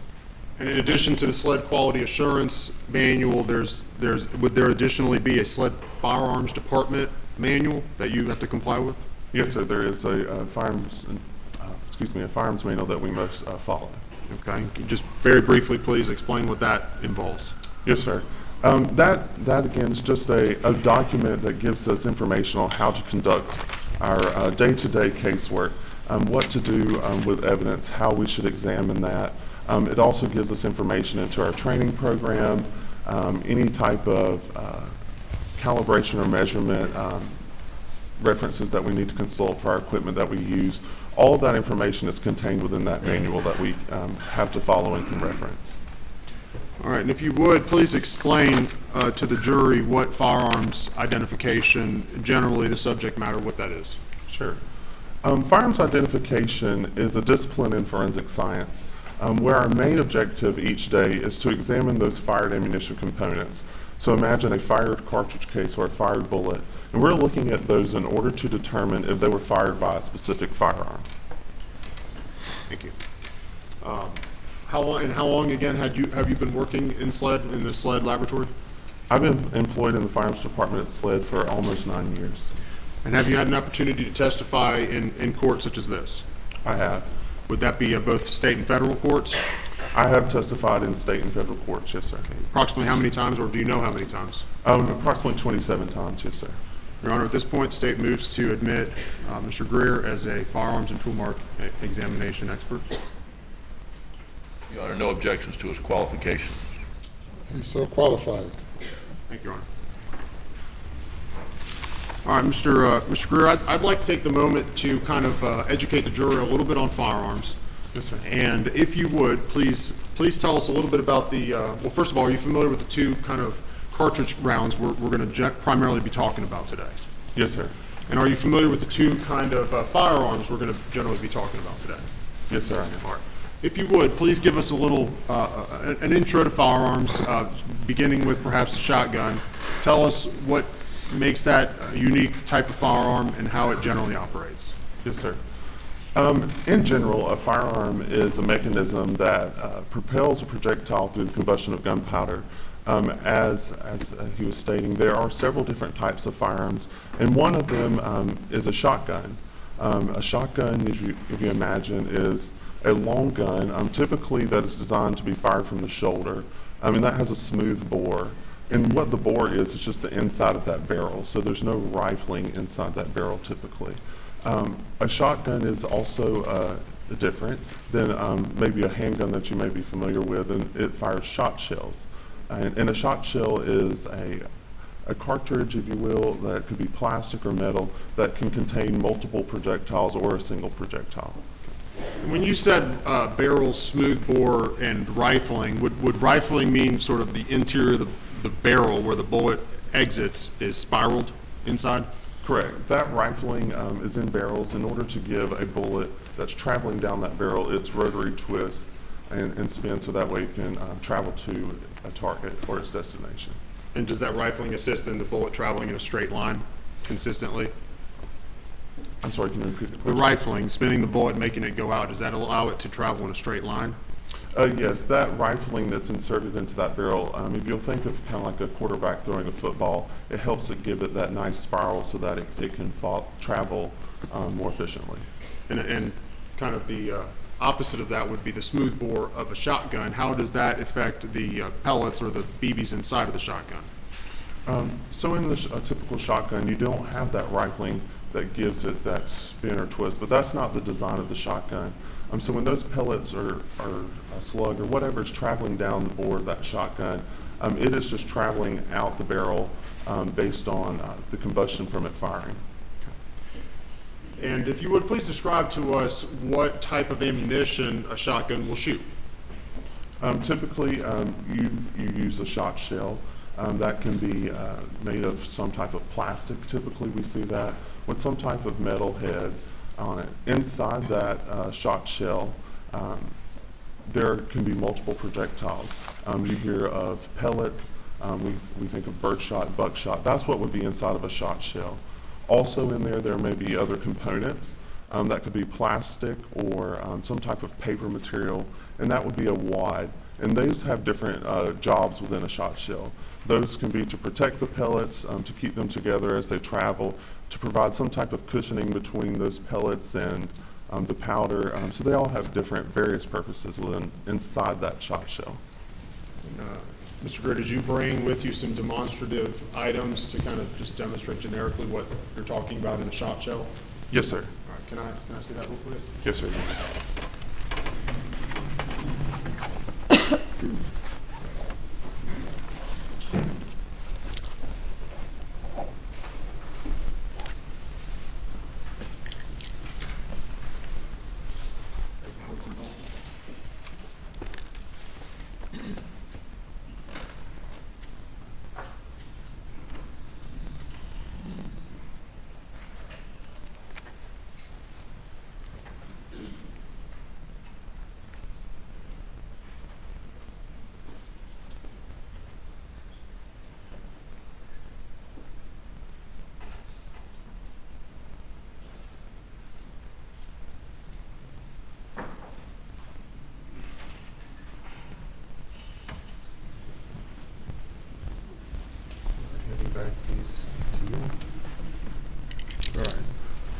And in addition to the SLED quality assurance manual, would there additionally be a SLED firearms department manual that you have to comply with? Yes, sir. There is a firearms manual that we must follow. Okay. Just very briefly, please explain what that involves. Yes, sir. That again is just a document that gives us information on how to conduct our day-to-day casework, what to do with evidence, how we should examine that. It also gives us information into our training program, any type of calibration or measurement references that we need to consult for our equipment that we use. All of that information is contained within that manual that we have to follow and can reference. All right, and if you would, please explain to the jury what firearms identification, generally the subject matter, what that is. Sure. Firearms identification is a discipline in forensic science where our main objective each day is to examine those fired ammunition components. So imagine a fired cartridge case or a fired bullet, and we're looking at those in order to determine if they were fired by a specific firearm. Thank you. How long again have you been working in the SLED laboratory? I've been employed in the firearms department at SLED for almost 9 years. And have you had an opportunity to testify in court such as this? I have. Would that be both state and federal courts? I have testified in state and federal courts, yes, sir. Approximately how many times, or do you know how many times? Approximately 27 times, yes, sir. Your Honor, at this point, the state moves to admit Mr. Greer as a firearms and tool mark examination expert. Your Honor, no objections to his qualifications. He's so qualified. Thank you, Your Honor. All right, Mr. Greer, I'd like to take the moment to kind of educate the jury a little bit on firearms. Yes, sir. And if you would, please tell us a little bit about the, well, first of all, are you familiar with the two kind of cartridge rounds we're going to primarily be talking about today? Yes, sir. And are you familiar with the two kind of firearms we're going to generally be talking about today? Yes, sir, I am. All right. If you would, please give us a little, an intro to firearms, beginning with perhaps the shotgun. Tell us what makes that a unique type of firearm and how it generally operates. Yes, sir. In general, a firearm is a mechanism that propels a projectile through the combustion of gunpowder. As he was stating, there are several different types of firearms, and one of them is a shotgun. A shotgun, if you imagine, is a long gun, typically that is designed to be fired from the shoulder, and that has a smooth bore. And what the bore is just the inside of that barrel, so there's no rifling inside that barrel typically. A shotgun is also different than maybe a handgun that you may be familiar with, and it fires shot shells. And a shot shell is a cartridge, if you will, that could be plastic or metal that can contain multiple projectiles or a single projectile. When you said barrel, smooth bore, and rifling, would rifling mean sort of the interior of the barrel where the bullet exits is spiraled inside? Correct. That rifling is in barrels in order to give a bullet that's traveling down that barrel its rotary twist and spin, so that way it can travel to a target or its destination. And does that rifling assist in the bullet traveling in a straight line consistently? I'm sorry, can you repeat the question? The rifling, spinning the bullet, making it go out, does that allow it to travel in a straight line? Yes, that rifling that's inserted into that barrel, if you'll think of kind of like a quarterback throwing a football, it helps it give it that nice spiral so that it can travel more efficiently. And kind of the opposite of that would be the smooth bore of a shotgun. How does that affect the pellets or the BBs inside of the shotgun? So in a typical shotgun, you don't have that rifling that gives it that spin or twist, but that's not the design of the shotgun. So when those pellets or a slug or whatever is traveling down the bore of that shotgun, it is just traveling out the barrel based on the combustion from it firing. And if you would please describe to us what type of ammunition a shotgun will shoot. Typically, you use a shot shell. That can be made of some type of plastic. Typically, we see that with some type of metal head on it. Inside that shot shell, there can be multiple projectiles. You hear of pellets. We think of birdshot, buckshot. That's what would be inside of a shot shell. Also in there may be other components. That could be plastic or some type of paper material, and that would be a wad. And those have different jobs within a shot shell. Those can be to protect the pellets, to keep them together as they travel, to provide some type of cushioning between those pellets and the powder. So they all have different various purposes inside that shot shell. Mr. Greer, did you bring with you some demonstrative items to kind of just demonstrate generically what you're talking about in a shot shell? Yes, sir. All right, can I see that real quick? Yes, sir.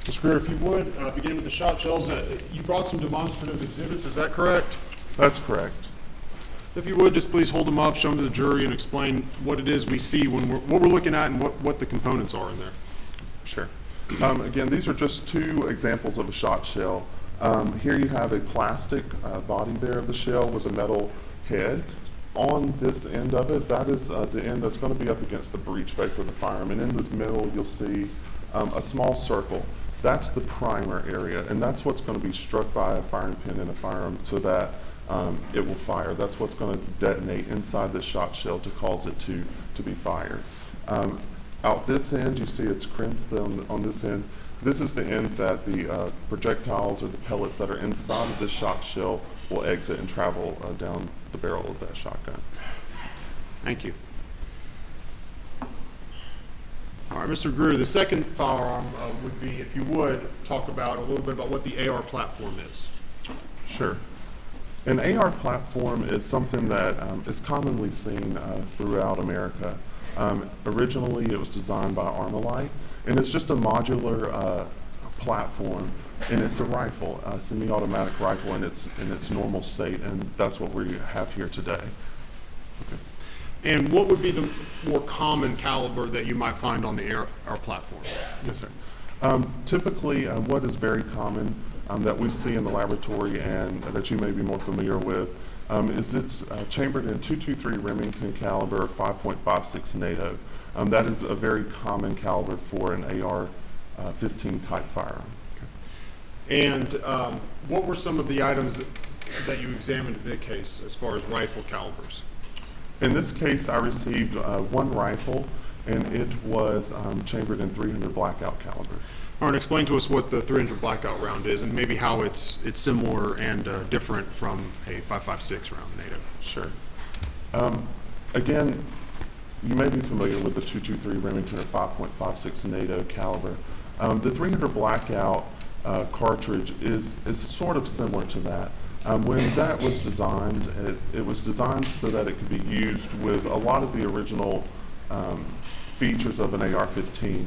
Mr. Greer, if you would, begin with the shot shells. You brought some demonstrative exhibits, is that correct? That's correct. If you would, just please hold them up, show them to the jury, and explain what it is we see when what we're looking at and what the components are in there. Sure. Again, these are just two examples of a shot shell. Here you have a plastic body there of the shell with a metal head. On this end of it, that is the end that's going to be up against the breech face of the firearm. And in the middle, you'll see a small circle. That's the primer area, and that's what's going to be struck by a firing pin in a firearm so that it will fire. That's what's going to detonate inside the shot shell to cause it to be fired. Out this end, you see it's crimped on this end. This is the end that the projectiles or the pellets that are inside of this shot shell will exit and travel down the barrel of that shotgun. Thank you. All right, Mr. Greer, the second firearm would be, if you would, talk about a little bit about what the AR platform is. Sure. An AR platform is something that is commonly seen throughout America. Originally, it was designed by Armalite, and it's just a modular platform, and it's a rifle, a semi-automatic rifle in its normal state, and that's what we have here today. Okay. And what would be the more common caliber that you might find on the AR platform? Yes, sir. Typically, what is very common that we see in the laboratory and that you may be more familiar with is it's chambered in .223 Remington caliber 5.56 NATO. That is a very common caliber for an AR-15 type firearm. Okay. And what were some of the items that you examined in this case as far as rifle calibers? In this case, I received one rifle, and it was chambered in .300 blackout caliber. All right, explain to us what the .300 blackout round is, and maybe how it's similar and different from a .556 round NATO. Sure. Again, you may be familiar with the .223 Remington or 5.56 NATO caliber. The .300 blackout cartridge is sort of similar to that. When that was designed, it was designed so that it could be used with a lot of the original features of an AR-15.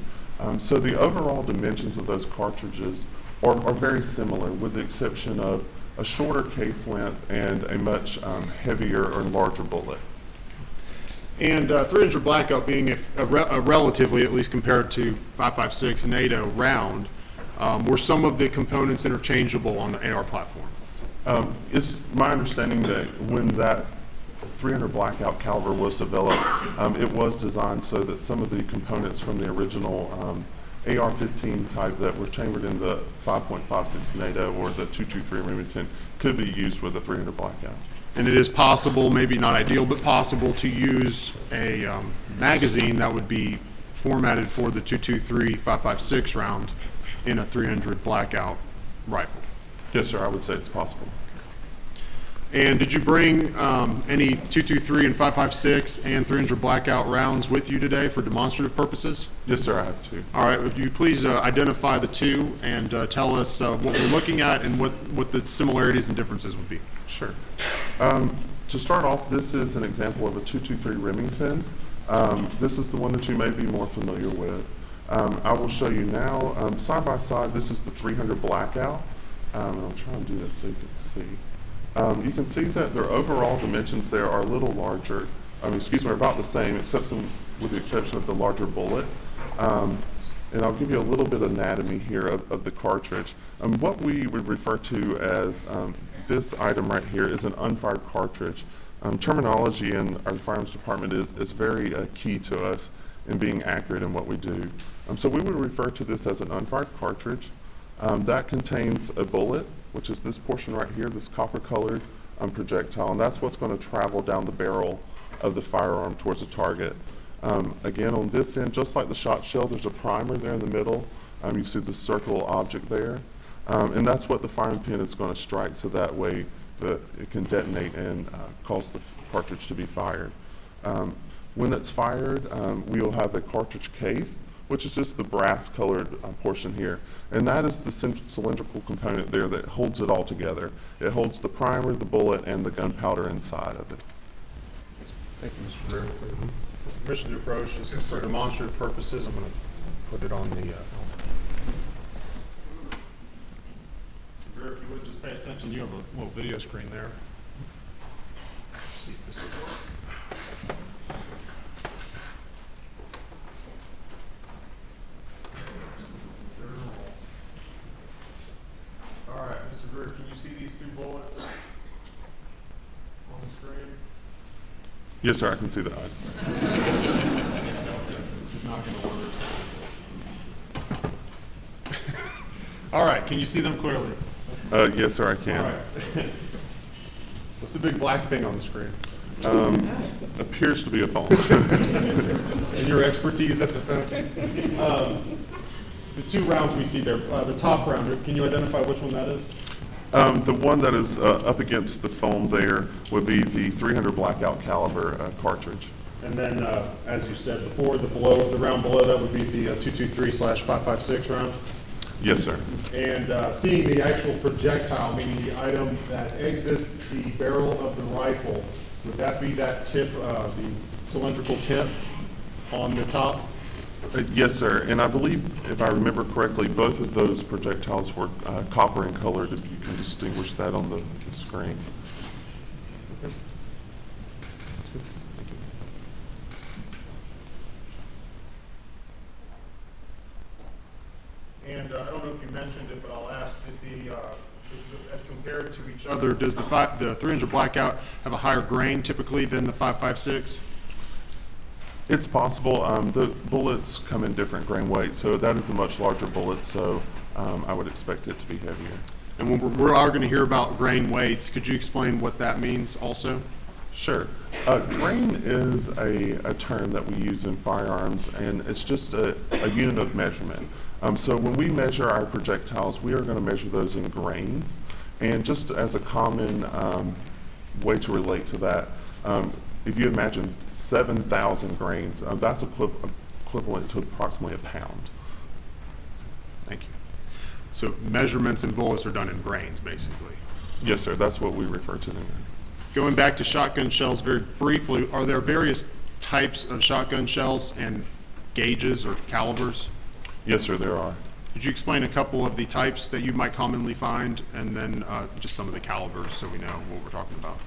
So the overall dimensions of those cartridges are very similar, with the exception of a shorter case length and a much heavier or larger bullet. And .300 blackout being a relatively, at least compared to 5.56 NATO round, were some of the components interchangeable on the AR platform? It's my understanding that when that .300 blackout caliber was developed, it was designed so that some of the components from the original AR-15 type that were chambered in the 5.56 NATO or the .223 Remington could be used with a .300 blackout. And it is possible, maybe not ideal, but possible to use a magazine that would be formatted for the .223 5.56 round in a .300 blackout rifle. Yes, sir, I would say it's possible. And did you bring any .223 and 5.56 and .300 blackout rounds with you today for demonstrative purposes? Yes, sir, I have two. All right, would you please identify the two and tell us what we're looking at and what the similarities and differences would be? Sure. To start off, this is an example of a .223 Remington. This is the one that you may be more familiar with. I will show you now, side by side, this is the .300 blackout. I'll try and do this so you can see. You can see that their overall dimensions there are a little larger. Are about the same, with the exception of the larger bullet. And I'll give you a little bit of anatomy here of the cartridge. What we would refer to as this item right here is an unfired cartridge. Terminology in our firearms department is very key to us in being accurate in what we do. So we would refer to this as an unfired cartridge. That contains a bullet, which is this portion right here, this copper-colored projectile, and that's what's going to travel down the barrel of the firearm towards the target. Again, on this end, just like the shot shell, there's a primer there in the middle. You see the circle object there, and that's what the firing pin is going to strike, so that way it can detonate and cause the cartridge to be fired. When it's fired, we will have a cartridge case, which is just the brass-colored portion here. And that is the cylindrical component there that holds it all together. It holds the primer, the bullet, and the gunpowder inside of it. Thank you, Mr. Greer. Permission to approach, this is for demonstrative purposes. I'm going to put it on the attention, you have a little video screen there. Let's see if this will work. All right, Mr. Greer, can you see these two bullets on the screen? Yes, sir, I can see that. This is not going to work. All right, can you see them clearly? Yes, sir, I can. All right. What's the big black thing on the screen? Appears to be a phone. In your expertise, that's a phone. The two rounds we see there, the top round, can you identify which one that is? The one that is up against the phone there would be the 300 blackout caliber cartridge. And then, as you said before, the round below that would be the 223/556 round? Yes, sir. And seeing the actual projectile, meaning the item that exits the barrel of the rifle, would that be that tip, the cylindrical tip on the top? Yes, sir. And I believe, if I remember correctly, both of those projectiles were copper in color. If you can distinguish that on the screen. Okay. And I don't know if you mentioned it, but I'll ask, as compared to each other, does the 300 blackout have a higher grain typically than the 5.56? It's possible. The bullets come in different grain weights, so that is a much larger bullet, so I would expect it to be heavier. And when we're going to hear about grain weights, could you explain what that means also? Sure. Grain is a term that we use in firearms, and it's just a unit of measurement. So when we measure our projectiles, we are going to measure those in grains. And just as a common way to relate to that, if you imagine 7,000 grains, that's equivalent to approximately a pound. Thank you. So measurements and bullets are done in grains, basically. Yes, sir. That's what we refer to them in. Going back to shotgun shells very briefly, are there various types of shotgun shells and gauges or calibers? Yes, sir, there are. Could you explain a couple of the types that you might commonly find, and then just some of the calibers so we know what we're talking about?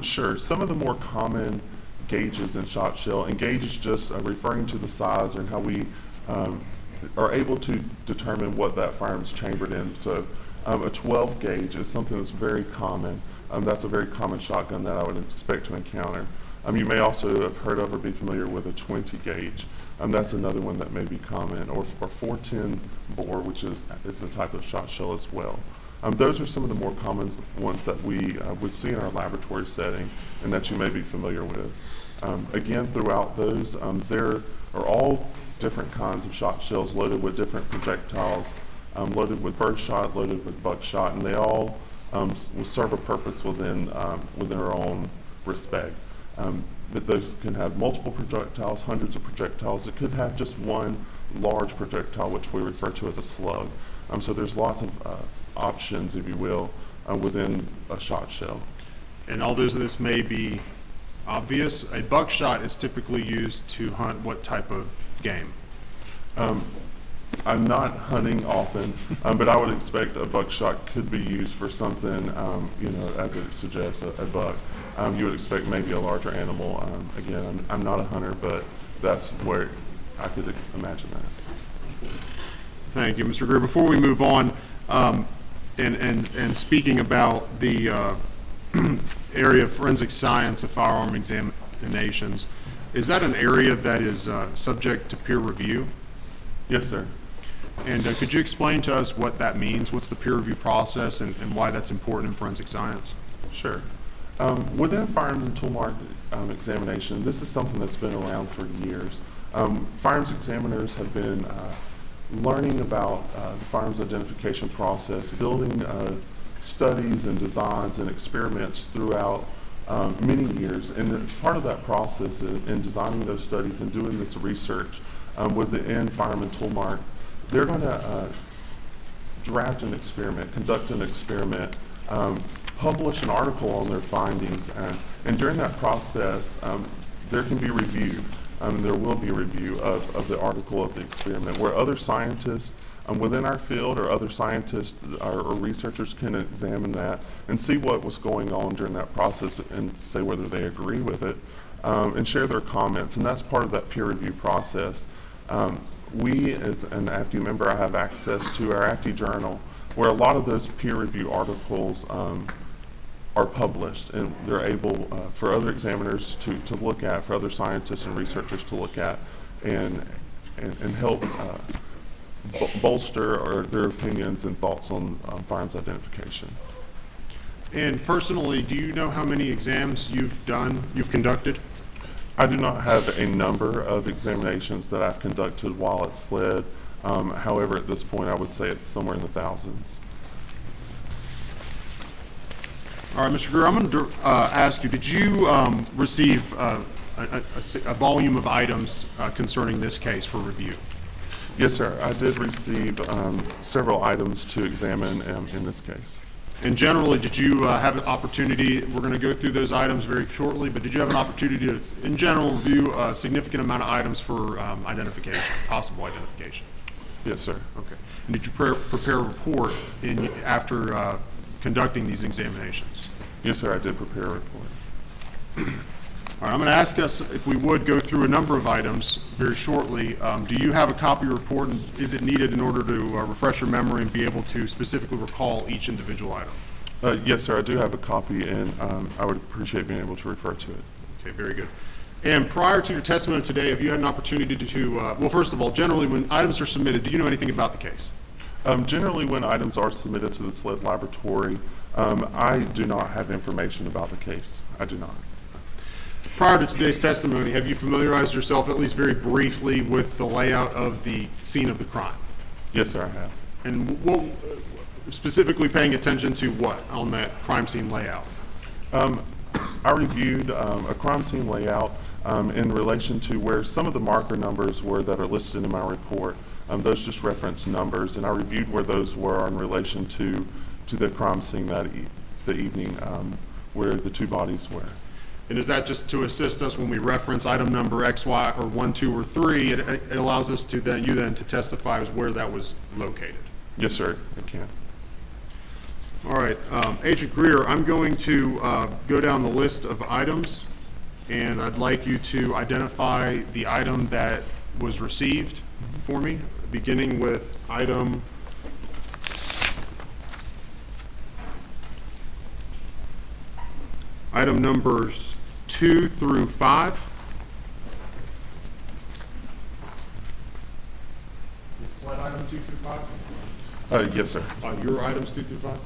Sure. Some of the more common gauges in shot shell, and gauge is just referring to the size and how we are able to determine what that firearm's chambered in. So a 12 gauge is something that's very common. That's a very common shotgun that I would expect to encounter. You may also have heard of or be familiar with a 20 gauge. That's another one that may be common, or 410 bore, which is a type of shot shell as well. Those are some of the more common ones that we would see in our laboratory setting and that you may be familiar with. Again, throughout those, there are all different kinds of shot shells loaded with different projectiles, loaded with birdshot, loaded with buckshot, and they all will serve a purpose within our own respect. But those can have multiple projectiles, hundreds of projectiles. It could have just one large projectile, which we refer to as a slug. So there's lots of options, if you will, within a shot shell. And although this may be obvious, a buckshot is typically used to hunt what type of game? I'm not hunting often, but I would expect a buckshot could be used for something, as it suggests, a buck. You would expect maybe a larger animal. Again, I'm not a hunter, but that's where I could imagine that. Thank you, Mr. Greer. Before we move on, and speaking about the area of forensic science of firearm examinations, is that an area that is subject to peer review? Yes, sir. And could you explain to us what that means? What's the peer review process and why that's important in forensic science? Sure. Within firearms and tool mark examination, this is something that's been around for years. Firearms examiners have been learning about the firearms identification process, building studies and designs and experiments throughout many years. And it's part of that process in designing those studies and doing this research within firearm and tool mark. They're going to draft an experiment, conduct an experiment, publish an article on their findings, and during that process, there can be review. There will be a review of the article of the experiment where other scientists within our field, or other scientists or researchers can examine that and see what was going on during that process and say whether they agree with it, and share their comments. And that's part of that peer review process. We, as an AFTE member, I have access to our AFTE journal, where a lot of those peer review articles are published, and they're able for other examiners to look at, for other scientists and researchers to look at, and help bolster or their opinions and thoughts on firearms identification. And personally, do you know how many exams you've conducted? I do not have a number of examinations that I've conducted while at SLED. However, at this point, I would say it's somewhere in the thousands. All right, Mr. Greer, I'm going to ask you, did you receive a volume of items concerning this case for review? Yes, sir. I did receive several items to examine in this case. And generally, did you have an opportunity, we're going to go through those items very shortly, but did you have an opportunity to, in general, review a significant amount of items for identification, possible identification? Yes, sir. Okay. And did you prepare a report after conducting these examinations? Yes, sir. I did prepare a report. All right, I'm going to ask us if we would go through a number of items very shortly. Do you have a copy of your report, and is it needed in order to refresh your memory and be able to specifically recall each individual item? Yes, sir. I do have a copy, and I would appreciate being able to refer to it. Okay, very good. And prior to your testimony today, have you had an opportunity to, well, first of all, generally when items are submitted, do you know anything about the case? Generally, when items are submitted to the SLED laboratory, I do not have information about the case. I do not. Prior to today's testimony, have you familiarized yourself, at least very briefly, with the layout of the scene of the crime? Yes, sir, I have. And what, specifically paying attention to what on that crime scene layout? I reviewed a crime scene layout in relation to where some of the marker numbers were that are listed in my report. Those just reference numbers, and I reviewed where those were in relation to the crime scene the evening where the two bodies were. And is that just to assist us when we reference item number X, Y, or 1, 2, or 3? It allows us to then to testify as where that was located. Yes, sir. It can. All right, Agent Greer, I'm going to go down the list of items, and I'd like you to identify the item that was received for me, beginning with item numbers 2 through 5. Is slide item 2 through 5? Yes, sir. Your items 2 through 5?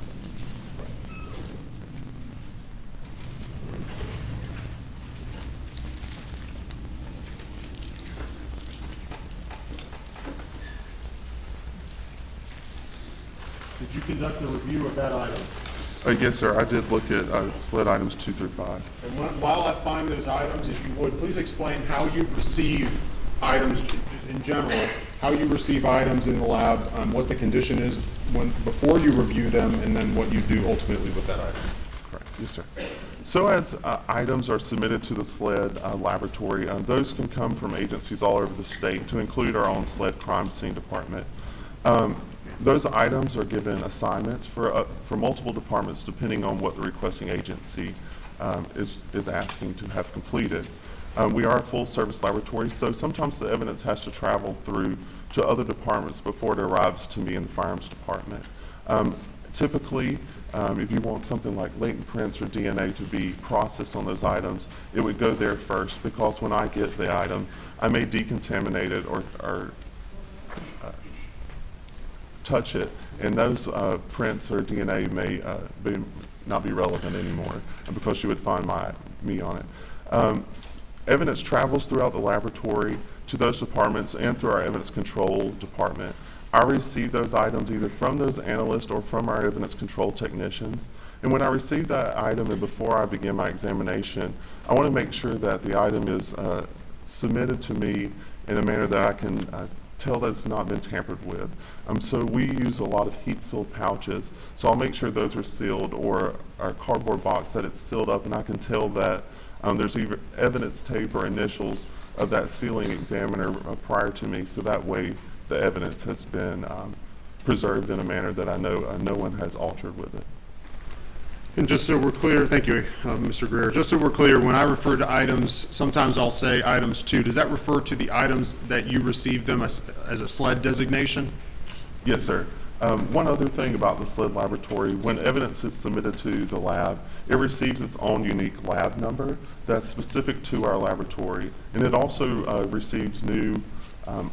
Did you conduct a review of that item? Yes, sir. I did look at SLED items 2 through 5. And while I find those items, if you would, please explain how you receive items in general, how you receive items in the lab, what the condition is before you review them, and then what you do ultimately with that item. Correct. Yes, sir. So as items are submitted to the SLED laboratory, those can come from agencies all over the state, to include our own SLED crime scene department. Those items are given assignments for multiple departments depending on what the requesting agency is asking to have completed. We are a full-service laboratory, so sometimes the evidence has to travel through to other departments before it arrives to me in the firearms department. Typically, if you want something like latent prints or DNA to be processed on those items, it would go there first, because when I get the item, I may decontaminate it or touch it, and those prints or DNA may not be relevant anymore, because you would find me on it. Evidence travels throughout the laboratory to those departments and through our evidence control department. I receive those items either from those analysts or from our evidence control technicians. And when I receive that item and before I begin my examination, I want to make sure that the item is submitted to me in a manner that I can tell that it's not been tampered with. So we use a lot of heat-sealed pouches, so I'll make sure those are sealed, or our cardboard box that it's sealed up, and I can tell that there's either evidence tape or initials of that sealing examiner prior to me, so that way the evidence has been preserved in a manner that I know no one has altered with it. And just so we're clear, thank you, Mr. Greer. Just so we're clear, when I refer to items, sometimes I'll say items 2. Does that refer to the items that you received them as a SLED designation? Yes, sir. One other thing about the SLED laboratory, when evidence is submitted to the lab, it receives its own unique lab number that's specific to our laboratory, and it also receives new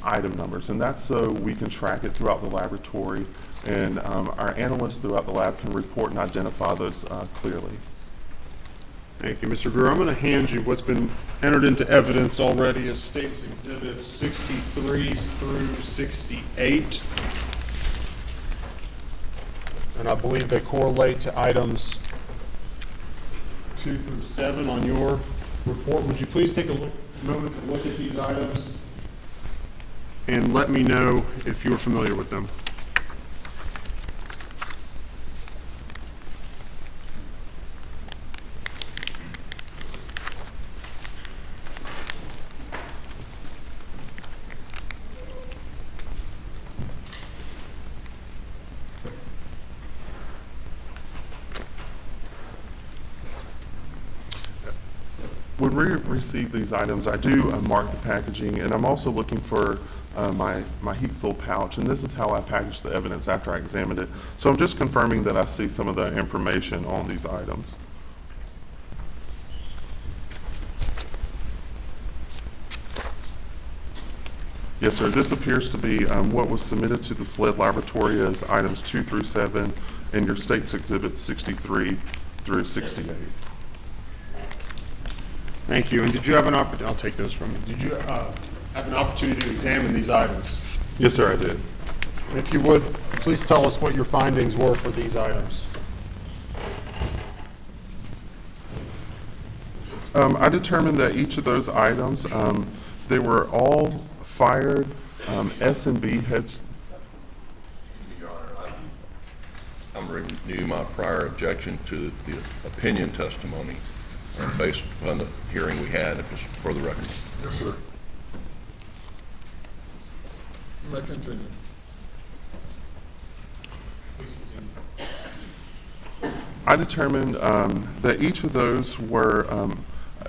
item numbers, and that's so we can track it throughout the laboratory, and our analysts throughout the lab can report and identify those clearly. Thank you, Mr. Greer. I'm going to hand you what's been entered into evidence already as States Exhibits 63 through 68. And I believe they correlate to items 2 through 7 on your report. Would you please take a moment to look at these items and let me know if you're familiar with them? When we receive these items, I do mark the packaging, and I'm also looking for my heat seal pouch, and this is how I package the evidence after I examined it. So I'm just confirming that I see some of the information on these items. Yes, sir. This appears to be what was submitted to the SLED laboratory as items 2 through 7 in your State's Exhibit 63 through 68. Thank you. And did you have an opportunity? I'll take those from you. Did you have an opportunity to examine these items? Yes, sir, I did. And if you would, please tell us what your findings were for these items. I determined that each of those items, they were all fired S&B heads. Your Honor, I'm renewing my prior objection to the opinion testimony based upon the hearing we had, if it's for the record. Yes, sir. You may continue. I determined that each of those were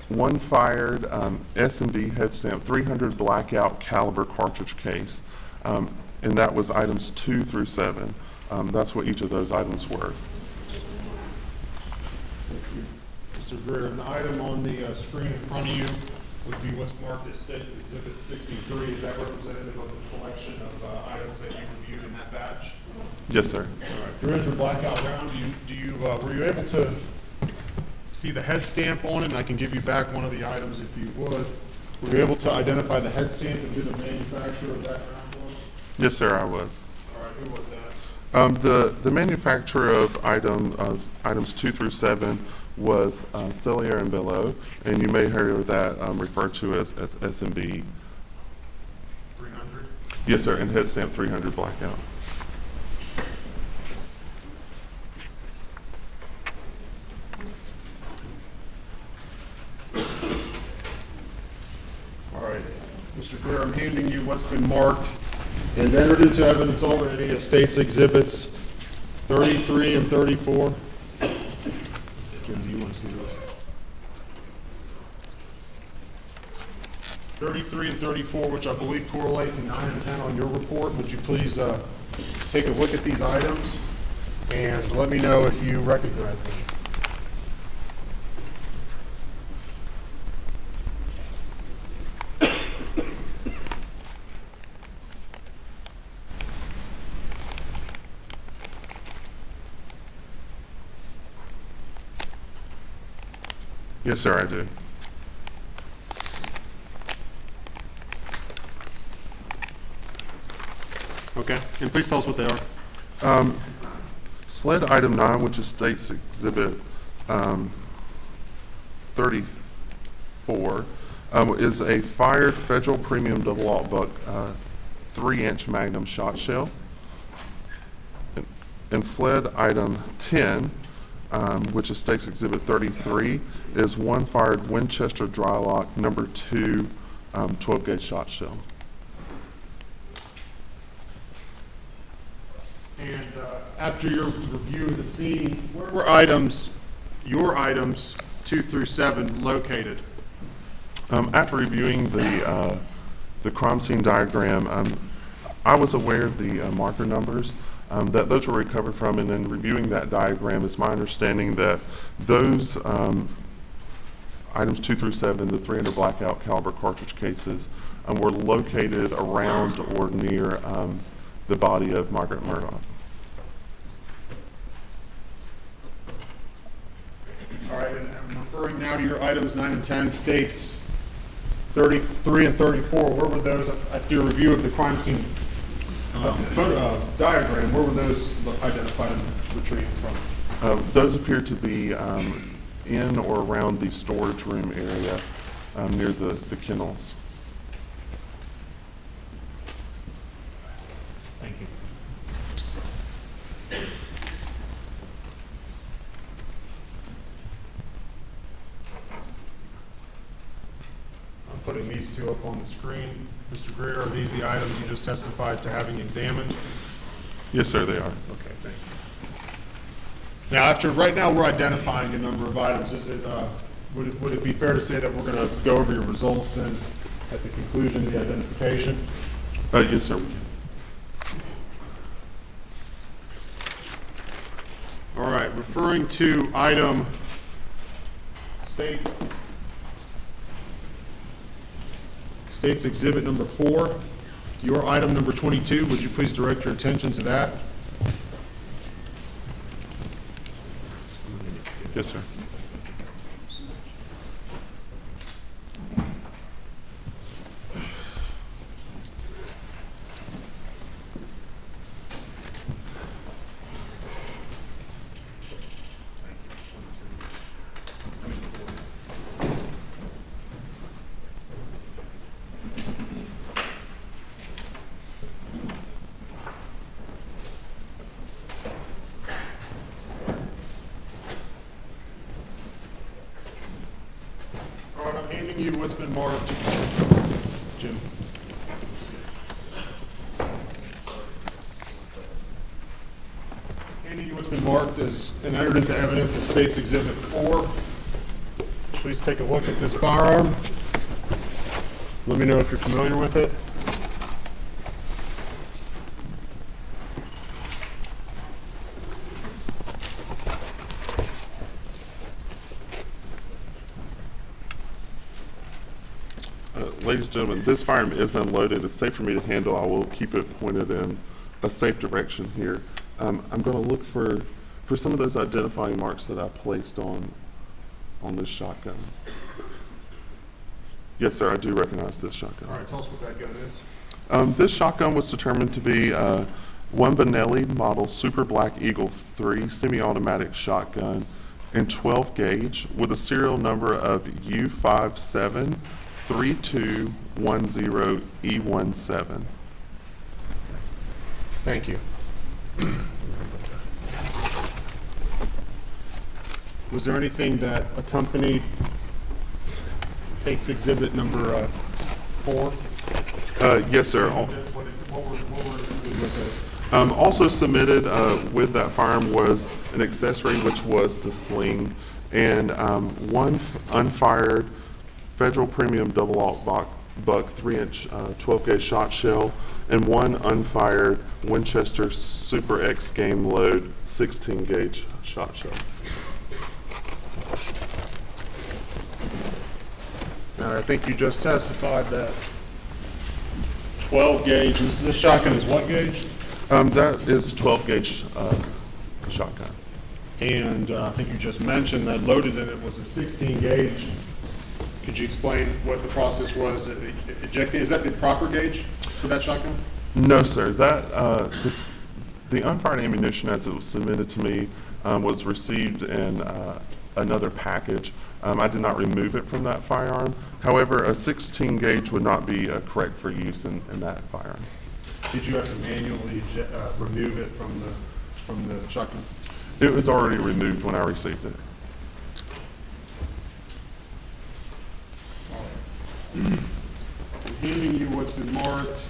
one fired S&B head stamp 300 blackout caliber cartridge case, and that was items 2 through 7. That's what each of those items were. Mr. Greer, an item on the screen in front of you would be what's marked as States Exhibit 63. Is that representative of the collection of items that you reviewed in that batch? Yes, sir. All right. 300 blackout round. Were you able to see the head stamp on it? And I can give you back one of the items if you would. Were you able to identify the head stamp and who the manufacturer of that round was? Yes, sir, I was. All right. Who was that? The manufacturer of items 2 through 7 was Cellier and Bellow, and you may hear that referred to as S&B. 300? Yes, sir, and head stamp 300 blackout. All right. Mr. Greer, I'm handing you what's been marked and entered into evidence already as States Exhibits 33 and 34. Jim, do you want to see those? 33 and 34, which I believe correlate to 9 and 10 on your report. Would you please take a look at these items and let me know if you recognize them? Yes, sir, I do. Okay, and please tell us what they are. SLED item 9, which is States Exhibit 34, is a fired Federal Premium Double Aught Buck 3-inch Magnum shot shell. And SLED item 10, which is States Exhibit 33, is one fired Winchester Dry Lock number 2 12-gauge shot shell. And after your review of the scene, where were items, your items 2 through 7, located? After reviewing the crime scene diagram, I was aware of the marker numbers that those were recovered from, and then reviewing that diagram, it's my understanding that those items 2 through 7, the 300 blackout caliber cartridge cases, were located around or near the body of Margaret Murdaugh. All right, and I'm referring now to your items 9 and 10, states 33 and 34. Where were those, after your review of the crime scene diagram, where were those identified and retrieved from? Those appear to be in or around the storage room area near the kennels. Thank you. I'm putting these two up on the screen. Mr. Greer, are these the items you just testified to having examined? Yes, sir, they are. Okay, thank you. Now, right now we're identifying a number of items. Would it be fair to say that we're going to go over your results then at the conclusion of the identification? Yes, sir, we can. All right, referring to item State's Exhibit number 4, your item number 22, would you please direct your attention to that? Yes, sir. Handing you what's been marked, Jim. Handing you what's been marked as and entered into evidence as State's Exhibit 4. Please take a look at this firearm. Let me know if you're familiar with it. Ladies and gentlemen, this firearm is unloaded. It's safe for me to handle. I will keep it pointed in a safe direction here. I'm going to look for some of those identifying marks that I placed on this shotgun. Yes, sir, I do recognize this shotgun. All right, tell us what that gun is. This shotgun was determined to be one Benelli model Super Black Eagle 3 semi-automatic shotgun and 12 gauge with a serial number of U573210E17. Thank you. Was there anything that accompanied State's Exhibit number 4? Yes, sir. Also submitted with that firearm was an accessory, which was the sling, and one unfired Federal Premium Double Alt Buck 3-inch 12-gauge shot shell, and one unfired Winchester Super X Game Load 16-gauge shot shell. Now, I think you just testified that 12 gauge, this shotgun is what gauge? That is 12-gauge shotgun. And I think you just mentioned that loaded in it was a 16 gauge. Could you explain what the process was ejecting? Is that the proper gauge for that shotgun? No, sir. That the unfired ammunition, as it was submitted to me, was received in another package. I did not remove it from that firearm. However, a 16 gauge would not be correct for use in that firearm. Did you have to manually remove it from the shotgun? It was already removed when I received it. I'm handing you what's been marked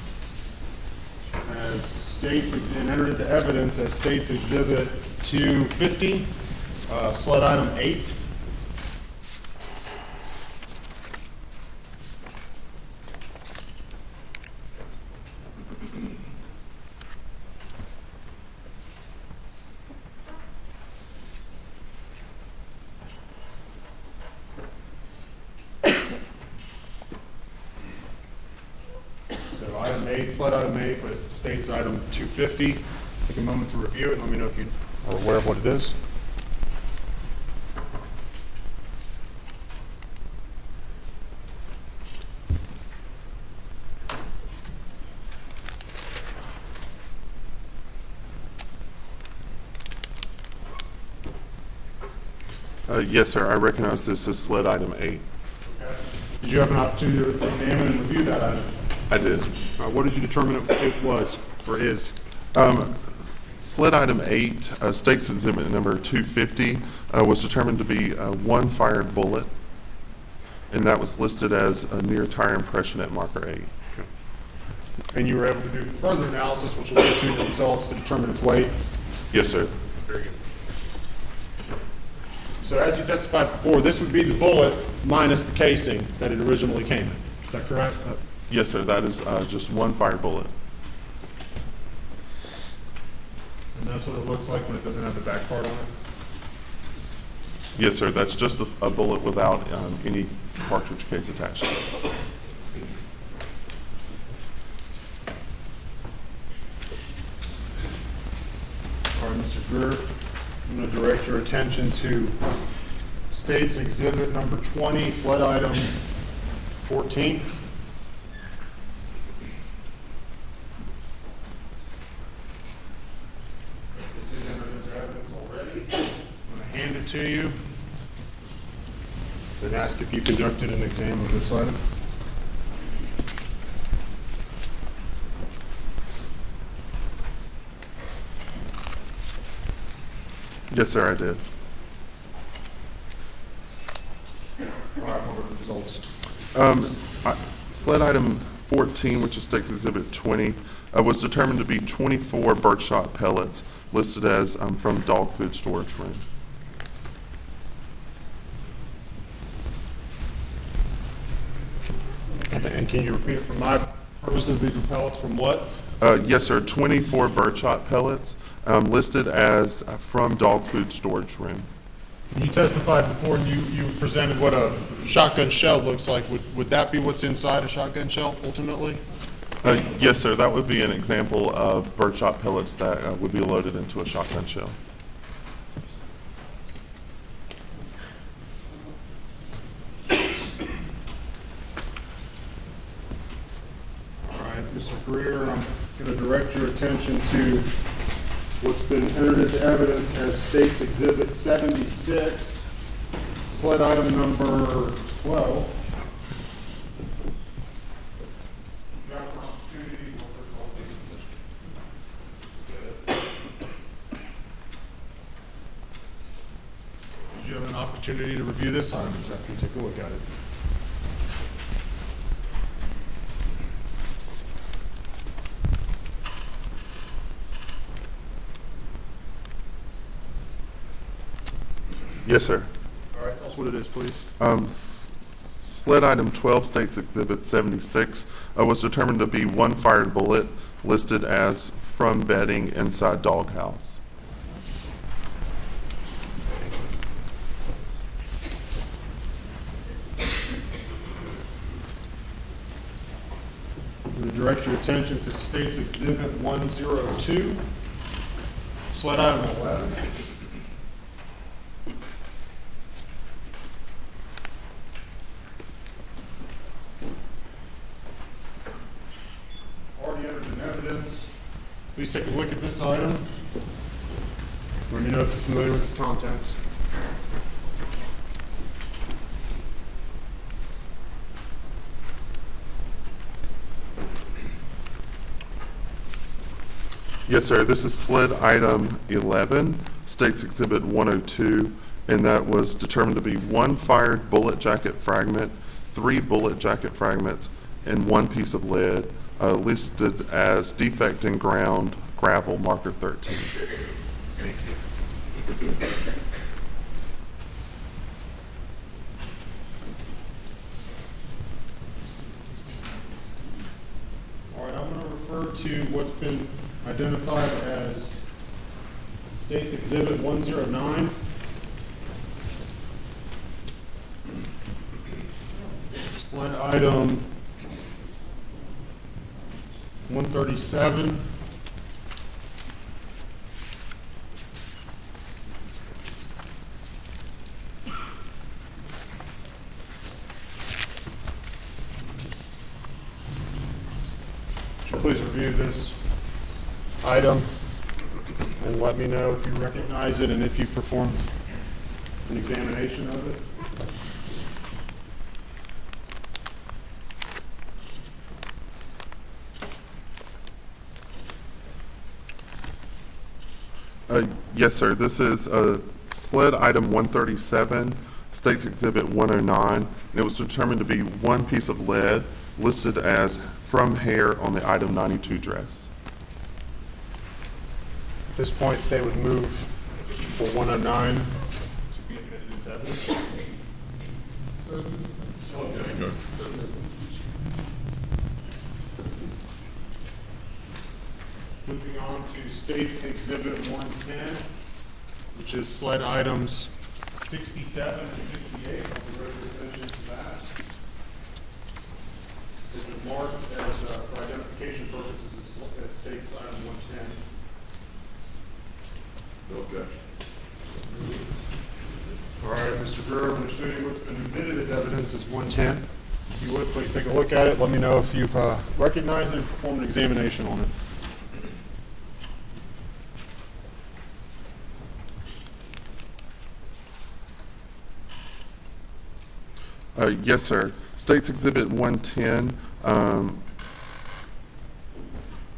as as states and entered into evidence as States Exhibit 250, sled item 8. So item 8, slide item 8, but states item 250. Take a moment to review it and let me know if you are aware of what it is. Yes, sir. I recognize this as sled item 8. Did you have an opportunity to examine and review that item? I did. What did you determine it was or is? Sled item 8, States Exhibit number 250, was determined to be one fired bullet, and that was listed as a near tire impression at marker 8. And you were able to do further analysis, which will get to the results to determine its weight? Yes, sir. Very good. So as you testified before, this would be the bullet minus the casing that it originally came in. Is that correct? Yes, sir. That is just one fired bullet. And that's what it looks like when it doesn't have the back part on it? Yes, sir. That's just a bullet without any cartridge case attached to it. All right, Mr. Greer, I'm going to direct your attention to States Exhibit number 20, sled item 14. This is entered into evidence already. I'm going to hand it to you and ask if you conducted an exam of this item. Yes, sir, I did. All right, what are the results? Sled item 14, which is States Exhibit 20, was determined to be 24 birdshot pellets, listed as from dog food storage room. And can you repeat it for my purposes? These were pellets from what? Yes, sir. 24 birdshot pellets, listed as from dog food storage room. You testified before and you presented what a shotgun shell looks like. Would that be what's inside a shotgun shell ultimately? Yes, sir. That would be an example of birdshot pellets that would be loaded into a shotgun shell. All right, Mr. Greer, I'm going to direct your attention to what's been entered into evidence as States Exhibit 76, sled item number 12. Did you have an opportunity to review this item after you take a look at it? Yes, sir. All right, tell us what it is, please. Sled item 12, States Exhibit 76, was determined to be one fired bullet, listed as from bedding inside doghouse. I'm going to direct your attention to States Exhibit 102, sled item 11. Already entered in evidence. Please take a look at this item. Let me know if you're familiar with its contents. Yes, sir. This is sled item 11, States Exhibit 102, and that was determined to be one fired bullet jacket fragment, 3 bullet jacket fragments, and 1 piece of lead, listed as defect in ground gravel marker 13. Thank you. All right, I'm going to refer to what's been identified as State's Exhibit 109. Slide item 137. Please review this item and let me know if you recognize it and if you performed an examination of it. Yes, sir. This is sled item 137, State's Exhibit 109, and it was determined to be one piece of lead listed as from hair on the item 92 dress. At this point, State would move for 109 to be admitted into evidence. Moving on to State's Exhibit 110, which is slide items 67 and 68. I'll be representing to that. It's been marked as, for identification purposes, as State's item 110. No objection. All right, Mr. Greer, I'm going to show you what's been admitted as evidence as 110. If you would, please take a look at it. Let me know if you've recognized it and performed an examination on it. Yes, sir. State's Exhibit 110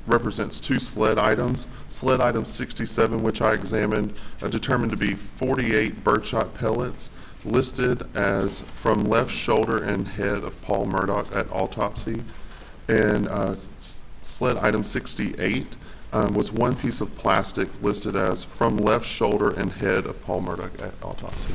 represents two sled items. Sled item 67, which I examined, determined to be 48 birdshot pellets listed as from left shoulder and head of Paul Murdaugh at autopsy. And sled item 68 was one piece of plastic listed as from left shoulder and head of Paul Murdaugh at autopsy.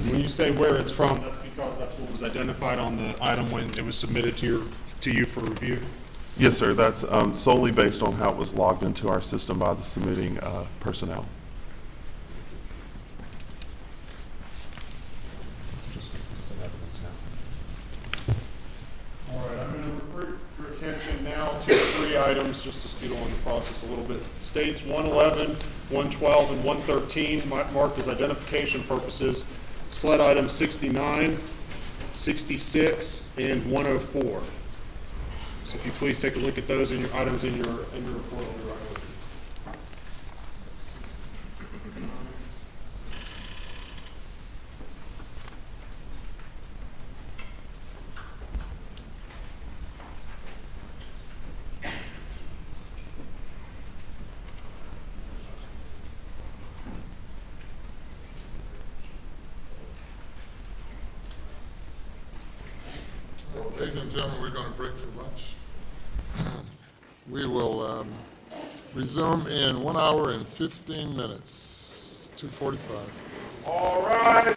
When you say where it's from, that's because that's what was identified on the item when it was submitted to you for review? Yes, sir. That's solely based on how it was logged into our system by the submitting personnel. All right, I'm going to recruit your attention now to three items just to speed along the process a little bit. States 111, 112, and 113 marked as identification purposes. Sled item 69, 66, and 104. So if you please take a look at those in your items in your report. I'll be right with Ladies and gentlemen, we're going to break for lunch. We will resume in 1 hour and 15 minutes, 2:45. All right.